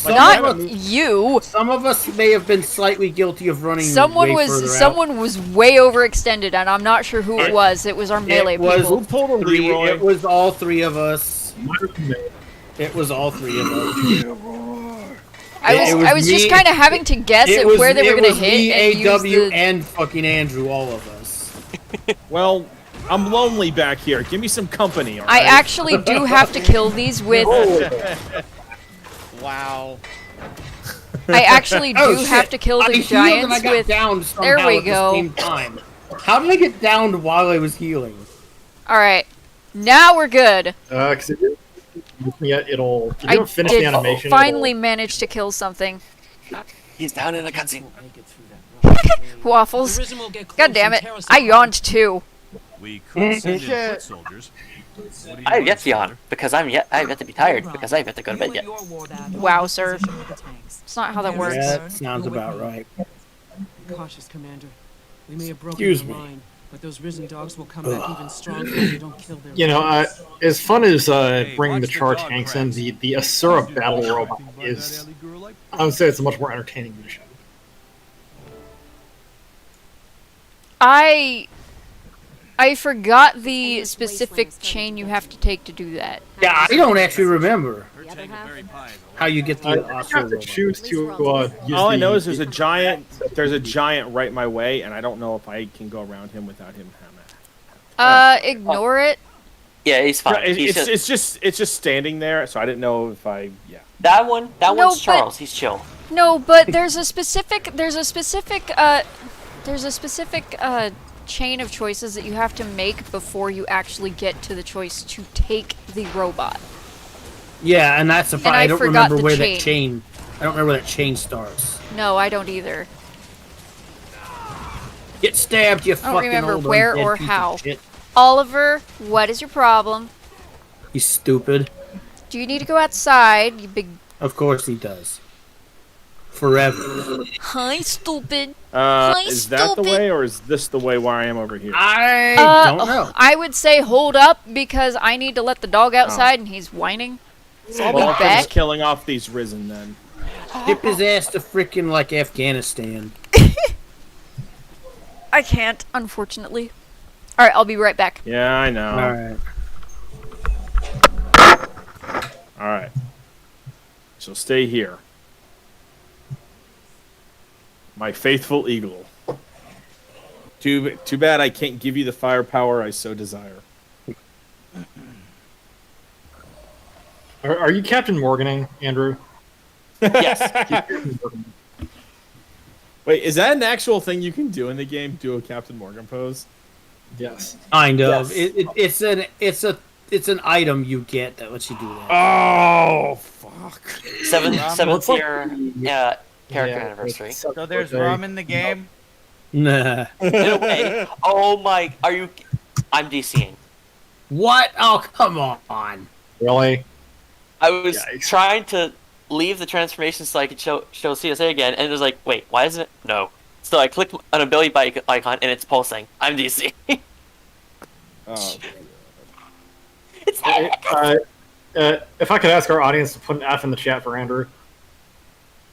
Not you. Some of us may have been slightly guilty of running. Someone way further out. someone was way overextended, and I'm not sure who it was. It was our melee people. Who pulled a Three, Leroy? it was all three of us. It was all three of us. I was just kind of having to guess at where they were going to hit me, and use AW, the... and fucking Andrew, all of us. Well, I'm lonely back here. Give me some company, all I right? actually do have to kill these with... Wow. I actually do Oh, have shit. to kill the I healed and I giants got with... downed somehow There we at the go. same time. How did I get downed while I was healing? Alright. Now we're good. Because yet it'll. If you I don't finish the did animation. finally manage to kill something. He's down in a cutscene. Waffles. The Risen will get close God damn and it. tear us I apart. yawned too. We could send in foot soldiers. What do you I have want, yet to yawn soldier? because I have yet to be tired because I have yet to go to bed yet. Wow, sir. It's not how that works. Yeah, that sounds about right. Cautious, Commander. We may have broken Excuse the me. line, but those Risen dogs will come back even stronger if we don't kill their You know, leaders. as fun as bringing watch the the char dog tanks in, press. the Asura You battle know robot anything about is, that alley girl like? I would say, it's a much more entertaining mission. I forgot the specific chain you have to take to do that. Yeah, I don't actually remember Her tank of berry pie is a how you get I the have Oscar to robot. choose to use All I know the- is there's a giant right my way, and I don't know if I can go around him without him having. Ignore it. Yeah, he's fine. He's It's just standing there, so I didn't know if I that one. That No, one's but- Charles. He's chill. No, but there's a specific chain of choices that you have to make before you actually get to the choice to take the robot. Yeah, and that's the And part. I I don't forgot remember the where chain. that chain. I don't remember where that chain starts. No, I don't either. Get stabbed, you I don't fucking remember old where undead or piece of how. shit. Oliver, what is your problem? He's stupid. Do you need to go outside, you big... Of course he does. Forever. Hi, stupid. Hi, is that the stupid. way, or is this the way where I am over here? I don't know. I would say hold up because I need to let the dog outside and he's whining. So I'll Well, be I'm back. just killing off these Risen then. Ship his ass to freaking like Afghanistan. I can't, unfortunately. Alright, I'll be right back. Yeah, I know. Alright. Alright. So stay here. My faithful eagle. Too bad I can't give you the firepower I so desire. Are you Captain Morganing, Andrew? Yes. Wait, is that an actual thing you can do in the game? Do a Captain Morgan pose? Yes. Kind of. Yes. It's an item you get that lets you do that. Oh fuck! Seventh year character anniversary. So there's rum in the game. Nah. In a way. Oh my! Are you? I'm DCing. What? Oh, come on. Really? I was trying to leave the transformation so I could show CSA again, and it was like, wait, why isn't it? No. So I clicked an ability icon, and it's pulsing. I'm DC. Oh. It's if I could ask our audience to put an F in the chat for Andrew.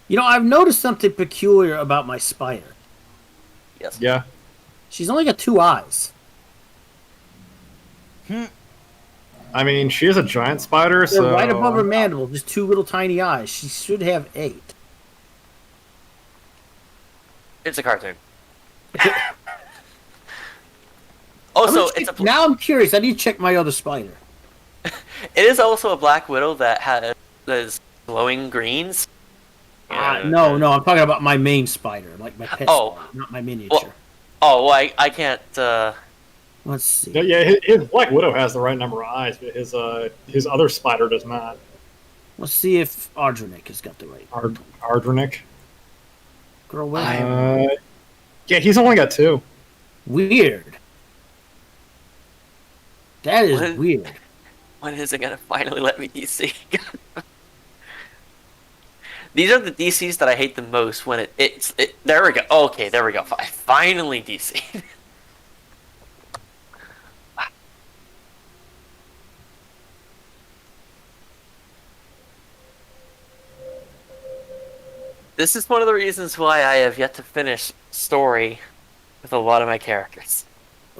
You know, I've noticed something peculiar about my spider. Yes. Yeah. She's only got 2 eyes. I mean, she is a giant spider, They're so right above her mandible, just 2 little tiny eyes. She should have 8. It's a cartoon. Also, Now I'm curious. I need to check my other spider. It is also a Black Widow that has glowing greens. No, I'm talking about my main spider, like my pet spider, not my miniature. Well, I can't. Let's see. Yeah, his Black Widow has the right number of eyes, but his other spider does not. Let's see if Ardrenick has got the right. Ardrenick? Girl, where? Yeah, he's only got 2. Weird. That is weird. When is it gonna finally let me DC? These are the DCs that I hate the most. When it's there we go. Okay, there we go. I finally DC. This is one of the reasons why I have yet to finish story with a lot of my characters.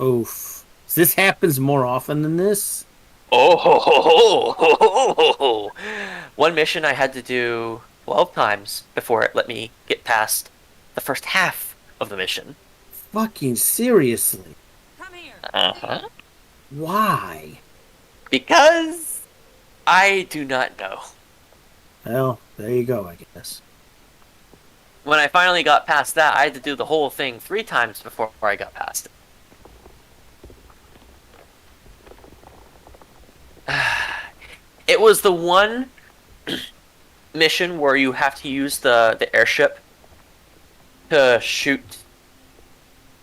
Oof. This happens more often than this? One mission I had to do 12 times before it let me get past the first half of the mission. Fucking seriously. Come here. Uh-huh. Why? Because I do not know. Well, there you go, I guess. When I finally got past that, I had to do the whole thing 3 times before I got past it. It was the one mission where you have to use the airship to shoot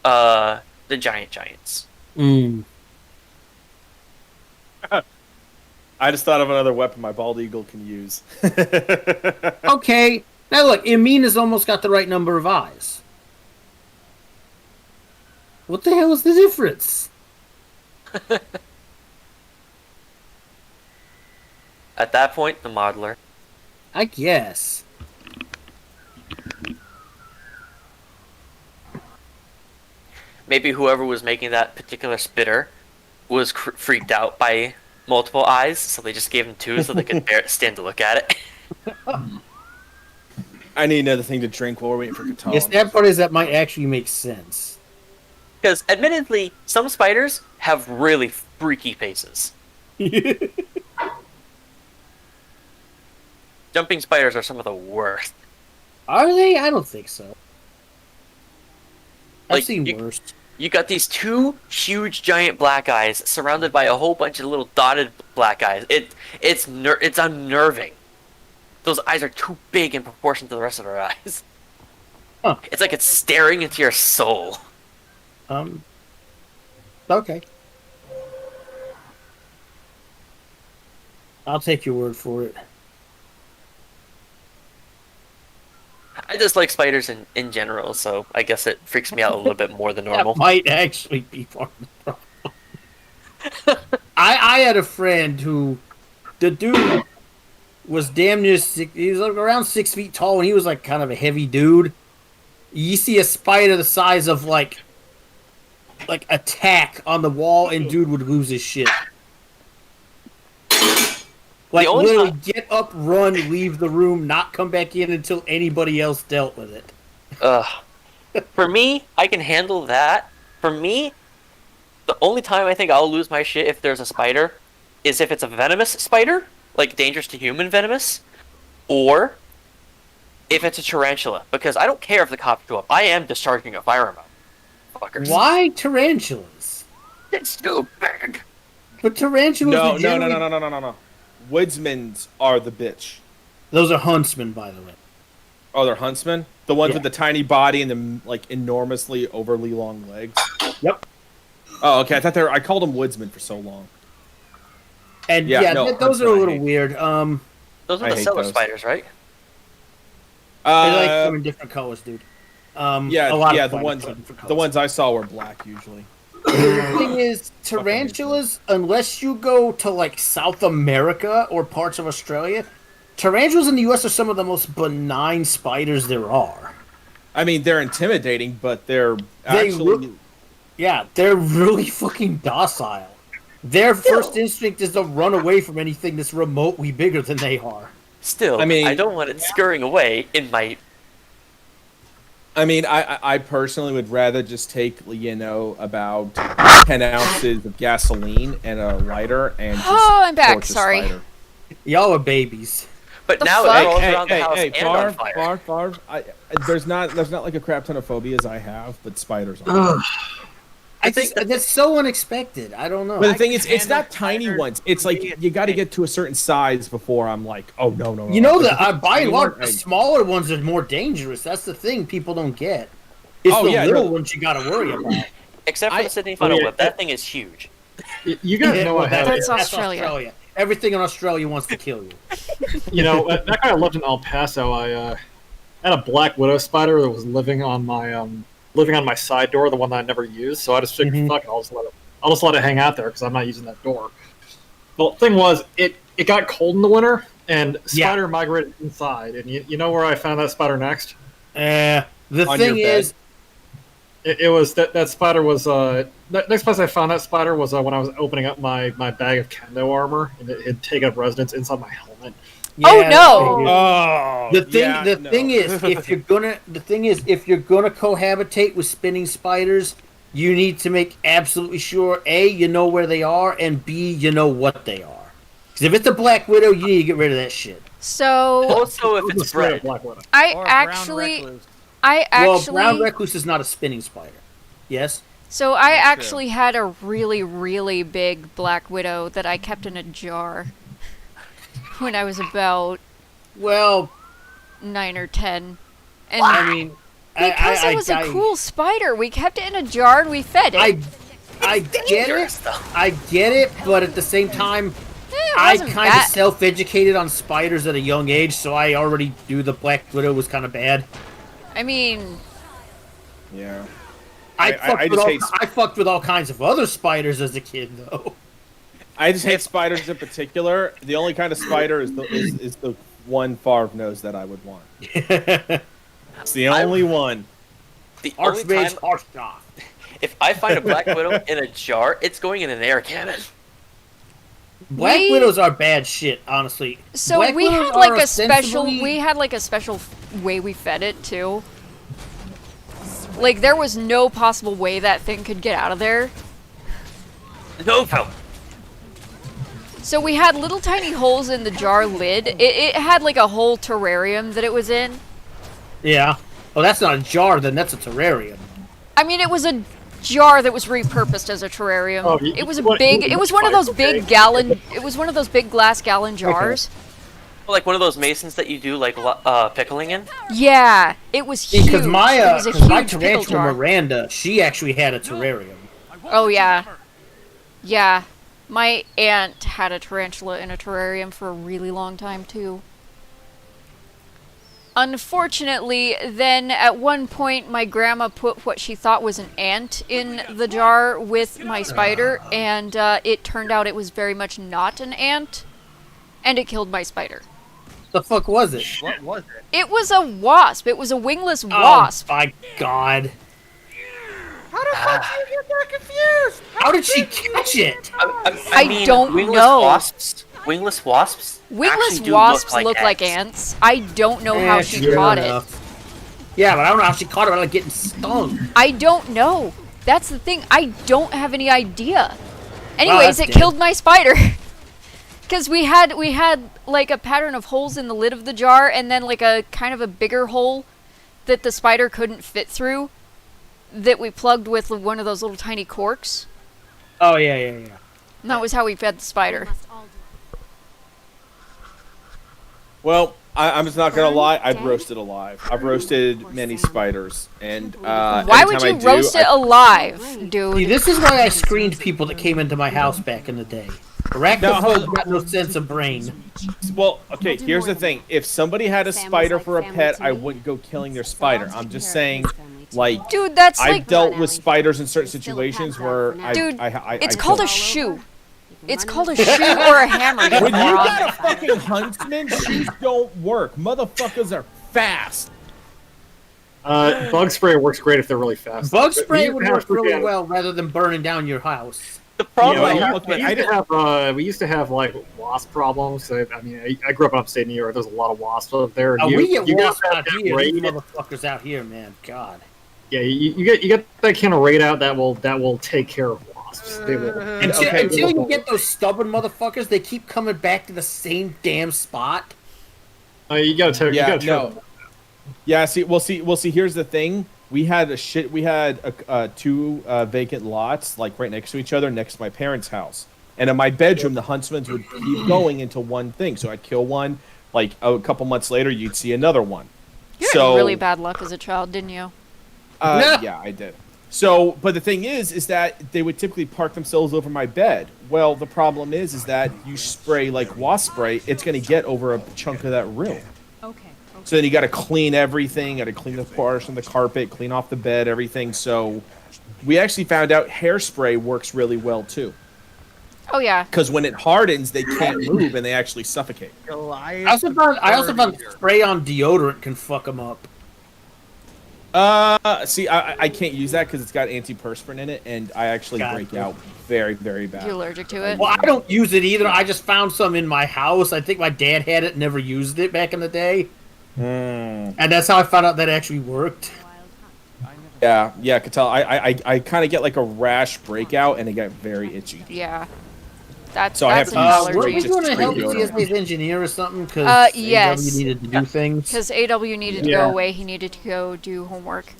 the giants. I just thought of another weapon my bald eagle can use. Okay. Now look, Emina's almost got the right number of eyes. What the hell is the difference? At that point, the modeler. I guess. Maybe whoever was making that particular spitter was freaked out by multiple eyes, so they just gave him 2 so they could stand to look at it. I need another thing to drink while we're waiting for Katana. Yes, that part is that might actually make sense. Because, admittedly, some spiders have really freaky faces. Jumping spiders are some of the worst. Are they? I don't think so. I've Like, seen worse. You got these 2 huge giant black eyes surrounded by a whole bunch of little dotted black eyes. It's unnerving. Those eyes are too big in proportion to the rest of their eyes. Huh. It's like it's staring into your soul. Okay. I'll take your word for it. I just like spiders in general, so I guess it freaks me out a little bit more than normal. That might actually be part of the problem. I had a friend who, the dude was damn near he was like around 6 feet tall, and he was like kind of a heavy dude. You see a spider the size of like a tack on the wall, and dude would lose his shit. Like literally get up, run, leave the room, not come back in until anybody else dealt with it. For me, I can handle that. For me, the only time I think I'll lose my shit if there's a spider is if it's a venomous spider, like dangerous to human venomous, or if it's a tarantula. Because I don't care if the cops show up. I am discharging a firearm. Fuckers. Why tarantulas? It's too big. But tarantulas. No. Woodsmans are the bitch. Those are huntsmen, by the way. Oh, they're huntsmen? The ones with the tiny body and the like enormously overly long legs. Yep. Oh, okay. I called them woodsmen for so long. And those are a little weird. Those are the cellar spiders, right? They like come in different colors, dude. The ones I saw were black usually. The thing is, tarantulas, unless you go to like South America or parts of Australia, tarantulas in the U.S. are some of the most benign spiders there are. I mean, they're intimidating, but they're actually... they're really fucking docile. Their first instinct is to run away from anything that's remotely bigger than they are. Still, I don't want it scurrying away in my... I mean, I personally would rather just take, about 10 ounces of gasoline and a lighter and just I'm back, torch a sorry. spider. Y'all are babies. But now it rolls around the house and on fire. Farv, there's not like a crap ton of phobias I have, but spiders are. I think that's so unexpected. I don't know. But the thing is, it's not tiny ones. It's like you got to get to a certain size before I'm like, oh no. You know that by and large, the smaller ones are more dangerous. That's the thing people don't get. It's the little ones you got to worry about. Except for the Sydney funnel whip, that thing is huge. You guys know what happened. That's Australia. Everything in Australia wants to kill you. That guy lived in El Paso. I had a black widow spider that was living on my side door, the one that I never used. So I just figured, fuck it, I'll just let it hang out there because I'm not using that door. The thing was, it got cold in the winter, and spider migrated inside. And you know where I found that spider next? The thing is, it was that spider was next place I found that spider was when I was opening up my bag of kendo armor, and it had taken up residence inside my helmet. Yeah, no! The thing is, if you're gonna cohabitate with spinning spiders, you need to make absolutely sure A, you know where they are, and B, you know what they are. Because if it's a black widow, you need to get rid of that shit. So also, if it's red, Well, brown recluse is not a spinning spider. Yes. So I actually had a really, really big black widow that I kept in a jar when I was about 9 or 10. And I mean, because it was a cool spider, we kept it in a jar and we fed it. I get it, but at the same time, I kind of self-educated on spiders at a young age, so I already knew the black widow was kind of bad. I mean, yeah. I fucked with all kinds of other spiders as a kid, though. I just hate spiders in particular. The only kind of spider is the one Farv knows that I would want. It's the only one. The Archmage Archgoth. If I find a black widow in a jar, it's going in an air cannon. Black widows are bad shit, honestly. So we had like a special way we fed it too. Like there was no possible way that thing could get out of there. No. So we had little tiny holes in the jar lid. It had like a whole terrarium that it was in. Yeah. Oh, that's not a jar then, that's a terrarium. I mean, it was a jar that was repurposed as a terrarium. Oh, it was one of those big gallon. It was one of those big glass gallon jars. Okay. Like one of those masons that you do like pickling in. Yeah, it was huge. Because my tarantula Miranda, she actually had a terrarium. Oh yeah, yeah. My aunt had a tarantula in a terrarium for a really long time too. Unfortunately, then at one point my grandma put what she thought was an ant in the jar with my spider, and it turned out it was very much not an ant, and it killed my spider. The fuck was it? What was it? It was a wasp. It was a wingless wasp. Oh my god. How the fuck did you get that confused? How did she catch it? I mean, don't wingless know. Wingless wasps. Wingless actually do wasps look like ants. I don't know how she fair caught enough. it. Yeah, but I don't know how she caught it without getting stung. I don't know. That's the thing. I don't have any idea. Anyways, it that's killed my spider. Because we had like a pattern of holes in the lid of the jar, and then like a kind of a bigger hole that the spider couldn't fit through, that we plugged with one of those little tiny corks. Oh yeah. And that was how we fed the spider. Well, I'm just not gonna lie. I've roasted alive. I've roasted many spiders, and Why would you roast it alive, dude? See, this is why I screened people that came into my house back in the day. Arachnophobes got no sense of brain. Well, okay, here's the thing. If somebody had a spider for a pet, I wouldn't go killing their spider. I'm just saying, like, dude, that's I've like dealt with spiders in certain situations where dude, I it's called a shoe. It's called a shoe or a hammer. You when you moron. got a fucking huntsman, shoes don't work. Motherfuckers are fast. Bug spray works great if they're really fast. Bug spray would work really freaking- well rather than burning down your house. The problem we used to have like wasp problems. I mean, I grew up in upstate New York. There's a lot of wasps up there. And We get you wasps got out that here. raid- These motherfuckers out here, man. God. Yeah, you get that kind of raid out that will take care of wasps. They will. Until you get those stubborn motherfuckers, they keep coming back to the same damn spot. You gotta tell. Yeah, you gotta tell. no. Yeah, see. Here's the thing. We had two vacant lots like right next to each other, next to my parents' house. And in my bedroom, the huntsmen would keep going into one thing. So I'd kill one. Like a couple months later, you'd see another one. You had really bad luck as a child, didn't you? Yeah, I did. So, but the thing is that they would typically park themselves over my bed. Well, the problem is that you spray like wasp spray, it's going to get over a chunk of that room. Okay. So then you got to clean everything, got to clean the portion of the carpet, clean off the bed, everything. So we actually found out hairspray works really well too. Oh yeah. Because when it hardens, they can't move and they actually suffocate. I also found spray on deodorant can fuck them up. See, I can't use that because it's got antiperspirant in it, and I actually break out very, very bad. You're allergic to it? Well, I don't use it either. I just found some in my house. I think my dad had it, never used it back in the day. And that's how I found out that actually worked. Yeah, I could tell. I kind of get like a rash breakout, and it got very itchy. Yeah. That's So I have an to use allergy. Were we just going to straight help deodorant. CSA's engineer or something? Because yes. AW needed to do things. Because AW needed to go away. He needed to go do homework.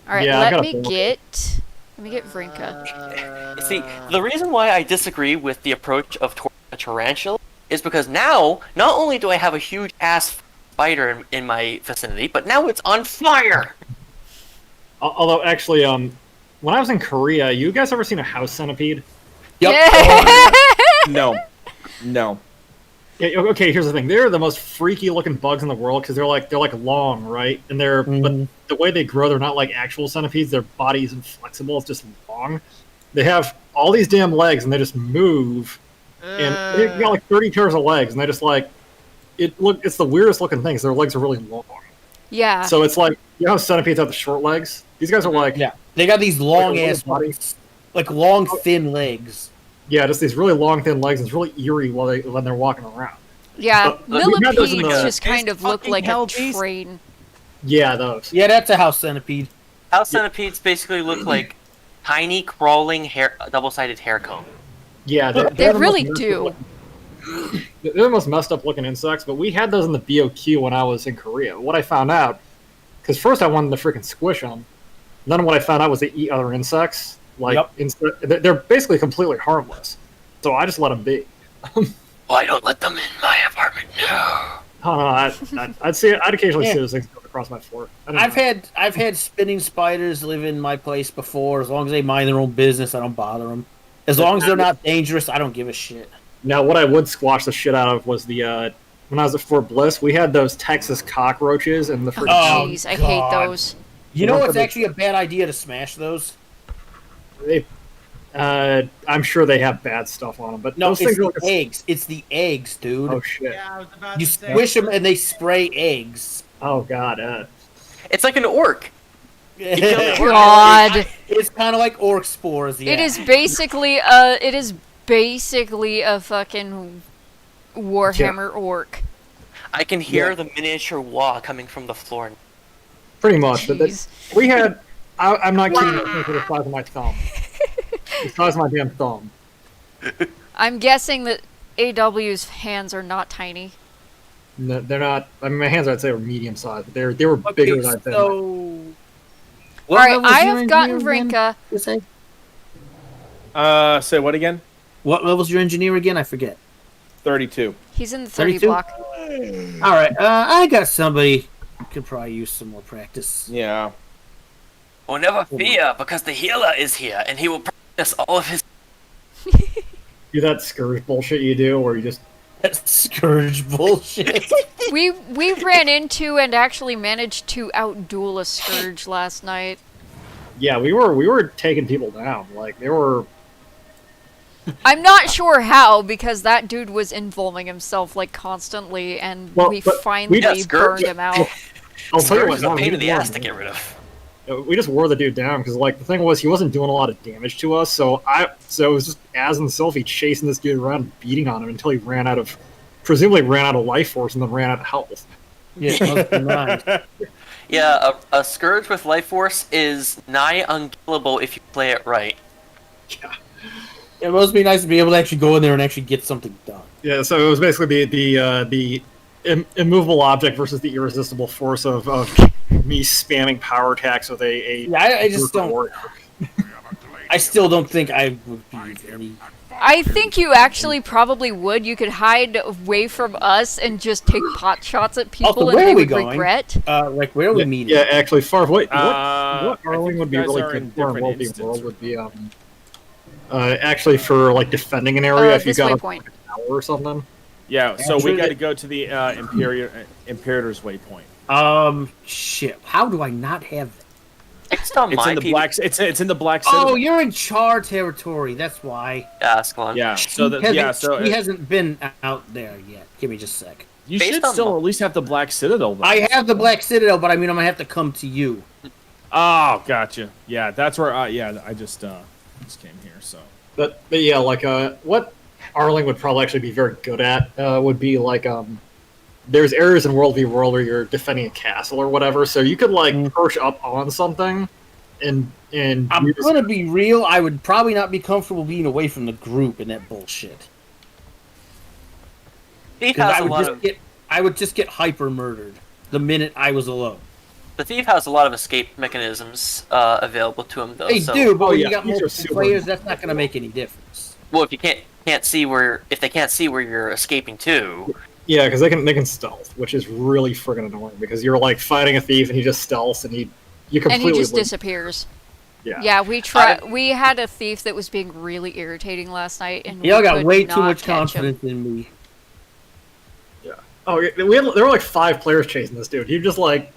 All right, Yeah, I let gotta me pull. get Vrinka. See, the reason why I disagree with the approach of a tarantula is because now, not only do I have a huge ass spider in my vicinity, but now it's on fire! Although, actually, when I was in Korea, you guys ever seen a house centipede? Yep. No. Yeah, okay, here's the thing. They're the most freaky looking bugs in the world because they're like long, right? And but the way they grow, they're not like actual centipedes. Their body isn't flexible; it's just long. They have all these damn legs, and they just move. And they've got like 30 pairs of legs, and they just like it's the weirdest looking thing. 'Cause their legs are really long. Yeah. So it's like you know how centipedes have the short legs. These guys are like they got these long like a ass little bodies, like long thin legs. Yeah, just these really long, thin legs. It's really eerie when they're walking around. Yeah, we had those in millipedes the- just kind of look like a hell beast. train. Yeah, those. Yeah, that's a house centipede. House centipedes basically look like tiny crawling double-sided hair cone. Yeah, They they're the really most do. They're the most messed up looking insects, but we had those in the BOQ when I was in Korea. What I found out, because first I wanted to freaking squish them, then what I found out was they eat other insects. Like they're basically completely harmless, so I just let them be. Why don't let them in my apartment? No. I'd occasionally see those things go across my floor. I've had spinning spiders live in my place before. As long as they mind their own business, I don't bother them. As long as they're not dangerous, I don't give a shit. Now, what I would squash the shit out of was the when I was at Fort Bliss, we had those Texas cockroaches and the freaking. Oh, jeez, I hate those. You know what's actually a bad idea to smash those? I'm sure they have bad stuff on them, but No, those it's things are the eggs. It's the eggs, dude. Oh shit! Yeah, I was about You to say. squish them and they spray eggs. Oh god. It's like an orc. God. It's kind of like orc spores. Yeah. It is basically a fucking Warhammer orc. I can hear the miniature wah coming from the floor. Pretty much. But Jeez. we had. I'm not kidding. For the size of my thumb. The size of my damn thumb. I'm guessing that AW's hands are not tiny. No, they're not. I mean, my hands, I'd say, were medium sized, but they were bigger than I think. Alright, I have gotten Vrinka. Say what again? What level's your engineer again? I forget. 32. He's in the 30 32? block. Alright, I got somebody who could probably use some more practice. Yeah. Oh, never fear, because the healer is here, and he will practice all of his... Do that scourge bullshit you do, where you just... That scourge bullshit. we ran into and actually managed to outduel a Scourge last night. Yeah, we were taking people down. Like, they were... I'm not sure how, because that dude was involving himself, like, constantly, and we finally burned him out. I'll tell you Scourge what, is a pain in the ass to get rid of. We just wore the dude down, because, like, the thing was, he wasn't doing a lot of damage to us, so it was just Az and Sylphie chasing this dude around, beating on him until he presumably ran out of life force and then ran out of health. Yeah, Yeah, a Scourge with life force is nigh unkillable if you play it right. Yeah. It must be nice to be able to actually go in there and actually get something done. Yeah, so it was basically the immovable object versus the irresistible force of me spamming power attacks with a Yeah, I just don't. warrior. I still don't think I would be any. I think you actually probably would. You could hide away from us and just take pot shots at people Also, and where they are we would going? regret. Like, where are we meeting? Yeah, actually, Farv, what I Arling think would be you guys really are good in for a different multi instances. world would be actually for like defending an area if you This got waypoint. a tower or something. Yeah, so Actually, we got to go to the Imperator's Waypoint. Shit. How do I not have that? It's on It's my in the PvP. black. It's in the black. Citadel. Oh, you're in Char territory. That's why. Ascalon. Yeah. So he hasn't been out there yet. Give me just a sec. you based should on still the- at least have the Black Citadel. Though. I have the Black Citadel, but I mean, I'm gonna have to come to you. Oh, gotcha. Yeah, that's where. I just came here. So. But yeah, like what Arling would probably actually be very good at would be like there's areas in World v World where you're defending a castle or whatever, so you could like perch up on something and I'm gonna be real. I would probably not be comfortable being away from the group in that bullshit. Thief 'Cause has a lot of I would just get hyper murdered the minute I was alone. the thief has a lot of escape mechanisms available to him though. They so, do, but when yeah, you got these are multiple super players, that's not gonna make any difference. well, if you can't see where if they can't see where you're escaping to, Yeah, because they can stealth, which is really friggin' annoying because you're like fighting a thief and he just stealths and you And completely he just lose. disappears. Yeah. Yeah, we had a thief that was being really irritating last night, and Y'all we got could way not too much catch him. confidence in me. Oh, there were like 5 players chasing this dude. He just like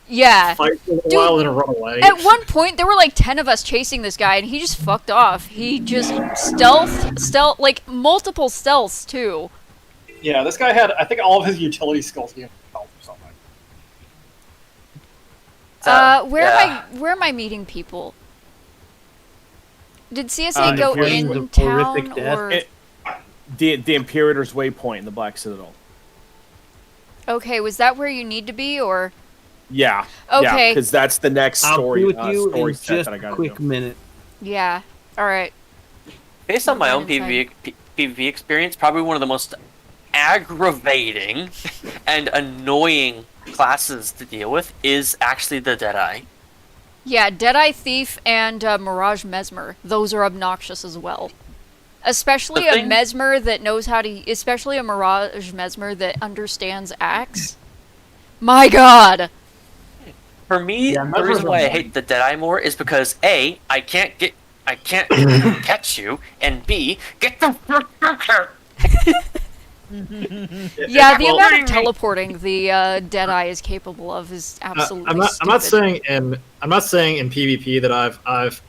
Yeah. fight for a Dude, while and then run away. At one point, there were like 10 of us chasing this guy, and he just fucked off. He just stealth, like multiple stealths too. Yeah, this guy had, I think, all of his utility skills gave him health or something. Where am I meeting people? Did CSA go if you're in the town horrific death. or? The Imperator's Waypoint in the Black Citadel. Okay, was that where you need to be, or? Yeah. Okay. Because that's the next I'll story. be with you story in set just that I a got quick to do. minute. Yeah. All right. based on my own Inside. PvP experience, probably one of the most aggravating and annoying classes to deal with is actually the Deadeye. Yeah, Deadeye Thief and Mirage Mesmer. Those are obnoxious as well. Especially a Mesmer that knows how to... Especially a Mirage Mesmer that understands Axe. My god! For me, Yeah, the reason why I Mesmer's hate the Deadeye more is because A, I can't catch you, and B, get the fuck out here. Yeah, the Well, amount of teleporting the Deadeye is capable of is absolutely I'm not stupid. saying in PvP that I've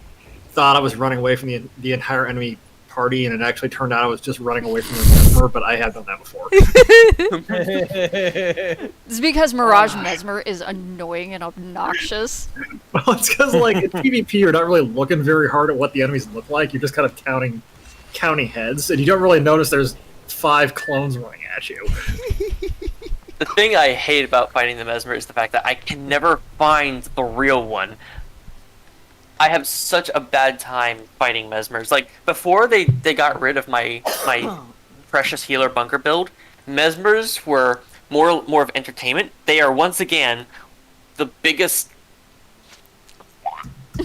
thought I was running away from the entire enemy party, and it actually turned out I was just running away from the Mesmer, but I have done that before. It's because Mirage Mesmer is annoying and obnoxious. Well, it's because, like, in PvP, you're not really looking very hard at what the enemies look like. You're just kind of counting heads, and you don't really notice there's 5 clones running at you. The thing I hate about fighting the Mesmer is the fact that I can never find the real one. I have such a bad time fighting Mesmers. Like, before they got rid of my precious healer bunker build, Mesmers were more of entertainment. They are once again the biggest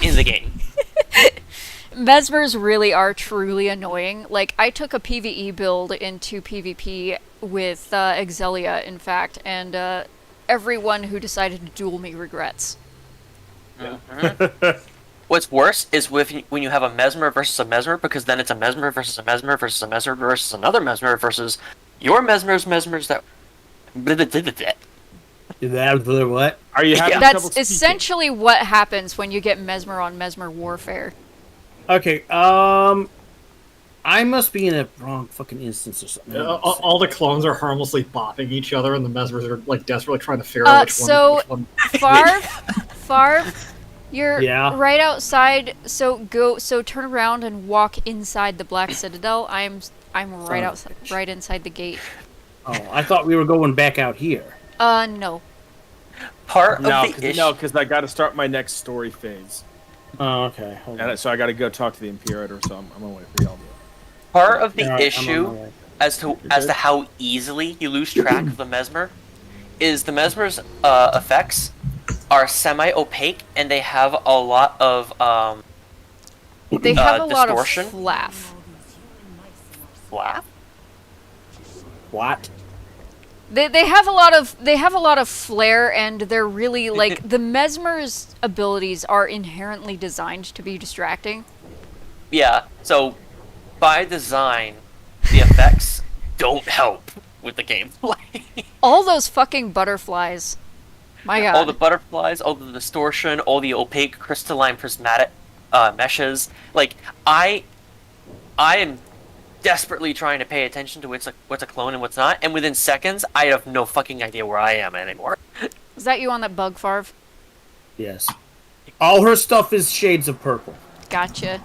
in the game. Mesmers really are truly annoying. Like, I took a PvE build into PvP with Exelia, in fact, and everyone who decided to duel me regrets. Mm-hmm. What's worse is when you have a Mesmer versus a Mesmer, because then it's a Mesmer versus a Mesmer versus a Mesmer versus another Mesmer versus your Mesmers that... What? Are you having trouble That's speaking? essentially what happens when you get Mesmer on Mesmer warfare. Okay, I must be in a wrong fucking instance or something. All the clones are harmlessly bopping each other, and the Mesmers are, like, desperately trying to figure out which one. Farv, you're right outside. So turn around and walk inside the Black Citadel. I'm right outside, right inside the gate. Oh, I thought we were going back out here. No. No, because I got to start my next story phase. Oh, okay. So I got to go talk to the Imperator. So I'm gonna wait for y'all. Part of the issue as to how easily you lose track of the Mesmer is the Mesmer's effects are semi-opaque, and they have a lot of they have a distortion. lot of flaff. Flaff? What? They have a lot of flair, and they're really like the Mesmer's abilities are inherently designed to be distracting. Yeah, so by design, the effects don't help with the gameplay. All those fucking butterflies. My god. All the butterflies, all the distortion, all the opaque crystalline prismatic meshes. Like, I am desperately trying to pay attention to what's a clone and what's not, and within seconds, I have no fucking idea where I am anymore. Is that you on that bug, Farv? Yes. All her stuff is shades of purple. Gotcha.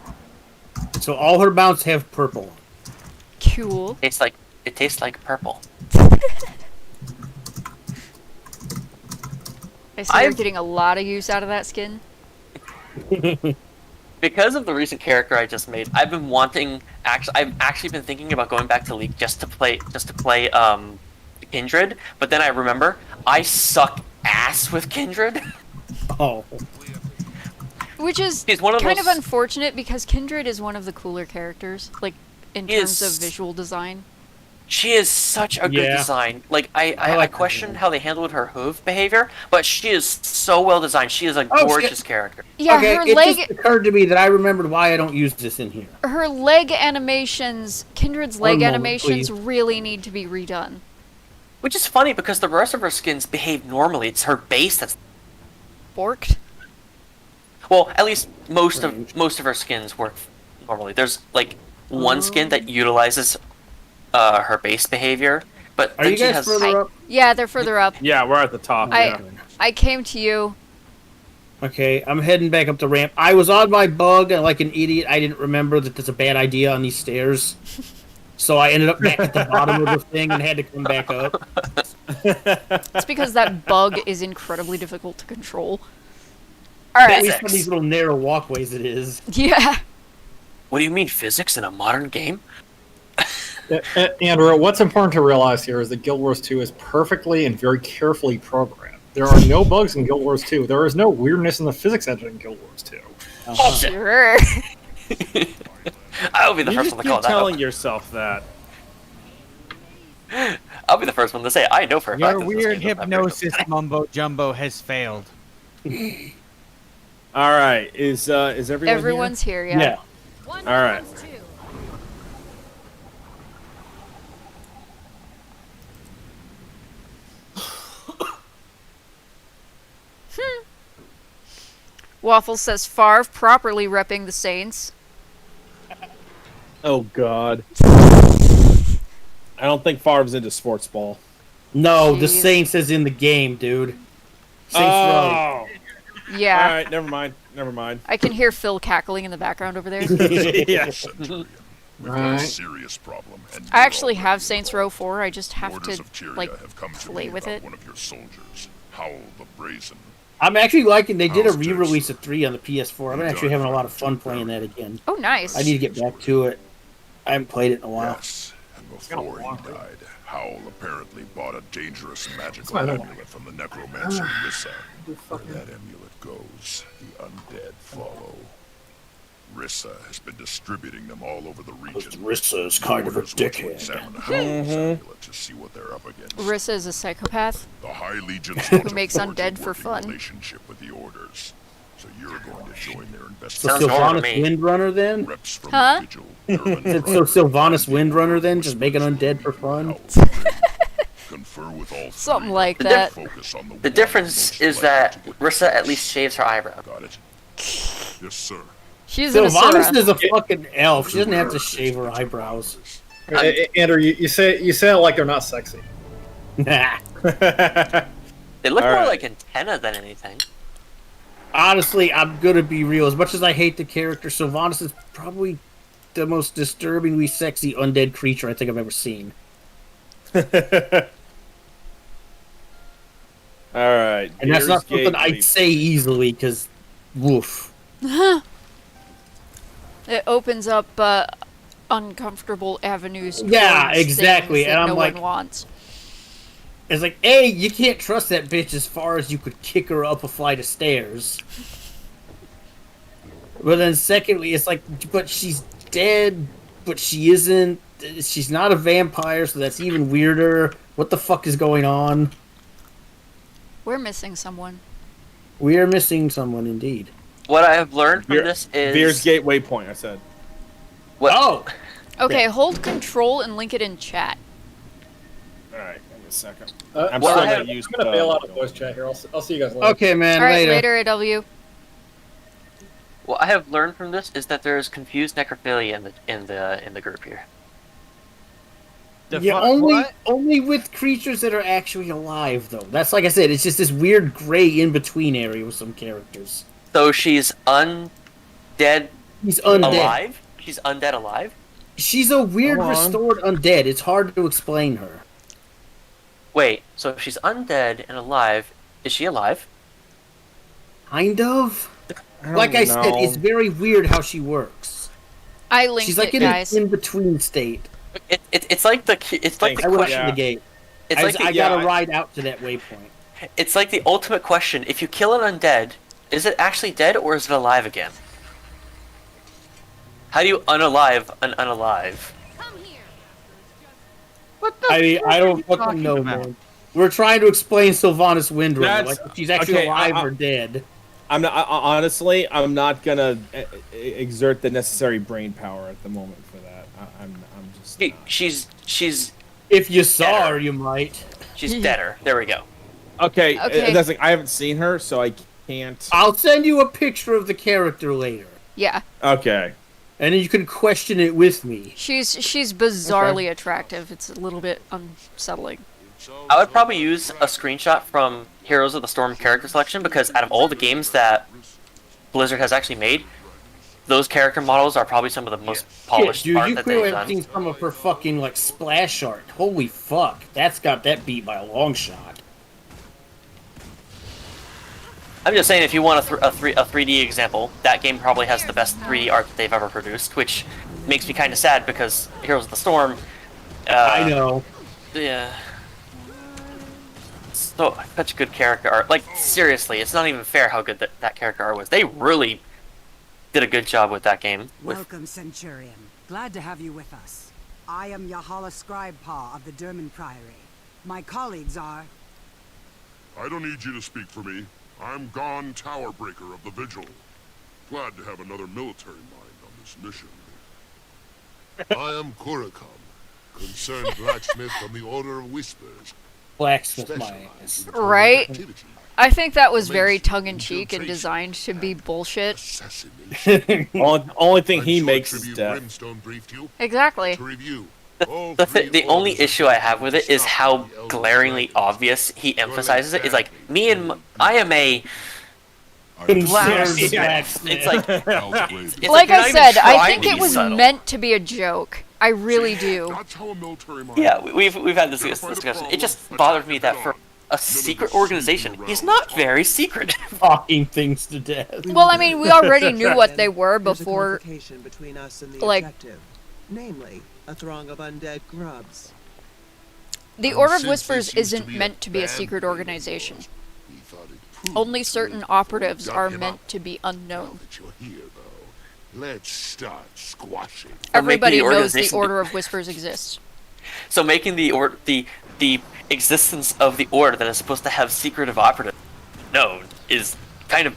So all her mounts have purple. Cool. It tastes like purple. I see you're getting a lot of use out of that skin. Because of the recent character I just made, I've actually been thinking about going back to League just to play Kindred, but then I remember I suck ass with Kindred. Oh. Which is kind of unfortunate because Kindred is one of the cooler characters, like in terms of visual design. She is such a good design. Like I question how they handled her hoof behavior, but she is so well designed. She is a gorgeous character. Yeah, okay, her it leg just occurred to me that I remembered why I don't use this in here. Her leg animations, Kindred's leg animations really need to be redone. Which is funny because the rest of her skins behave normally. It's her base that's borked. Well, at least most of her skins work normally. There's like one skin that utilizes her base behavior, but are you guys further up? Yeah, they're further up. Yeah, we're at the top. I came to you. Okay, I'm heading back up the ramp. I was on my bug, and like an idiot, I didn't remember that there's a bad idea on these stairs. So I ended up back at the bottom of the thing and had to come back up. It's because that bug is incredibly difficult to control. All right. At least on these little narrow walkways it is. Yeah. What do you mean physics in a modern game? Andrew, what's important to realize here is that Guild Wars 2 is perfectly and very carefully programmed. There are no bugs in Guild Wars 2. There is no weirdness in the physics engine in Guild Wars 2. Sure. I'll be the first one to call that. You're telling yourself that. I'll be the first one to say I know for a fact. Your weird hypnosis mumbo jumbo has failed. All right, is everyone? Everyone's here, yeah. All right. Waffle says Farv properly repping the Saints. Oh God. I don't think Favre's into sports ball. No, Jeez. the Saints is in the game, dude. Saints Row. Yeah. Alright, never mind. I can hear Phil cackling in the background over there. Yeah. Right. Serious problem. And I actually have Saints Row 4, I just have Orders to, of Tyria like, have come to play me with about it. One of your soldiers, Howl the Brazen. I'm actually liking. They did a How's this? re-release of 3 on the PS4. I'm actually having a lot of fun playing that again. Oh, nice. I need to get back to it. I haven't played it in a while. Yes, and before he died, Howl apparently bought a dangerous magical That's my amulet from the necromancer Rissa. Where that amulet goes, the undead follow. Rissa has been distributing them all over the region. Rissa is kind of a Orders were to dickhead. examine Howl's amulet to see what they're up against. Rissa is a psychopath. The High Legion's Who want to makes forge a undead for working fun. relationship with the orders. So you're going to join their So investigation. Sounds normal to Sylvanas me. Windrunner then? Reps from Huh? the Vigil, Urban So Sylvanas Windrunner then? Just making undead for fun? Confer with all Something three. like The that. Focus on The one difference most is likely that to get Rissa at least shaves her eyebrow. Got it. Yes, sir. She's an Sylvanas Asura. is a fucking elf. She doesn't have to shave her eyebrows. Andrew, you say it like they're not sexy. Nah. They look All more right. like antenna than anything. Honestly, I'm gonna be real. As much as I hate the character, Sylvanas is probably the most disturbingly sexy undead creature I think I've ever seen. Alright. And that's not Beer's something I'd Gateway. say easily, because, woof. It opens up uncomfortable avenues. Yeah, towards exactly, things that and I'm no like- one wants. It's like, A, you can't trust that bitch as far as you could kick her up a flight of stairs. But then secondly, it's like, but she's dead, but she isn't. She's not a vampire, so that's even weirder. What the fuck is going on? We're missing someone. We are missing someone indeed. What I have learned from Beer- this is Beer's Gateway Point, I said. what, Oh! Okay, Yeah. hold control and link it in chat. Alright, give me a second. I'm I'm well, still I gonna have- use gonna bail out of voice chat here. I'll see you guys later. Okay, man, Alright, later. later, AW. what I have learned from this is that there is confused necrophilia in the group here. Yeah, only with creatures that are actually alive, though. That's like I said, it's just this weird gray in-between area with some characters. So she's undead He's undead. alive? She's undead alive? She's a weird Hold on. restored undead. It's hard to explain her. Wait, so if she's undead and alive, is she alive? Kind of. I don't Like I said, know. it's very weird how she works. I linked She's like it, in guys. an in-between state. It's like the I went question. out the gate. It's like I the, gotta ride out to that waypoint. it's like the ultimate question. If you kill an undead, is it actually dead or is it alive again? How do you unalive an unalive? What the I fuck are don't you fucking talking know, about? man. We're trying to explain Sylvanas Windrunner, That's- like if she's actually okay, alive or dead. I'm not honestly. I'm not gonna exert the necessary brain power at the moment for that. I'm just. Not. She's If you saw Deader. her, you might. she's deader. There we go. Okay. Okay. That's like I haven't seen her, so I can't. I'll send you a picture of the character later, Yeah, Okay. and then you can question it with me. she's bizarrely attractive. It's a little bit unsettling. I would probably use a screenshot from Heroes of the Storm character selection because out of all the games that Blizzard has actually made, those character models are probably some of the most polished Dude, art you that clearly they've haven't done. seen some of her fucking like splash art. Holy fuck, that's got that beat by a long shot. I'm just saying, if you want a 3D example, that game probably has the best 3D art that they've ever produced, which makes me kind of sad because Heroes of the Storm. I know. Yeah. So such good character art. Like seriously, it's not even fair how good that character art was. They really did a good job with that game. Welcome, Centurion. Glad to have you with us. I am Yahala Scribepaw of the Derman Priory. My colleagues are... I don't need you to speak for me. I'm Gon Towerbreaker of the Vigil. Glad to have another military mind on this mission. I am Kurakam, concerned blacksmith from the Order of Whispers. Blacksmith my ass. Specialized in Right? activity. I think that was very tongue-in-cheek and designed to be bullshit. Only thing he makes is death. Exactly. The only issue I have with it is how glaringly obvious he emphasizes it. It's like, I am a blacksmith. It's like, like I said, I think it was meant to be a joke. I really do. Yeah, we've had this discussion. It just bothered me that for a secret organization, he's not very secret. Talking things to death. Well, I mean, we already knew what they were before. Between us and the like, objective, namely a throng of undead grubs. The Order of Whispers isn't meant to be a secret organization. Only certain operatives are meant to be unknown. Let's start squashing. Everybody knows the Order of Whispers exists. So making the existence of the Order that is supposed to have secretive operatives known is kind of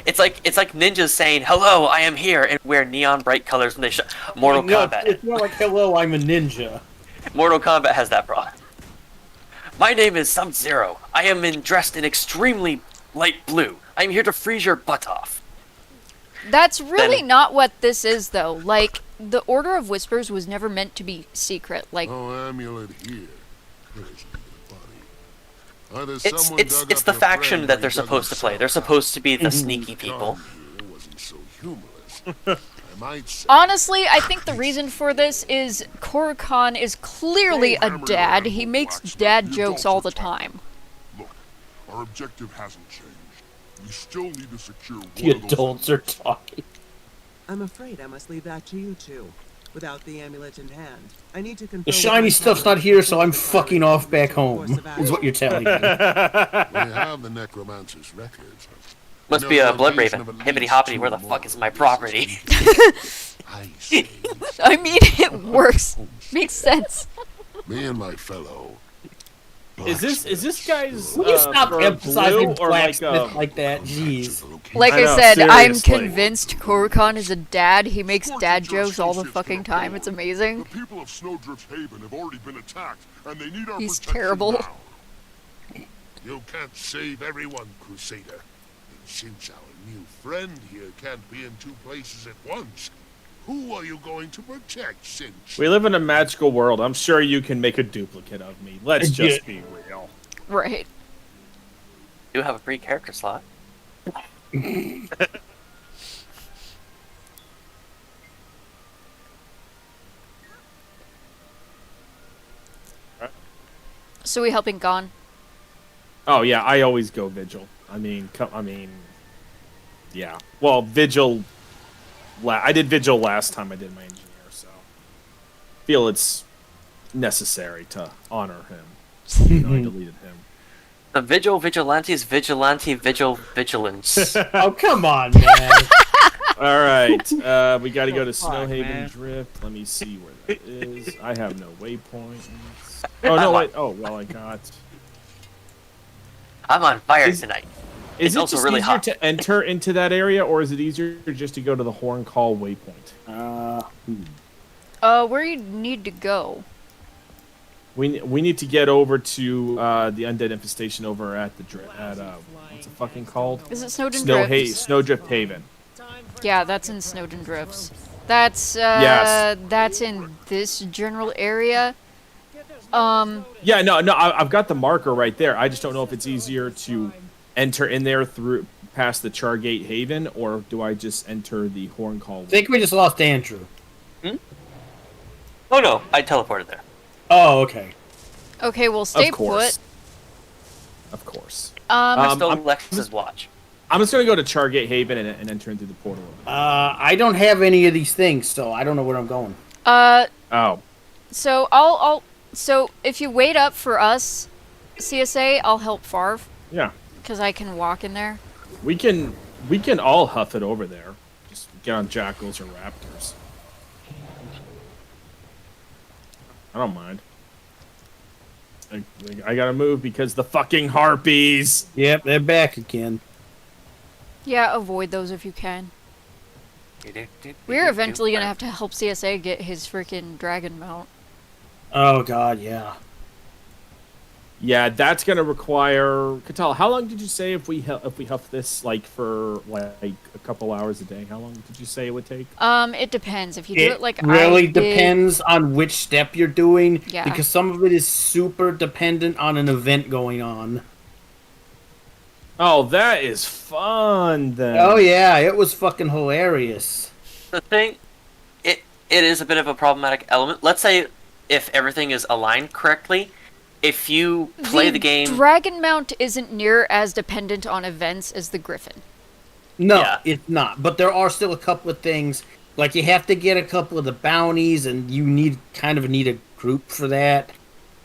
it's like ninjas saying hello, I am here, and wear neon bright colors when they show Mortal Kombat. It's more like hello, I'm a ninja. Mortal Kombat has that problem. My name is Sub-Zero. I am dressed in extremely light blue. I am here to freeze your butt off. That's really not what this is, though. Like, the Order of Whispers was never meant to be secret. Like, amulet here. It's the faction that they're supposed to play. They're supposed to be the sneaky people. Honestly, I think the reason for this is Korrikan is clearly a dad. He makes dad jokes all the time. Look, our objective hasn't changed. We still need to secure the adults are talking. I'm afraid I must leave that to you two. Without the amulet in hand, I need to confirm. The shiny stuff's not here, so I'm fucking off back home. Is what you're telling me. We have the necromancer's records. Must be a blood raven. Hippity hoppity, where the fuck is my property? I mean, it works. Makes sense. Me and my fellow. Is this guy's? Will you stop emphasizing or blacksmith like that? Jeez. Like I said, I'm convinced Korrikan is a dad. He makes dad jokes all the fucking time. It's amazing. The people of Snowdrift Haven have already been attacked, and they need our He's protection terrible. now. You can't save everyone, Crusader. And since our new friend here can't be in two places at once, who are you going to protect, Cinch? We live in a magical world. I'm sure you can make a duplicate of me. Let's just be real. Right. You have a free character slot. So we helping Gon? Oh yeah, I always go Vigil. Yeah. Well, Vigil. I did Vigil last time I did my engineer, so feel it's necessary to honor him. Even though I deleted him. The Vigilante's vigilance. Oh, come on, man. All right, we got to go to Snowhaven Drift. Let me see where that is. I have no waypoints. Oh no, wait. Oh well, I got. I'm on fire tonight. Is it's it also just really easier hot. to enter into that area, or is it easier just to go to the Horn Call waypoint? Where you need to go? We need to get over to the Undead Infestation over at the what's it fucking called? Is it Snowden Drifts? Snowdrift Haven. Yeah, that's in Snowden Drifts. That's Yes. That's in this general area. Yeah, no, I've got the marker right there. I just don't know if it's easier to enter in there through past the Chargate Haven, or do I just enter the Horn Call? I think we just lost Andrew. Oh no, I teleported there. Oh, okay. Okay, well, stay Of course. put. Of course. I stole Lex's watch. I'm just gonna go to Chargate Haven and enter in through the portal. I don't have any of these things, so I don't know where I'm going. Oh. So so if you wait up for us, CSA, I'll help Farv. Yeah. Because I can walk in there. We can all huff it over there. Just get on jackals or raptors. I don't mind. I gotta move because the fucking harpies. Yep, they're back again. Yeah, avoid those if you can. We're eventually gonna have to help CSA get his freaking dragon mount. Oh god, yeah. Yeah, that's gonna require. Katal, how long did you say if we huff this like for like a couple hours a day? How long did you say it would take? It depends. If you do it like really I did, depends on which step you're doing. Yeah. Because some of it is super dependent on an event going on. Oh, that is fun then. Oh yeah, it was fucking hilarious. The thing, it is a bit of a problematic element. Let's say if everything is aligned correctly, if you play the game... Dragon Mount isn't near as dependent on events as the Griffin. No, it's not. But there are still a couple of things. Like, you have to get a couple of the bounties, and you need a group for that.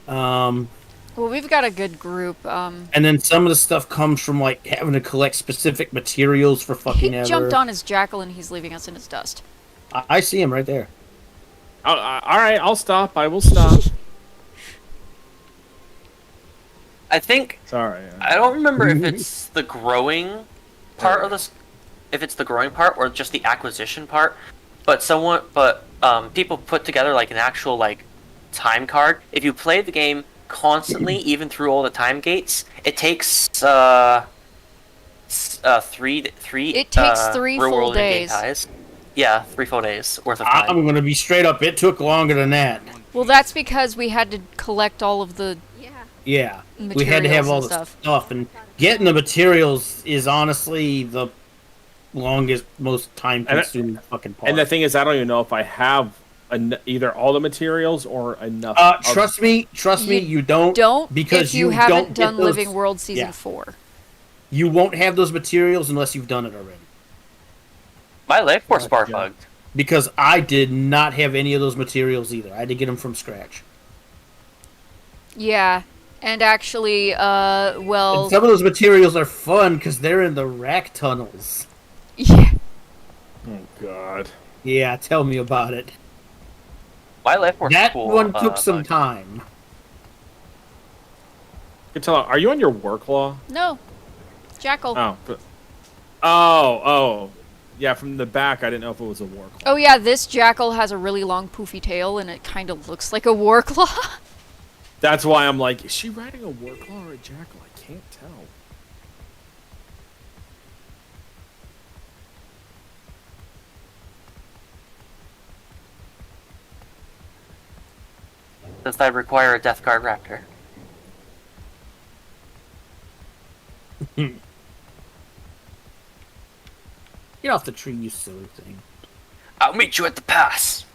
Well, we've got a good group. And then some of the stuff comes from, like, having to collect specific materials for fucking He jumped on his jackal, and he's leaving us in his dust. I see him right there. All right, I'll stop. I will stop. I think... Sorry. I don't remember if it's the growing part of this... If it's the growing part or just the acquisition part. But people put together, like, an actual, like, time card. If you play the game constantly, even through all the time gates, it takes, three full days. Ties. Yeah, 3 full days worth of time. I'm gonna be straight up, it took longer than that. Well, that's because we had to collect all of the Yeah, we had to have all the stuff, and getting the materials is honestly the longest, most time-consuming fucking part. And the thing is, I don't even know if I have either all the materials or enough. Trust me, you don't. Because if you haven't done Living World Season 4. You won't have those materials unless you've done it already. My life force bar bugged. Because I did not have any of those materials either. I had to get them from scratch. Yeah, and actually, well... And some of those materials are fun because they're in the rack tunnels. Yeah. Oh, God. Yeah, tell me about it. My life force that cool, one took some time. Katala, are you on your work law? No. Jackal. Oh. Yeah, from the back, I didn't know if it was a war claw. Oh yeah, this jackal has a really long poofy tail, and it kind of looks like a war claw. That's why I'm like, is she riding a war claw or a jackal? I can't tell. Does that require a Death Guard Raptor? Get off the tree, you silly thing. I'll meet you at the pass.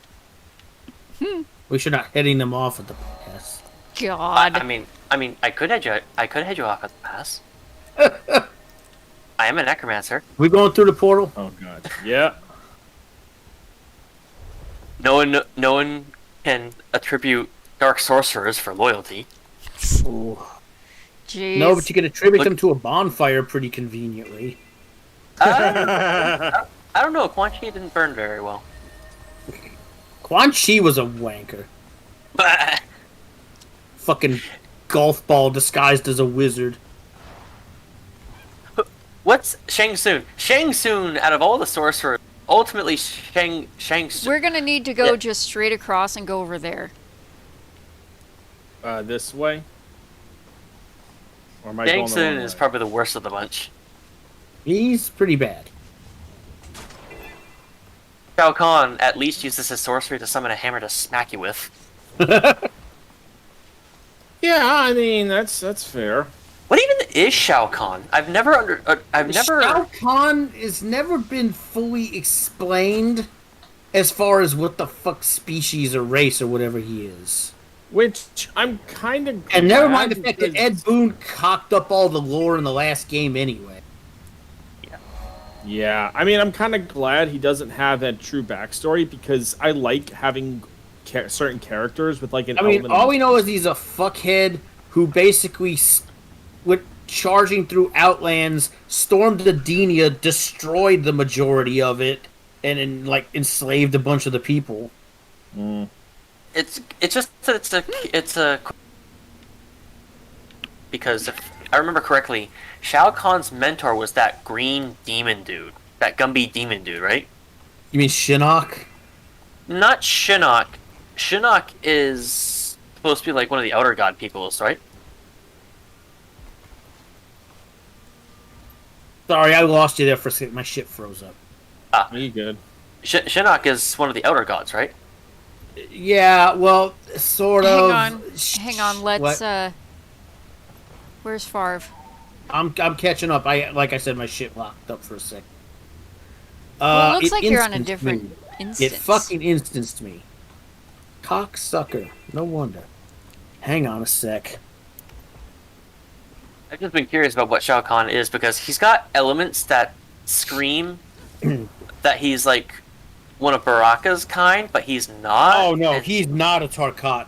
We should not heading them off at the pass. God. I mean, I could head you off at the pass. I am a necromancer. We going through the portal? Oh God. Yeah. No one can attribute dark sorcerers for loyalty. Ooh. Jeez. No, but you can attribute them to a bonfire pretty conveniently. I don't know. Quan Chi didn't burn very well. Quan Chi was a wanker. Fucking golf ball disguised as a wizard. What's Shang Tsung? Shang Tsung, out of all the sorcerers, ultimately Shang Tsung. We're gonna need to go just straight across and go over there. This way? Or am I Shang going the Tsung wrong is way? probably the worst of the bunch. He's pretty bad. Shao Kahn at least uses his sorcery to summon a hammer to smack you with. Yeah, I mean that's fair. What even is Shao Kahn? Shao Kahn has never been fully explained as far as what the fuck species or race or whatever he is. Which I'm kind of. And never mind the fact that Ed Boon cocked up all the lore in the last game anyway. Yeah, I mean, I'm kind of glad he doesn't have that true backstory because I like having certain characters with like an. I mean, all we know is he's a fuckhead who basically went charging through Outlands, stormed Adenia, destroyed the majority of it, and then like enslaved a bunch of the people. It's just that it's a because if I remember correctly, Shao Kahn's mentor was that green demon dude, that Gumby demon dude, right? You mean Shinnok? Not Shinnok. Shinnok is supposed to be like one of the Outer God peoples, right? Sorry, I lost you there for a second. My shit froze up. Ah, you good. Shinnok is one of the Elder Gods, right? Yeah, well, sort of. Hang on. Let's. Where's Farv? I'm catching up. Like I said, my shit locked up for a sec. Well, it looks it like you're on a instanced different me. instance. It fucking instanced me. Cocksucker. No wonder. Hang on a sec. I've just been curious about what Shao Kahn is because he's got elements that scream that he's like one of Baraka's kind, but he's not. Oh no, and, he's not a Tarkat.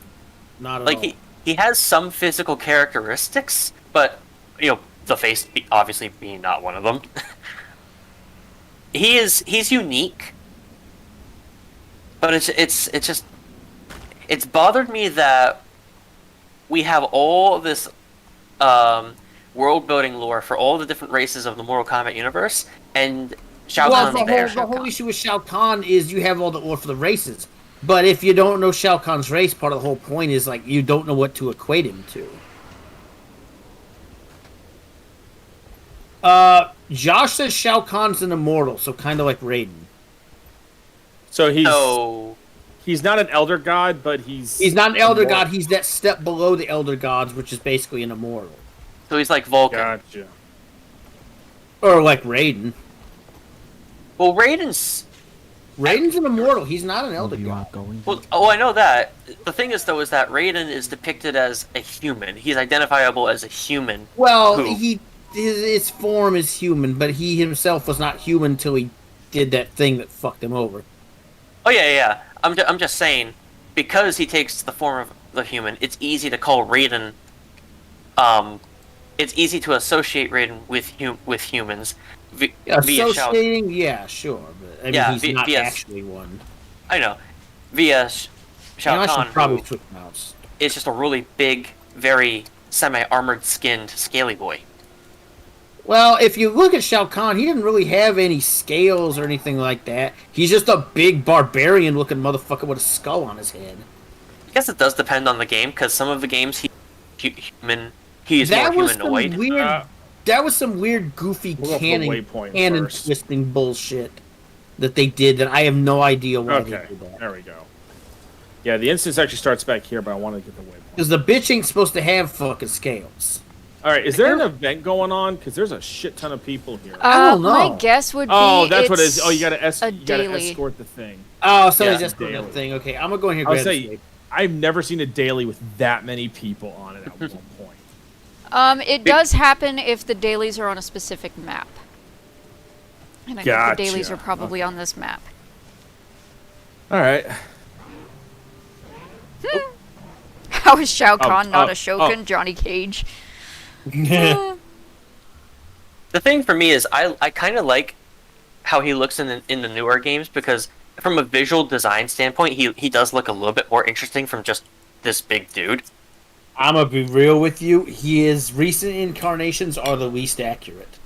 Not at all. like he has some physical characteristics, but the face obviously being not one of them. He's unique, but it's bothered me that we have all this world building lore for all the different races of the Mortal Kombat universe, and Shao Kahn's there. The whole issue with Shao Kahn is you have all the lore for the races, but if you don't know Shao Kahn's race, part of the whole point is like you don't know what to equate him to. Josh says Shao Kahn's an immortal, so kind of like Raiden. So he's not an elder god, but he's not an elder god. He's that step below the elder gods, which is basically an immortal. So he's like Vulcan. Gotcha. Or like Raiden. Well, Raiden's an immortal. He's not an elder god. Well, I know that. The thing is, though, is that Raiden is depicted as a human. He's identifiable as a human. Well, his form is human, but he himself was not human until he did that thing that fucked him over. Oh yeah. I'm just saying, because he takes the form of the human, it's easy to call Raiden. It's easy to associate Raiden with humans. Associating, yeah, sure, but I mean, he's not actually one. I know. Via Shao Kahn, probably switch mounts. It's just a really big, very semi-armored skinned, scaly boy. Well, if you look at Shao Kahn, he didn't really have any scales or anything like that. He's just a big barbarian-looking motherfucker with a skull on his head. I guess it does depend on the game, because some of the games he's more humanoid. That was some weird, goofy canon twisting bullshit that they did that I have no idea why they did that. There we go. Yeah, the instance actually starts back here, but I want to get the waypoint. Because the bitch ain't supposed to have fucking scales. All right, is there an event going on? Because there's a shit ton of people here. I don't know. My guess would be that's what it is. Oh, you gotta daily. escort the thing. Oh, somebody's escorting the thing. Okay, I'm gonna go in here. I've never seen a daily with that many people on it at one point. It does happen if the dailies are on a specific map. And I think the dailies are probably on this map. All right. How is Shao Kahn not a Shogun, Johnny Cage? The thing for me is I kind of like how he looks in the newer games, because from a visual design standpoint, he does look a little bit more interesting from just this big dude. I'm gonna be real with you. His recent incarnations are the least accurate.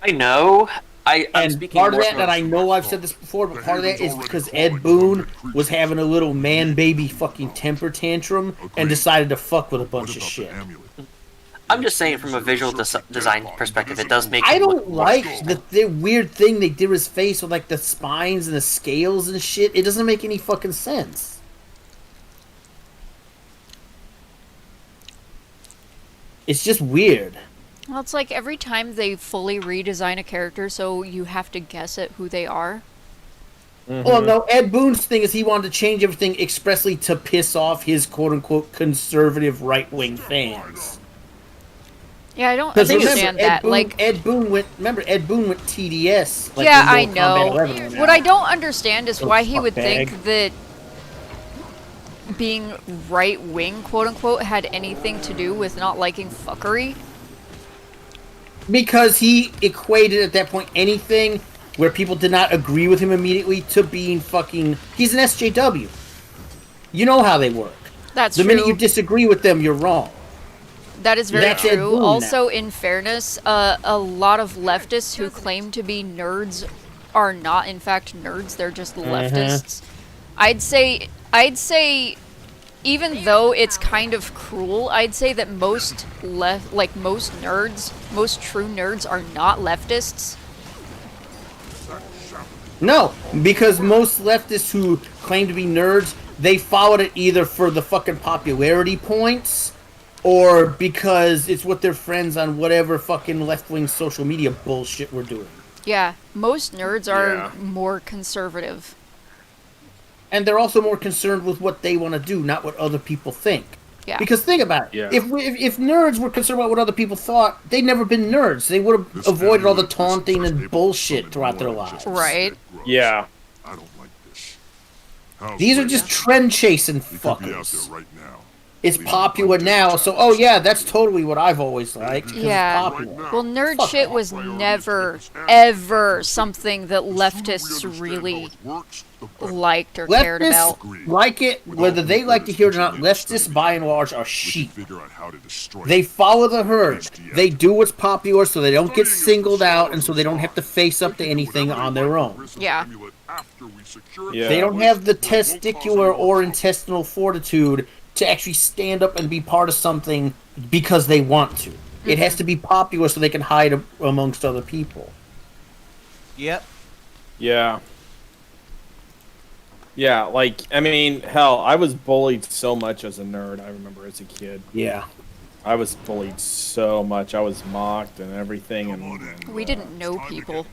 I know. I'm speaking part of that, and I know I've said this before, but part of that is because Ed Boon was having a little man-baby fucking temper tantrum and decided to fuck with a bunch of shit. I'm just saying, from a visual design perspective, it does make. I don't like the weird thing they did with his face with like the spines and the scales and shit. It doesn't make any fucking sense. It's just weird. Well, it's like every time they fully redesign a character, so you have to guess at who they are. Mm-hmm. Well, no, Ed Boon's thing is he wanted to change everything expressly to piss off his quote-unquote conservative right-wing fans. Yeah, I don't understand that. Ed Boon went TDS. Like, yeah, I know. What I don't understand is why he would think that being right-wing, quote-unquote, had anything to do with not liking fuckery. Because he equated at that point anything where people did not agree with him immediately to being fucking... He's an SJW. You know how they work. That's true. The minute you disagree with them, you're wrong. That is very true. Also, in fairness, a lot of leftists who claim to be nerds are not, in fact, nerds. They're just leftists. I'd say even though it's kind of cruel, I'd say that most nerds, most true nerds are not leftists. No, because most leftists who claim to be nerds, they followed it either for the fucking popularity points, or because it's what their friends on whatever fucking left-wing social media bullshit we're doing. Yeah, most nerds are more conservative. And they're also more concerned with what they want to do, not what other people think. Yeah. Because think about it. Yeah. If nerds were concerned about what other people thought, they'd never been nerds. They would have avoided all the taunting and bullshit throughout their lives. Right. Yeah. I don't like this. These are just trend-chasing fuckers. It's popular now, so that's totally what I've always liked. Yeah. It's popular. Well, nerd shit was never, ever something that leftists really liked or cared about. Leftists like it, whether they like to hear it or not. Leftists, by and large, are sheep. They follow the herd. They do what's popular so they don't get singled out and so they don't have to face up to anything on their own. Yeah. They don't have the testicular or intestinal fortitude to actually stand up and be part of something because they want to. It has to be popular so they can hide amongst other people. Yep. Yeah. Yeah, like, I mean, hell, I was bullied so much as a nerd, I remember as a kid. Yeah. I was bullied so much. I was mocked and everything. And we didn't know people.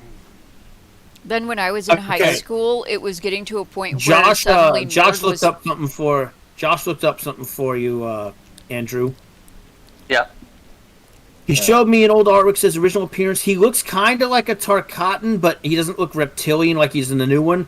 Then when I was in high school, it was getting to a point where suddenly Josh looked up something for you, Andrew. Yeah. He showed me an old artwork, says original appearance. He looks kind of like a Tarkatan, but he doesn't look reptilian like he's in the new one.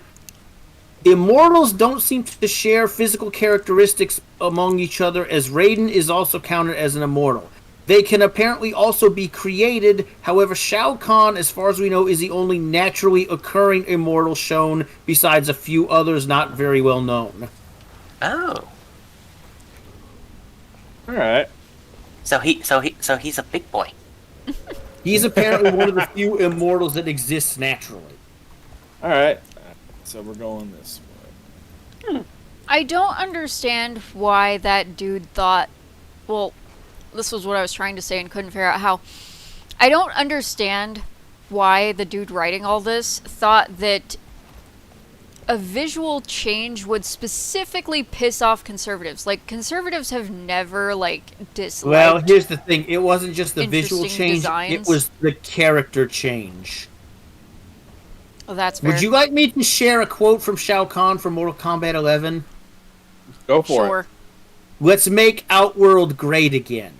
Immortals don't seem to share physical characteristics among each other, as Raiden is also counted as an immortal. They can apparently also be created. However, Shao Kahn, as far as we know, is the only naturally occurring immortal shown, besides a few others not very well known. Oh. All right. So he's a big boy. He's apparently one of the few immortals that exists naturally. All right. So we're going this way. I don't understand why that dude thought... Well, this was what I was trying to say and couldn't figure out how. I don't understand why the dude writing all this thought that a visual change would specifically piss off conservatives. Like, conservatives have never, disliked... Well, here's the thing. It wasn't just the visual change. Designs. It was the character change. Oh, that's fair. Would you like me to share a quote from Shao Kahn from Mortal Kombat 11? Go for it. Let's make Outworld great again.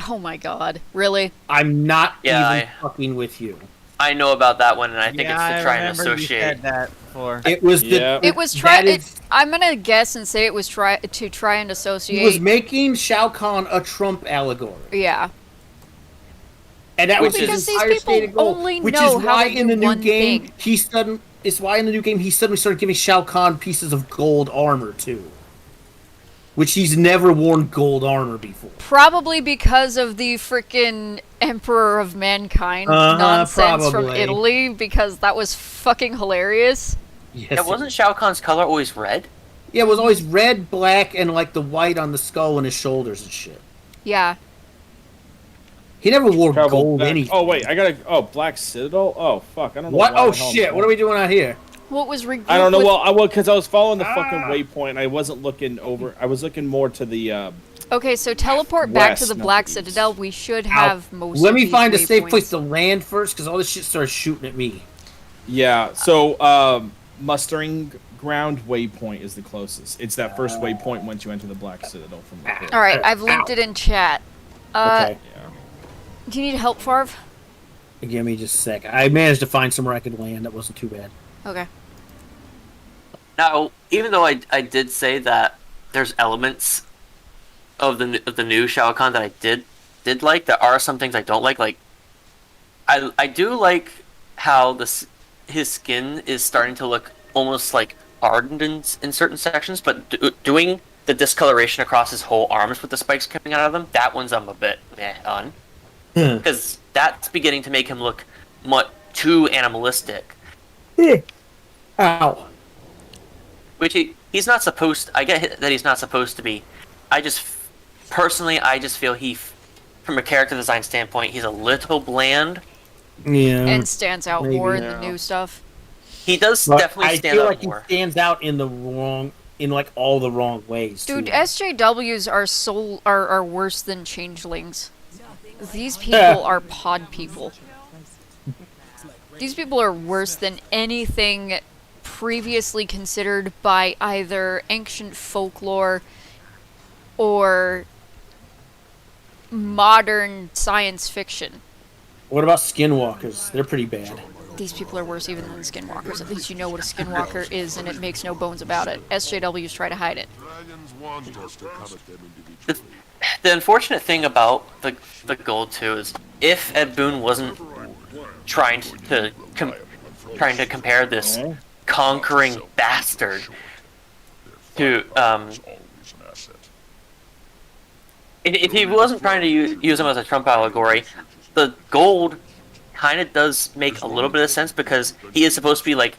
Oh my god. Really? I'm not even fucking with you. I know about that one, and I think it's to try and remember associate. You said that before. It was I'm gonna guess and say it was to try and associate. He was making Shao Kahn a Trump allegory. Yeah. And that was his because entire these stated people goal, only which know is how why to in do the new one game thing. he suddenly started giving Shao Kahn pieces of gold armor too, which he's never worn gold armor before. Probably because of the frickin' Emperor of Mankind nonsense from Italy, because that was fucking hilarious. Yes, Yeah, wasn't Shao Kahn's color always red? Yeah, it was always red, black, and the white on the skull and his shoulders and shit. Yeah. He never wore gold back. anything. Oh wait, Black Citadel. Oh fuck, I don't know. What? Why Oh the hell shit! What are we doing out here? What was I don't know. Well, because I was following the fucking waypoint. I wasn't looking over. I was looking more to the. Okay, so teleport back to west, the not Black east. Citadel. We should have most. Let of me these find a safe waypoints. place to land first, because all this shit started shooting at me. Yeah. So mustering ground waypoint is the closest. It's that first waypoint once you enter the Black Citadel from the port. All right, I've linked it in chat. Okay. Do you need help, Farv? Give me just a sec. I managed to find somewhere I could land. That wasn't too bad. Okay. Now, even though I did say that there's elements of the new Shao Kahn that I did like, there are some things I don't like. Like, I do like how his skin is starting to look almost like hardened in certain sections, but doing the discoloration across his whole arms with the spikes coming out of them, that one's I'm a bit meh on. Because that's beginning to make him look too animalistic. Ow. Which he's not supposed... I get that he's not supposed to be personally, I just feel from a character design standpoint, he's a little bland. Yeah. And stands out maybe. more in the new stuff. He does But definitely I stand feel out like more. he stands out in like all the wrong ways. Dude, too. SJWs are worse than changelings. These people are pod people. These people are worse than anything previously considered by either ancient folklore or modern science fiction. What about skinwalkers? They're pretty bad. These people are worse even than skinwalkers. At least you know what a skinwalker is, and it makes no bones about it. SJWs try to hide it. The unfortunate thing about the gold too is if Ed Boon wasn't trying to compare this conquering bastard to if he wasn't trying to use him as a Trump allegory, the gold kind of does make a little bit of sense because he is supposed to be like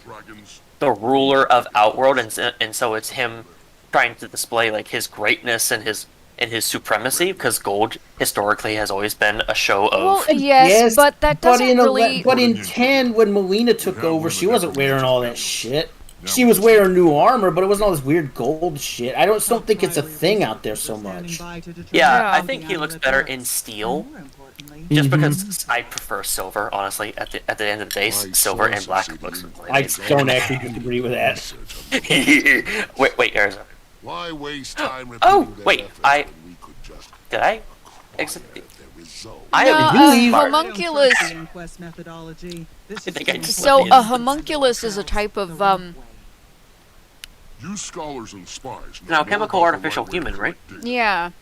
the ruler of Outworld, and so it's him trying to display like his greatness and his supremacy, because gold historically has always been a show of. Well, yes, but that doesn't really. But in 10, when Melina took over, she wasn't wearing all that shit. She was wearing new armor, but it wasn't all this weird gold shit. I don't think it's a thing out there so much. Yeah, I think he looks better in steel, just because I prefer silver. Honestly, at the end of the day, silver and black looks. I don't actually disagree with that. wait, Arizona. Why waste time wait, did I exit? Homunculus. So a homunculus is a type of You scholars and spies. Now, chemical artificial human, right? Yeah.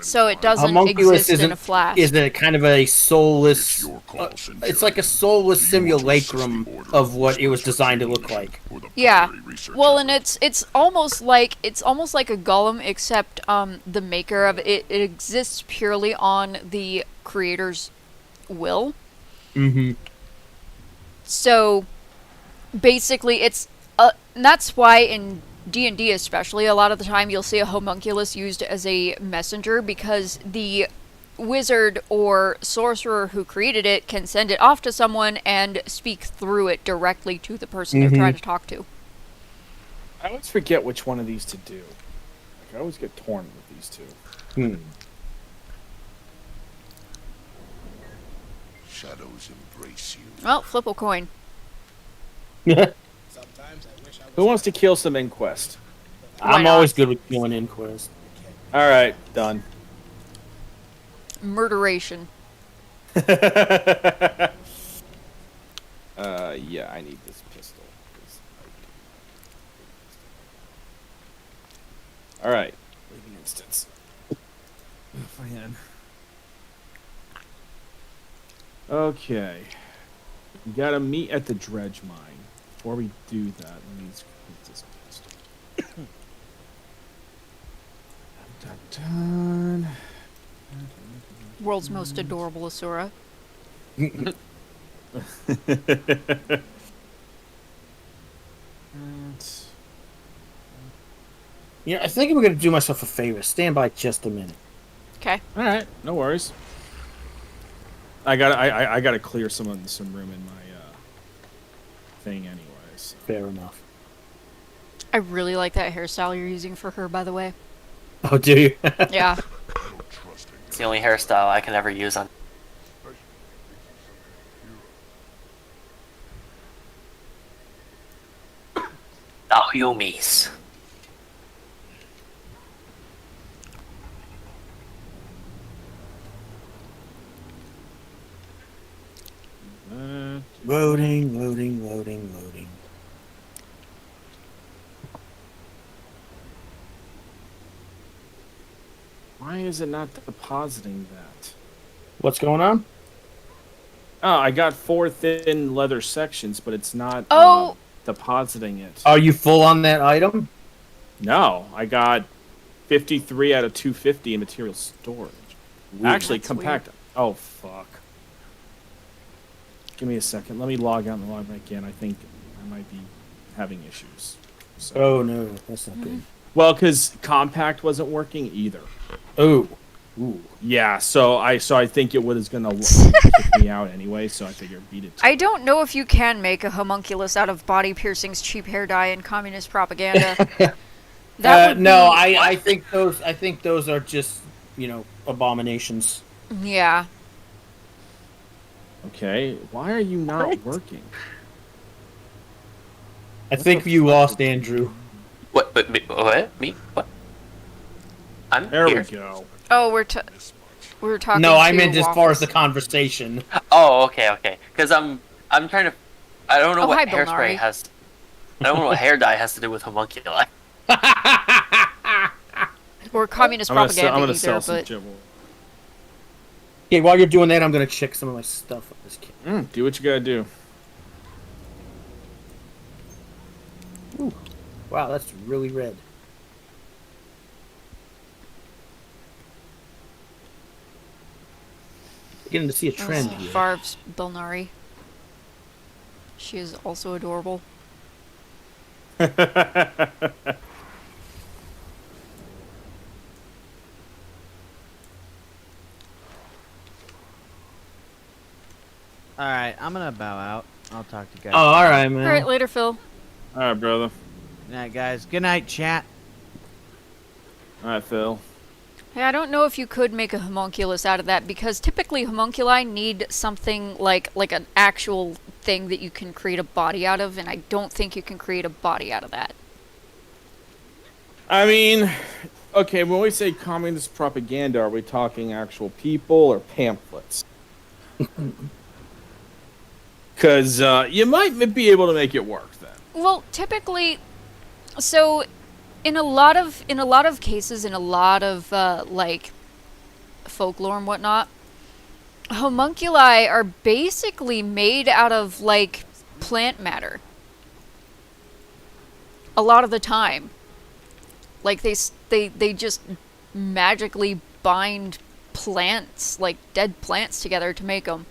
So it doesn't Homunculus exist in a flash. Is a kind of a soulless. It's like a soulless simulacrum of what it was designed to look like. Yeah. Well, and it's almost like a golem, except the maker of it exists purely on the creator's will. Mm-hmm. So basically, and that's why in D&D especially, a lot of the time you'll see a homunculus used as a messenger, because the wizard or sorcerer who created it can send it off to someone and speak through it directly to the person they're trying to talk to. I always forget which one of these to do. Like, I always get torn with these two. Shadows embrace you. Well, flip a coin. Who wants to kill some Inquest? I'm always good with killing Inquest. All right, done. Murderation. Yeah, I need this pistol. All right, leaving instance. If I can. Okay, we gotta meet at the dredge mine. Before we do that, let me put this pistol. Dun. World's most adorable Asura. Yeah, I think I'm going to do myself a favor. Stand by just a minute. Okay. All right, no worries. I gotta clear some room in my thing, anyways. Fair enough. I really like that hairstyle you're using for her, by the way. Oh, do you? Yeah. It's the only hairstyle I can ever use on. The Humies. Loading. Why is it not depositing that? What's going on? Oh, I got 4 thin leather sections, but it's not depositing it. Are you full on that item? No, I got 53 out of 250 in material storage. Actually, That's compact. weird. Oh, fuck. Give me a second. Let me log out and log back in. I think I might be having issues. So. Oh, no. That's not good. Well, because compact wasn't working either. Ooh. Yeah, so I think it was gonna kick me out anyway. So I figured beat it. I don't know if you can make a homunculus out of body piercings, cheap hair dye, and communist propaganda. No, I think those are just abominations. Yeah. Okay, why are you not working? I think you lost Andrew. What? Me? What? I'm there. Here. We go. Oh, we're talking. No, I meant waffles. as far as the conversation. Oh, okay. Because I'm trying to. I don't know what hi, hairspray Bilnari. has. I don't know what hair dye has to do with homunculi. Or communist propaganda I'm gonna either, sell some but gibble. Okay, while you're doing that, I'm gonna check some of my stuff with this kid. Do what you gotta do. Ooh. Wow, that's really red. Beginning to see a trend here. Farv's Bilnari. She is also adorable. Alright, I'm gonna bow out. I'll talk to you guys. Oh, alright, man. Alright, later, Phil. Alright, brother. Good night, guys. Good night, chat. Alright, Phil. Hey, I don't know if you could make a homunculus out of that, because typically homunculi need something like an actual thing that you can create a body out of, and I don't think you can create a body out of that. I mean, okay, when we say communist propaganda, are we talking actual people or pamphlets? Because you might be able to make it work then. Well, typically, so in a lot of cases, in a lot of like folklore and whatnot, homunculi are basically made out of like plant matter. A lot of the time, like they just magically bind plants, like dead plants, together to make them.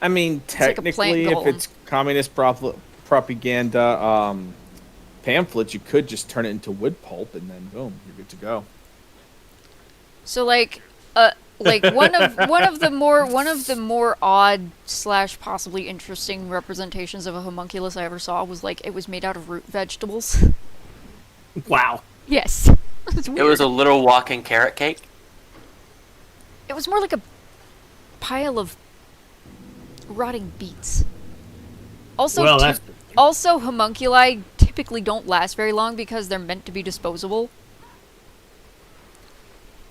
I mean, technically, like if it's communist propaganda pamphlets, you could just turn it into wood pulp, and then boom, you're good to go. So like one of the more odd / possibly interesting representations of a homunculus I ever saw was like it was made out of root vegetables. Wow. Yes. It was a little walking carrot cake. It was more like a pile of rotting beets. Also, also homunculi typically don't last very long because they're meant to be disposable.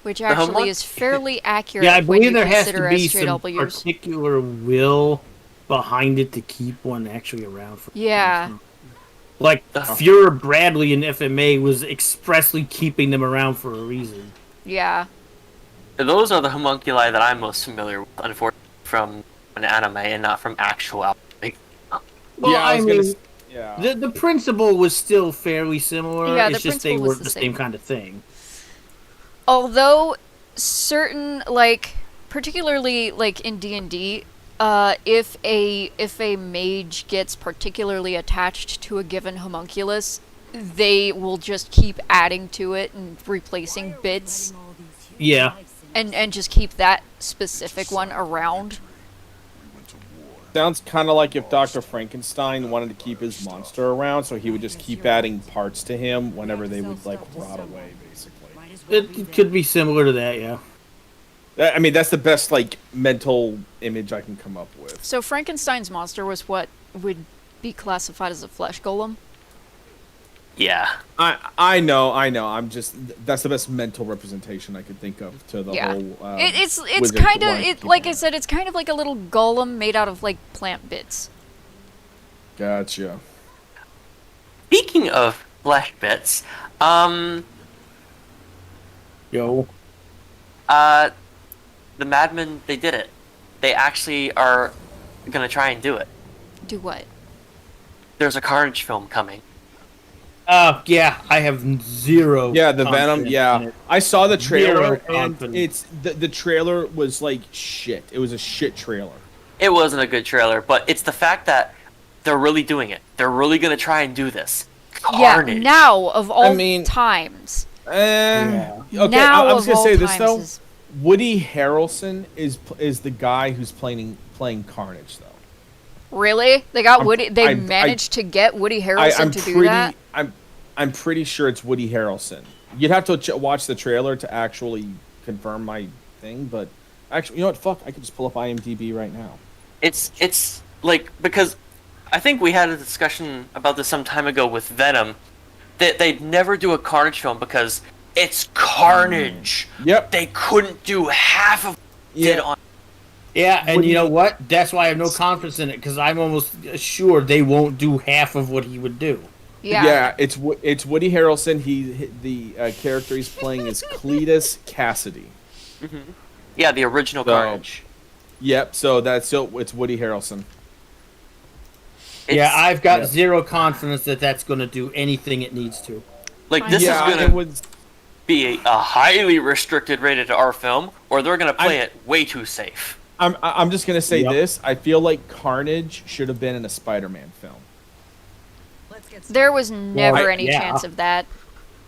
Which actually is fairly accurate. Yeah, I when you believe there has consider to be straight some up use. particular will behind it to keep one actually around for. Yeah. Like Fuhrer Bradley in FMA was expressly keeping them around for a reason. Yeah. Those are the homunculi that I'm most familiar with, unfortunately, from an anime and not from actual anime. Well, yeah, I mean, yeah. the principle was still fairly similar. Yeah, it's just they weren't the same kind of thing. Although certain, like, particularly like in D&D, if a mage gets particularly attached to a given homunculus, they will just keep adding to it and replacing bits. Yeah. And just keep that specific one around. Sounds kind of like if Dr. Frankenstein wanted to keep his monster around, so he would just keep adding parts to him whenever they would, like, rot away, basically. It could be similar to that, yeah. I mean, that's the best, like, mental image I can come up with. So Frankenstein's monster was what would be classified as a flesh golem? Yeah. I know. I'm just, that's the best mental representation I could think of to the whole. It's kind of like I said, it's kind of like a little golem made out of like plant bits. Gotcha. Speaking of flesh bits, Yo. The Madmen, they did it. They actually are gonna try and do it. Do what? There's a Carnage film coming. Yeah, I have zero. Yeah, the Venom. Yeah, I saw the trailer, and confidence. it's the trailer was like shit. It was a shit trailer. It wasn't a good trailer, but it's the fact that they're really doing it. They're really gonna try and do this. Carnage. Yeah, now of all times. Okay, Now I was of gonna all say this times though. is- Woody Harrelson is the guy who's playing Carnage though. Really? They got I'm- Woody. They I- managed to get Woody Harrelson I'm to pretty, do that. I'm pretty sure it's Woody Harrelson. You'd have to watch the trailer to actually confirm my thing, but actually, you know what? Fuck, I could just pull up IMDb right now. It's like, because I think we had a discussion about this some time ago with Venom, that they'd never do a Carnage film because it's Carnage. Yep. They couldn't do half of it on. Yeah, and you know what? That's why I have no confidence in it, because I'm almost sure they won't do half of what he would do. Yeah, it's Woody Harrelson. The character he's playing is Cletus Cassidy. Mm-hmm. Yeah, the original Carnage. Yep. So it's Woody Harrelson. Yeah, I've got zero confidence that that's going to do anything it needs to. Like, this is going to be a highly restricted rated R film, or they're going to play it way too safe. I'm just gonna say this. I feel like Carnage should have been in a Spider-Man film. There was never any chance of that.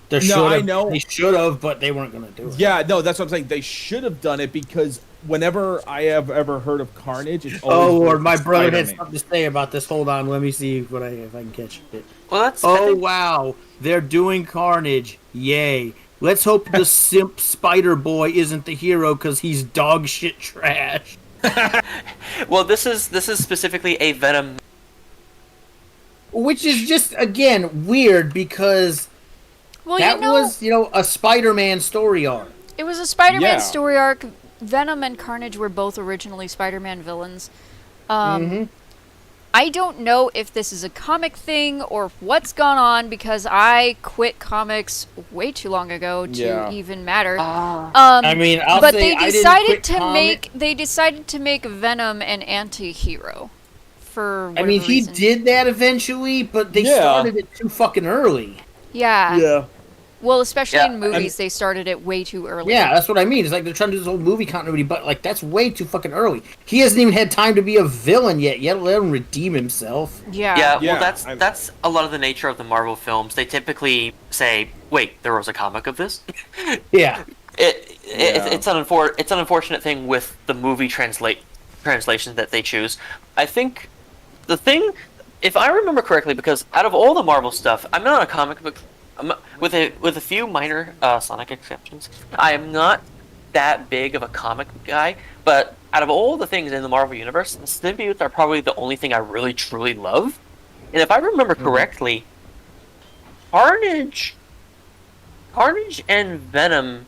They No, I know. They should have, but they weren't going to do it. Yeah, no, that's what I'm saying. They should have done it because whenever I have ever heard of Carnage, it's always Oh Lord, my brother Spider-Man. had something to say about this. Hold on, let me see if I can catch it. Well, that's. Wow, they're doing Carnage. Yay! Let's hope the simp Spider Boy isn't the hero because he's dog shit trash. Well, this is specifically a Venom. Which is just again weird because that was a Spider-Man story arc. It was a Spider-Man story arc. Venom and Carnage were both originally Spider-Man villains. I don't know if this is a comic thing or what's gone on because I quit comics way too long ago to even matter. I mean, but they decided to make Venom an anti-hero. For I mean, reason. he did that eventually, but they started it too fucking early. Yeah. Well, especially in movies, they started it way too early. Yeah, that's what I mean. It's like they're trying to do this whole movie continuity, but like that's way too fucking early. He hasn't even had time to be a villain yet let him redeem himself. Yeah. Well, that's a lot of the nature of the Marvel films. They typically say, "Wait, there was a comic of this." Yeah. It's an unfortunate thing with the movie translation that they choose. I think the thing, if I remember correctly, because out of all the Marvel stuff, I'm not a comic book. With a few minor Sonic exceptions, I am not that big of a comic guy. But out of all the things in the Marvel universe, the symbiotes are probably the only thing I really truly love. And if I remember correctly, Carnage and Venom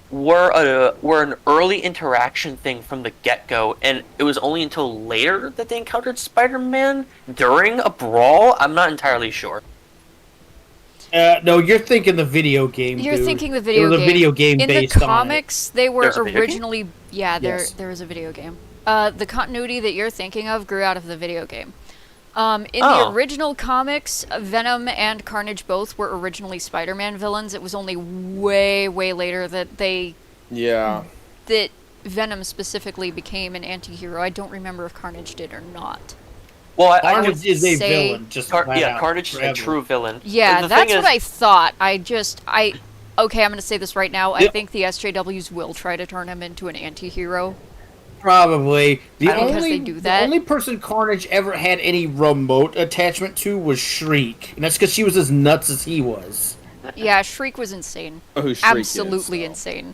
were an early interaction thing from the get-go, and it was only until later that they encountered Spider-Man during a brawl. I'm not entirely sure. No, you're thinking the video game. You're dude. thinking the video game. There was a video game in based the comics, they were There's a video originally Yes. there was a video game. The continuity that you're thinking of grew out of the video game. In the original comics, Venom and Carnage both were originally Spider-Man villains. It was only way later that that Venom specifically became an anti-hero. I don't remember if Carnage did or not. Well, Carnage is a villain. Just Carnage is a true villain. Yeah, that's what I thought. Okay, I'm going to say this right now. I think the SJWs will try to turn him into an anti-hero. Probably. The only person Carnage ever had any remote attachment to was Shriek. And that's because she was as nuts as he was. Yeah, Shriek was insane. Shriek Absolutely insane.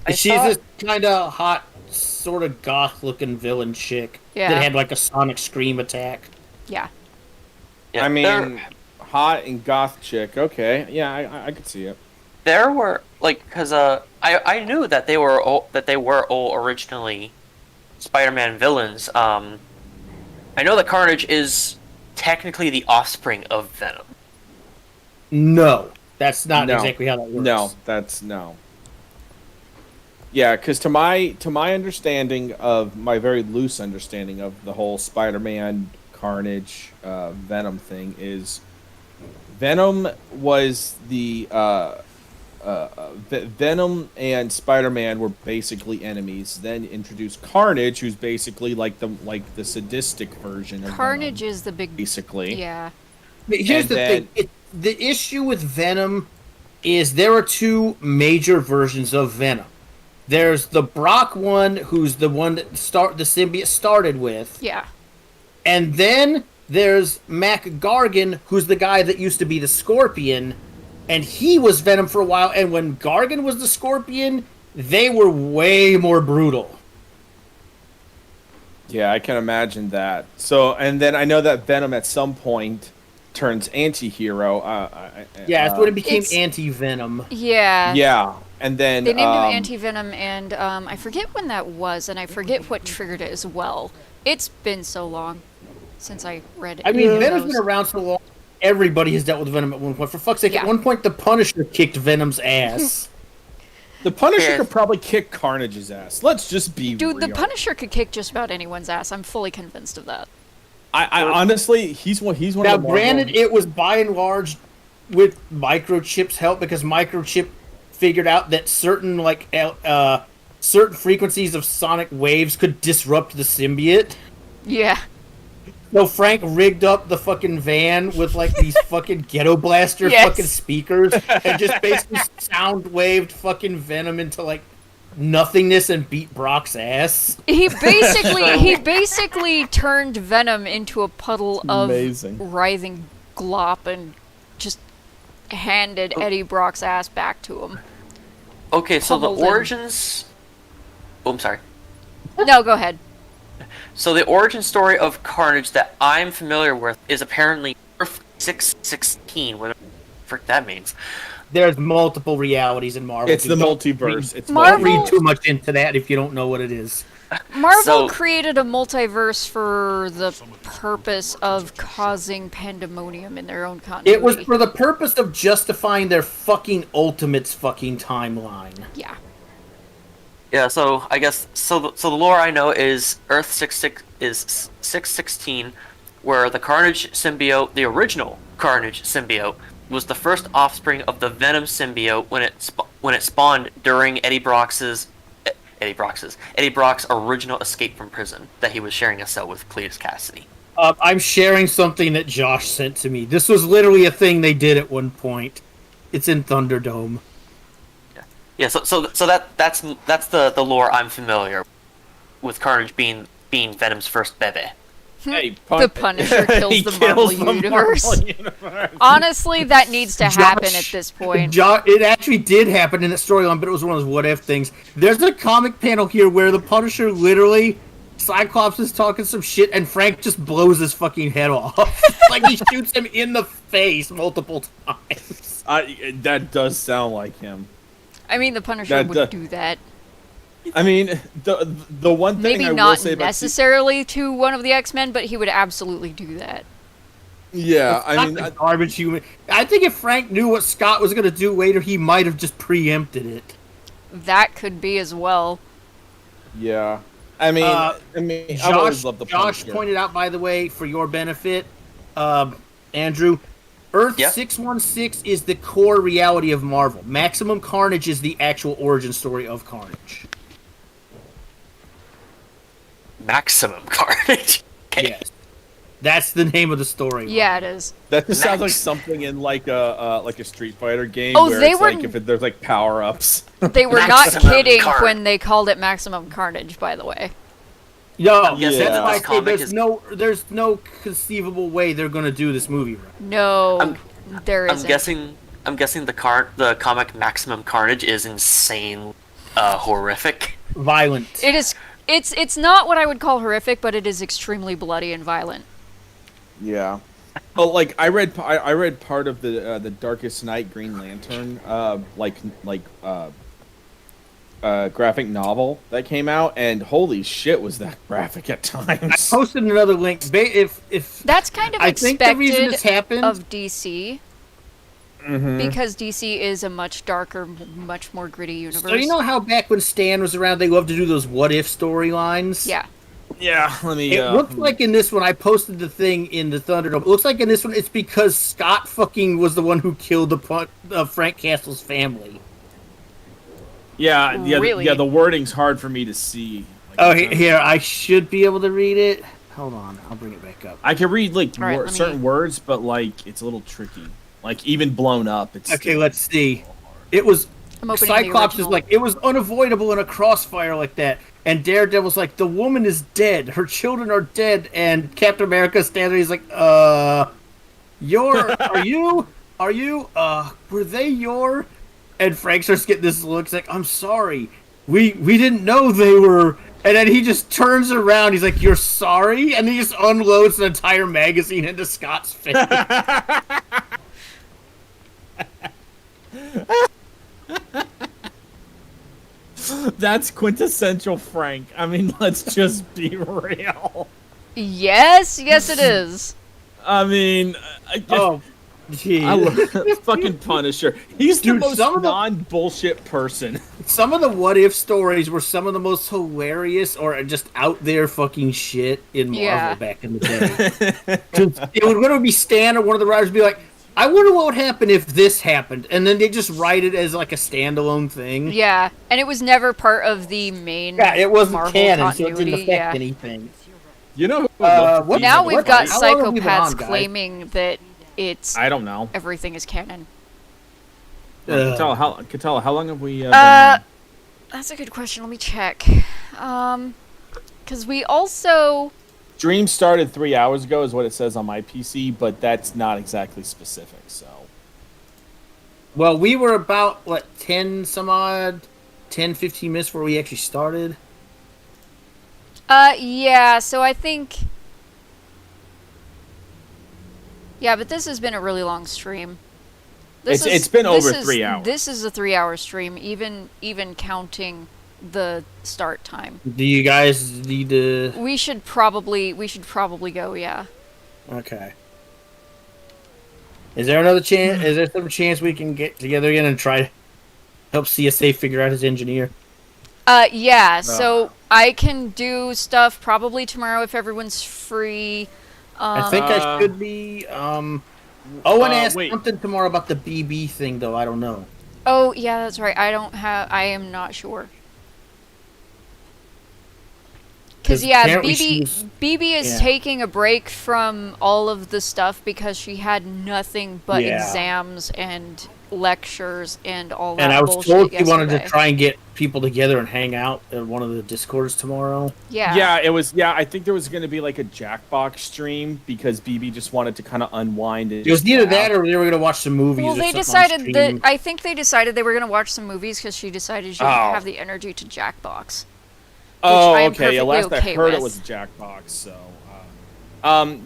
She's this kind of hot, sort of goth-looking villain chick that had like a sonic scream attack. Yeah. I mean, hot and goth chick. Okay, yeah, I could see it. There were because I knew that they were all originally Spider-Man villains. I know that Carnage is technically the offspring of Venom. No, that's not exactly how that works. No, that's no. Yeah, because to my understanding of my very loose understanding of the whole Spider-Man Carnage Venom thing is Venom was the Venom and Spider-Man were basically enemies. Then introduced Carnage, who's basically like the sadistic version of Carnage Venom, is the big basically. Yeah. But here's the thing: the issue with Venom is there are two major versions of Venom. There's the Brock one, who's the one that the symbiote started with. Yeah. And then there's Mac Gargan, who's the guy that used to be the Scorpion, and he was Venom for a while, and when Gargan was the Scorpion, they were way more brutal. Yeah, I can imagine that. So, and then I know that Venom at some point turns anti-hero. That's when it became anti-Venom. Yeah. Yeah, and then... They named him Anti-Venom, and I forget when that was, and I forget what triggered it as well. It's been so long since I read it. I mean, Venom's been around so long, everybody has dealt with Venom at one point. For fuck's sake, at one point, the Punisher kicked Venom's ass. The Punisher could probably kick Carnage's ass. Let's just be Dude, real. the Punisher could kick just about anyone's ass. I'm fully convinced of that. I honestly, he's one Now, of the granted, it was by and large with Microchip's help, because Microchip figured out that certain certain frequencies of sonic waves could disrupt the symbiote. Yeah. So Frank rigged up the fucking van with these fucking ghetto blaster fucking speakers and just basically sound waved fucking Venom into nothingness and beat Brock's ass. He basically turned Venom into a puddle of writhing glop and just handed Eddie Brock's ass back to him. Okay, so the Pummeled him. origins... Oh, I'm sorry. No, go ahead. So the origin story of Carnage that I'm familiar with is apparently Earth 616, whatever the frick that means. There's multiple realities in Marvel. It's the multiverse. Don't read too much into that if you don't know what it is. Marvel created a multiverse for the purpose of causing pandemonium in their own continuity. It was for the purpose of justifying their fucking Ultimates fucking timeline. Yeah. Yeah, so I guess the lore I know is Earth 616, where the Carnage symbiote, the original Carnage symbiote, was the first offspring of the Venom symbiote when it spawned during Eddie Brock's original escape from prison that he was sharing a cell with Cletus Cassidy. I'm sharing something that Josh sent to me. This was literally a thing they did at one point. It's in Thunderdome. Yeah, so that's the lore I'm familiar with Carnage being Venom's first bebe. The Punisher kills the Marvel Universe. Honestly, that needs to happen at this point. It actually did happen in that storyline, but it was one of those what-if things. There's a comic panel here where the Punisher literally, Cyclops is talking some shit, and Frank just blows his fucking head off. He shoots him in the face multiple times. That does sound like him. I mean, the Punisher would do that. I mean, the one thing maybe I will not say about necessarily to one of the X-Men, but he would absolutely do that. Yeah, I mean, garbage human. I think if Frank knew what Scott was going to do later, he might have just preempted it. That could be as well. Yeah, I mean, I've always loved the Punisher. Josh pointed out, by the way, for your benefit, Andrew, Earth 616 is the core reality of Marvel. Maximum Carnage is the actual origin story of Carnage. Maximum Carnage. Yes, that's the name of the story. Yeah, it is. That just sounds like something in like a Street Fighter game. Oh, where they it's were. If there's power ups. They were not kidding when they called it Maximum Carnage. By the way. No, that's why I say there's no conceivable way they're going to do this movie right. No, there isn't. I'm guessing the comic Maximum Carnage is insane, horrific, violent. It is. It's not what I would call horrific, but it is extremely bloody and violent. Yeah. Oh, I read part of the Darkest Night Green Lantern graphic novel that came out, and holy shit, was that graphic at times. I posted another link. If that's kind of expected the reason this happened of DC. Because DC is a much darker, much more gritty universe. So you know how back when Stan was around, they loved to do those what-if storylines? Yeah. Yeah, let me... It looks like in this one, I posted the thing in the Thunderdome. It looks like in this one, it's because Scott fucking was the one who killed Frank Castle's family. Yeah, really? The wording's hard for me to see. Here, I should be able to read it. Hold on, I'll bring it back up. I can read certain words, but it's a little tricky. Like even blown up. It's okay. Let's see. It was I'm opening the Cyclops is original. like it was unavoidable in a crossfire like that, and Daredevil's like the woman is dead, her children are dead, and Captain America stands there. He's like, are you? Were they your? And Frank starts getting this look. He's like, I'm sorry, we didn't know they were. And then he just turns around. He's like, "You're sorry," and he just unloads an entire magazine into Scott's face. That's quintessential Frank. I mean, let's just be real. Yes, it is. I mean, gee. I love fucking Punisher. He's the most non-bullshit person. Some of the what-if stories were some of the most hilarious or just out there fucking shit in Marvel back in the day. It would literally be Stan or one of the writers be like, I wonder what would happen if this happened. And then they just write it as like a standalone thing. Yeah, and it was never part of the main it wasn't Marvel canon, continuity. so it didn't affect anything. You know, now we've got how long have we been psychopaths on, guys? claiming that it's I don't know. everything is canon. Katella, how long have we been on? That's a good question. Let me check. Because we also... Dream started 3 hours ago is what it says on my PC, but that's not exactly specific, so... Well, we were about, 10 some odd, 10, 15 minutes before we actually started. Yeah, so I think... Yeah, but this has been a really long stream. It's been over 3 hours. This is a 3-hour stream, even counting the start time. Do you guys need to... We should probably go, yeah. Okay. Is there another chance? Is there some chance we can get together again and try to help CSA figure out his engineer? Yeah, so I can do stuff probably tomorrow if everyone's free. I think I should be. Owen asked something tomorrow about the BB thing, though. I don't know. Oh, yeah, that's right. I am not sure. Because, yeah, BB is taking a break from all of the stuff because she had nothing but exams and lectures and all that and I was bullshit told he wanted yesterday. to try and get people together and hang out at one of the Discords tomorrow. Yeah. Yeah, it was. Yeah, I think there was going to be like a Jackbox stream because BB just wanted to kind of unwind it. It was either that or they were going to watch some movies. Well, or they something decided on that. stream. I think they decided they were going to watch some movies because she decided she didn't have the energy to Jackbox. Oh, I am okay. Yeah, last okay I heard with. it was a Jackbox. So,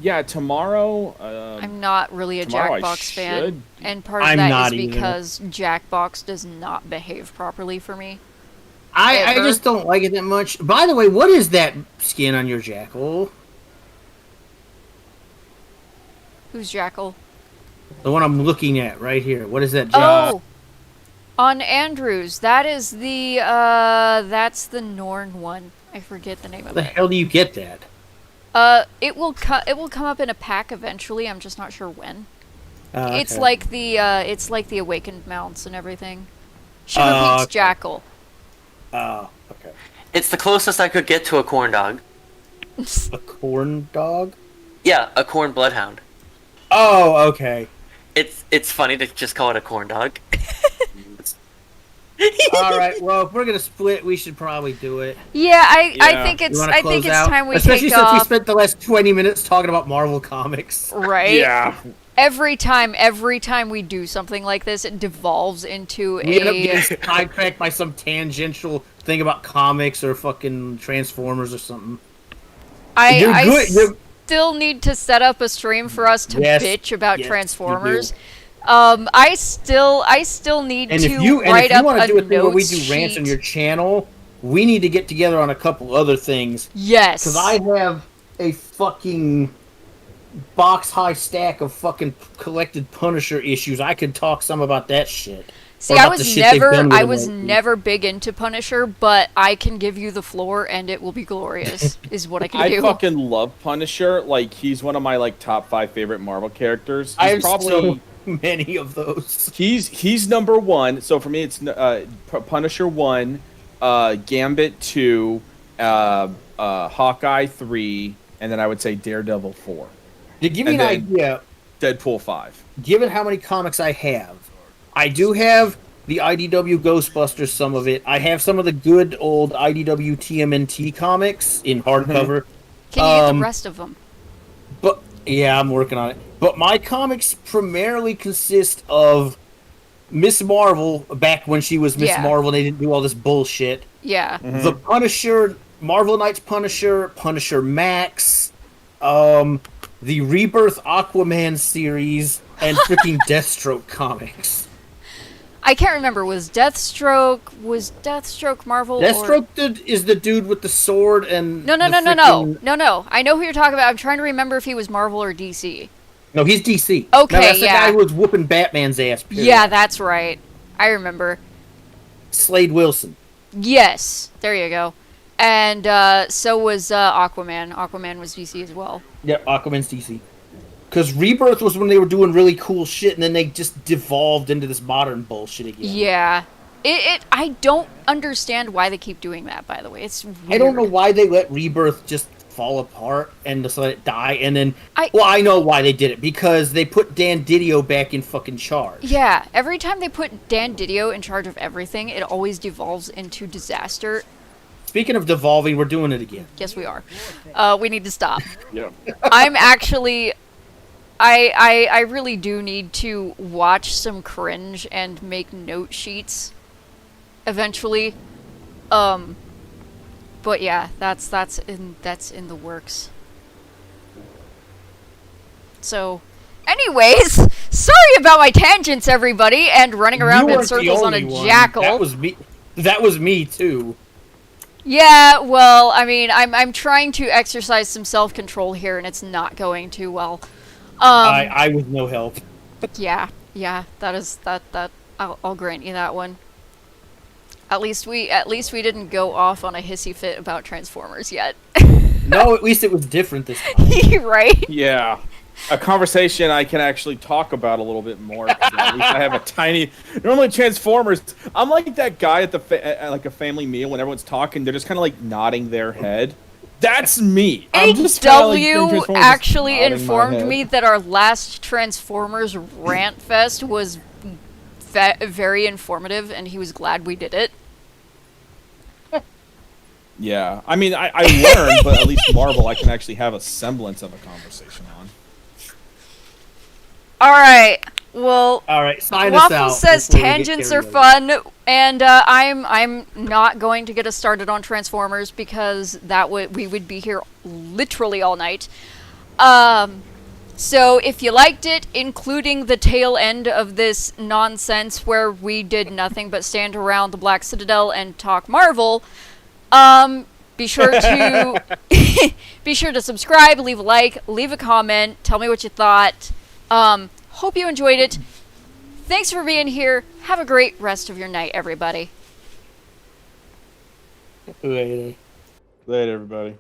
yeah, tomorrow. I'm not really a tomorrow I Jackbox fan, should. and part of I'm that not is either. because Jackbox does not behave properly for me. I just don't like it that much. By the way, what is that skin on your Jackal? Who's Jackal? The one I'm looking at right here. What is that? Jackal? Oh, on Andrews, that is the that's the Norn one. I forget the name of How the it. hell do you get that? It will come up in a pack eventually. I'm just not sure when. Okay. It's like the awakened mounts and everything. She repeats okay. Jackal. Oh, okay. It's the closest I could get to a corn dog. A corn dog? Yeah, a corn bloodhound. Oh, okay. It's funny to just call it a corn dog. All right. Well, if we're gonna split, we should probably do it. Yeah, I think it's time we Especially take since we off. spent the last 20 minutes talking about Marvel comics. Right? Yeah. Every time we do something like this, it devolves into We end up getting sidetracked by some tangential thing about comics or fucking Transformers or something. I still need to set up a stream for us to Yes, bitch about yes, Transformers. I still need And to if you write up want a to do a thing where we notes do rants on sheet. your channel, we need to get together on a couple other things. Yes. Because I have a fucking box-high stack of fucking collected Punisher issues. I could talk some about that shit. See, I was never big into Punisher, but I can give you the floor and it will be glorious. Is what I can do. I fucking love Punisher. Like, he's one of my top 5 favorite Marvel characters. I He's have so many of those. He's number 1. So for me, it's Punisher 1, Gambit 2, Hawkeye 3, and then I would say Daredevil 4. To give you an idea, Deadpool 5. Given how many comics I have, I do have the IDW Ghostbusters, some of it. I have some of the good old IDW TMNT comics in hardcover. Can you get the rest of them? But yeah, I'm working on it. But my comics primarily consist of Miss Marvel, back when she was Miss Marvel and they didn't do all this bullshit. Yeah. The Punisher, Marvel Knights Punisher, Punisher Max, the Rebirth Aquaman series, and freaking Deathstroke comics. I can't remember. Was Deathstroke Marvel? Deathstroke is the dude with the sword and No. I know who you're talking about. I'm trying to remember if he was Marvel or DC. No, he's DC. Okay, no, that's the guy who was whooping Batman's ass. Period. Yeah, that's right. I remember. Slade Wilson. Yes, there you go. And so was Aquaman. Aquaman was DC as well. Yeah, Aquaman's DC. Because Rebirth was when they were doing really cool shit, and then they just devolved into this modern bullshit again. Yeah. I don't understand why they keep doing that, by the way. It's weird. I don't know why they let Rebirth just fall apart and just let it die, and then... I know why they did it. Because they put Dan Didio back in fucking charge. Yeah, every time they put Dan Didio in charge of everything, it always devolves into disaster. Speaking of devolving, we're doing it again. Yes, we are. We need to stop. Yeah. I'm actually... I really do need to watch some cringe and make note sheets eventually. But yeah, that's in the works. So, anyways, sorry about my tangents, everybody, and running around in circles on a jackal. That was me too. Yeah, well, I mean, I'm trying to exercise some self-control here, and it's not going too well. I with no help. Yeah, that I'll grant you that one. At least we didn't go off on a hissy fit about Transformers yet. No, at least it was different this time. Right? Yeah. A conversation I can actually talk about a little bit more. At least I have a tiny... Normally Transformers, I'm like that guy at like a family meal when everyone's talking, they're just kind of like nodding their head. That's me. AW actually informed me that our last Transformers rant fest was very informative, and he was glad we did it. Yeah, I mean, I learned, but at least Marvel I can actually have a semblance of a conversation on. Alright, well, sign us Waffle out says tangents are fun, and I'm not going to get us started on Transformers because we would be here literally all night. So if you liked it, including the tail end of this nonsense where we did nothing but stand around the Black Citadel and talk Marvel, be sure to be sure to subscribe, leave a like, leave a comment, tell me what you thought. Hope you enjoyed it. Thanks for being here. Have a great rest of your night, everybody. Later. Later, everybody.